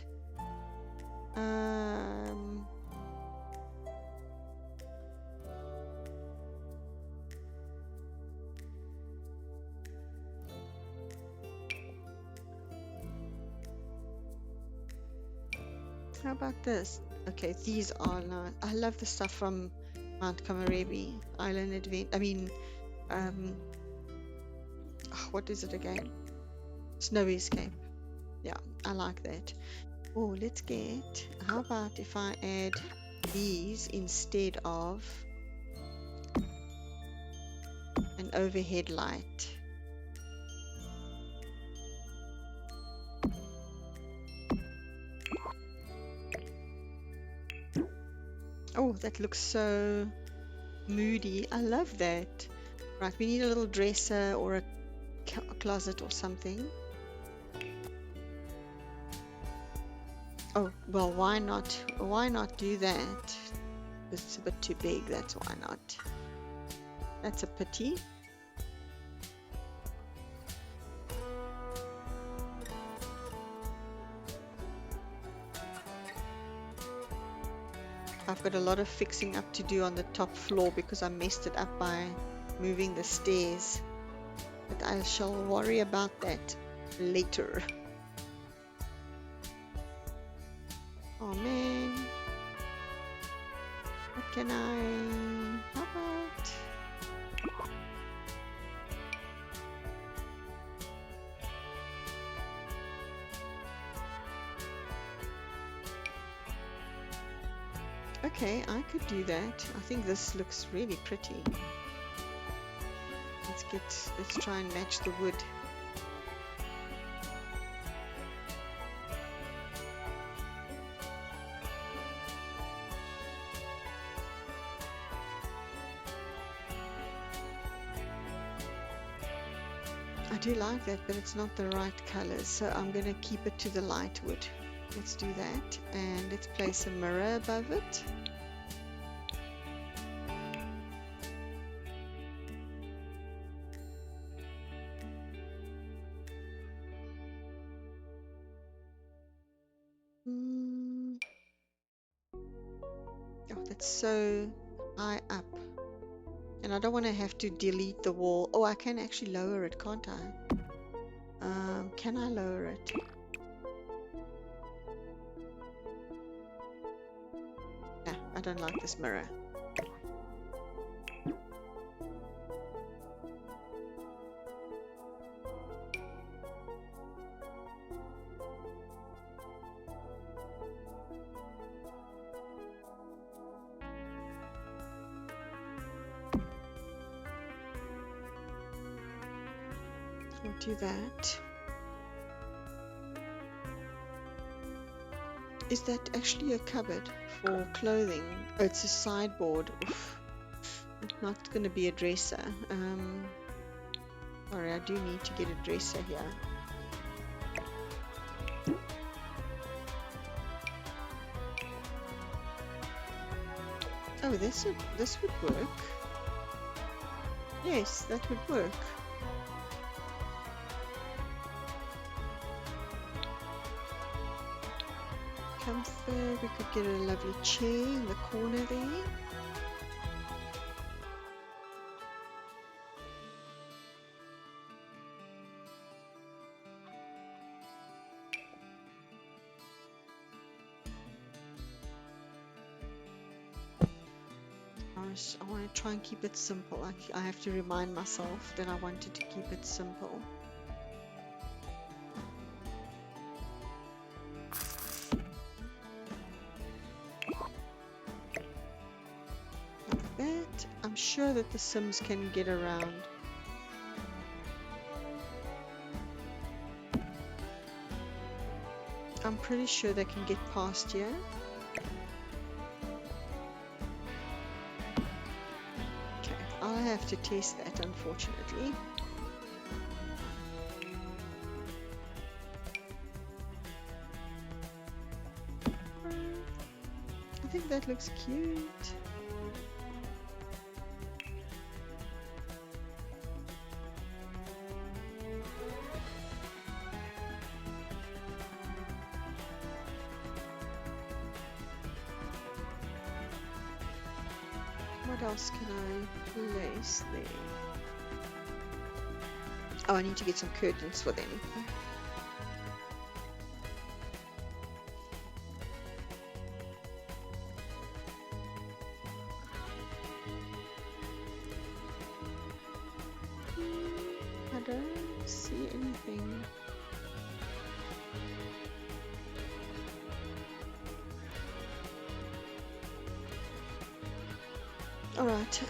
How about this? Okay, these are nice. I love the stuff from Mount Kamarebi Island Advent. I mean, what is it again? Snow Escape. Yeah, I like that. Oh, let's get. How about if I add these instead of an overhead light? Oh, that looks so moody. I love that. Right, we need a little dresser or a closet or something. Oh, well, why not? Why not do that? It's a bit too big, that's why not. That's a pity. I've got a lot of fixing up to do on the top floor because I messed it up by moving the stairs. But I shall worry about that later. Oh man. What can I... How about... Okay, I could do that. I think this looks really pretty. Let's try and match the wood. I do like that, but it's not the right colors, so I'm going to keep it to the light wood. Let's do that, and let's place a mirror above it. Oh, that's so high up. And I don't want to have to delete the wall. Oh, I can actually lower it, can't I? Can I lower it? Nah, I don't like this mirror. I'll do that. Is that actually a cupboard for clothing? Oh, it's a sideboard. Oof. It's not going to be a dresser. Sorry, I do need to get a dresser here. Oh, this would work. Yes, that would work. Comfort, we could get a lovely chair in the corner there. I want to try and keep it simple. I have to remind myself that I wanted to keep it simple. Like that. I'm sure that the Sims can get around. I'm pretty sure they can get past here. I'll have to test that, unfortunately. I think that looks cute. What else can I place there? Oh, I need to get some curtains for them. I don't see anything. All right.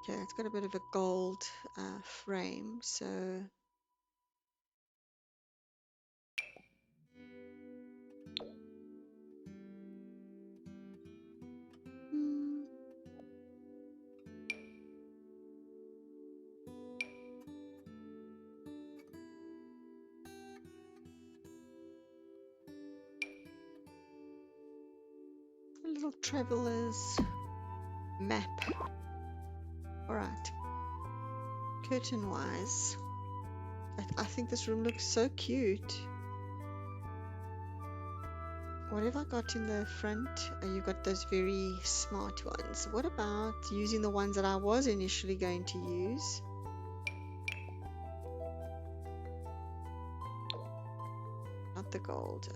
Okay, it's got a bit of a gold frame, so a little traveler's map. All right. Curtain wise, I think this room looks so cute. What have I got in the front? Oh, you got those very smart ones. What about using the ones that I was initially going to use? Not the gold.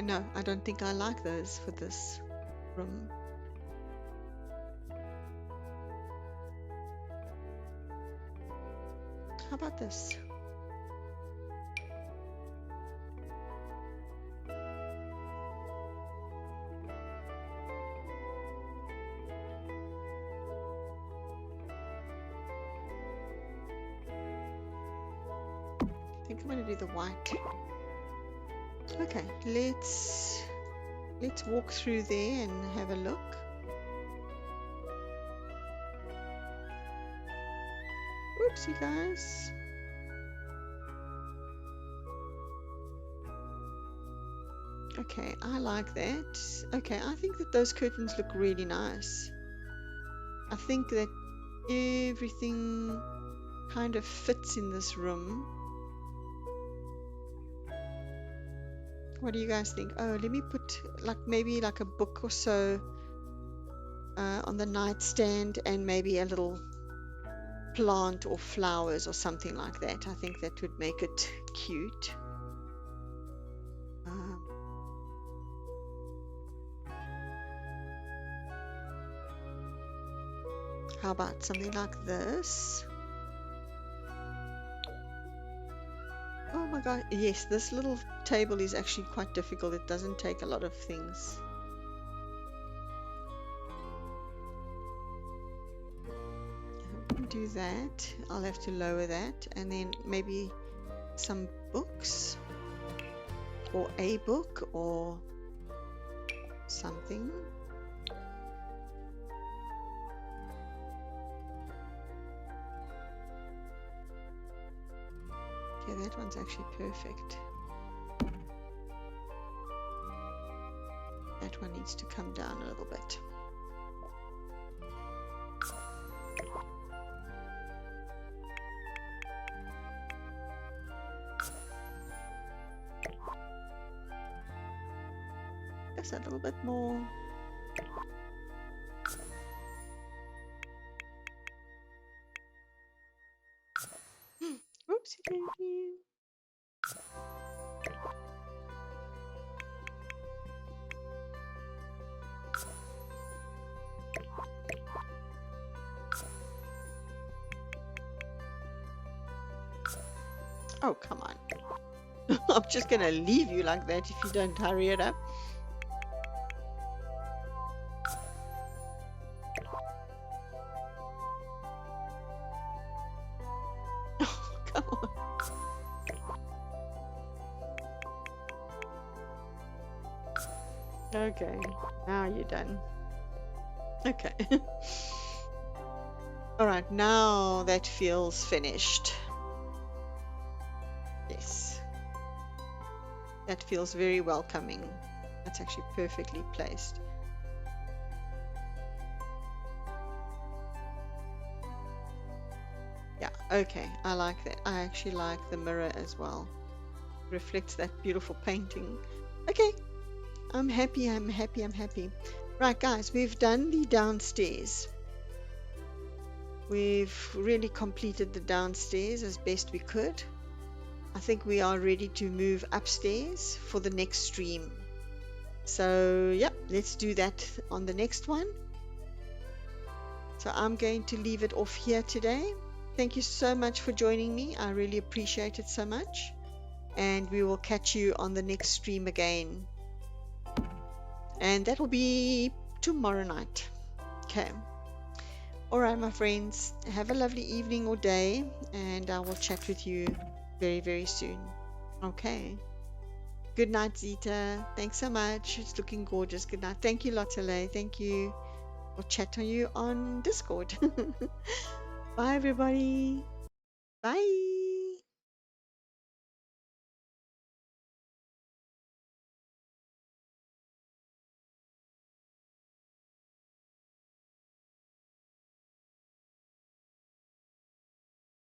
No, I don't think I like those for this room. How about this? I think I'm going to do the white. Okay, let's walk through there and have a look. Oopsie, guys. Okay, I like that. Okay, I think that those curtains look really nice. I think that everything kind of fits in this room. What do you guys think? Oh, let me put maybe a book or so on the nightstand, and maybe a little plant or flowers or something like that. I think that would make it cute. How about something like this? Oh my god, yes, this little table is actually quite difficult. It doesn't take a lot of things. Do that. I'll have to lower that, and then maybe some books, or a book, or something. Okay, that one's actually perfect. That one needs to come down a little bit. Just a little bit more. Oopsie daisy. Oh, come on. I'm just gonna leave you like that if you don't hurry it up. Oh, come on. Okay, now you're done. Okay. All right, now that feels finished. Yes. That feels very welcoming. That's actually perfectly placed. Yeah, okay, I like that. I actually like the mirror as well. Reflects that beautiful painting. Okay, I'm happy, I'm happy, I'm happy. Right, guys, we've done the downstairs. We've really completed the downstairs as best we could. I think we are ready to move upstairs for the next stream. So, yep, let's do that on the next one. So I'm going to leave it off here today. Thank you so much for joining me. I really appreciate it so much. And we will catch you on the next stream again. And that will be tomorrow night. Okay. All right, my friends. Have a lovely evening or day. And I will chat with you very, very soon. Okay. Good night, Zita. Thanks so much. It's looking gorgeous. Good night. Thank you, Lotele. Thank you. I'll chat to you on Discord. Bye, everybody. Bye.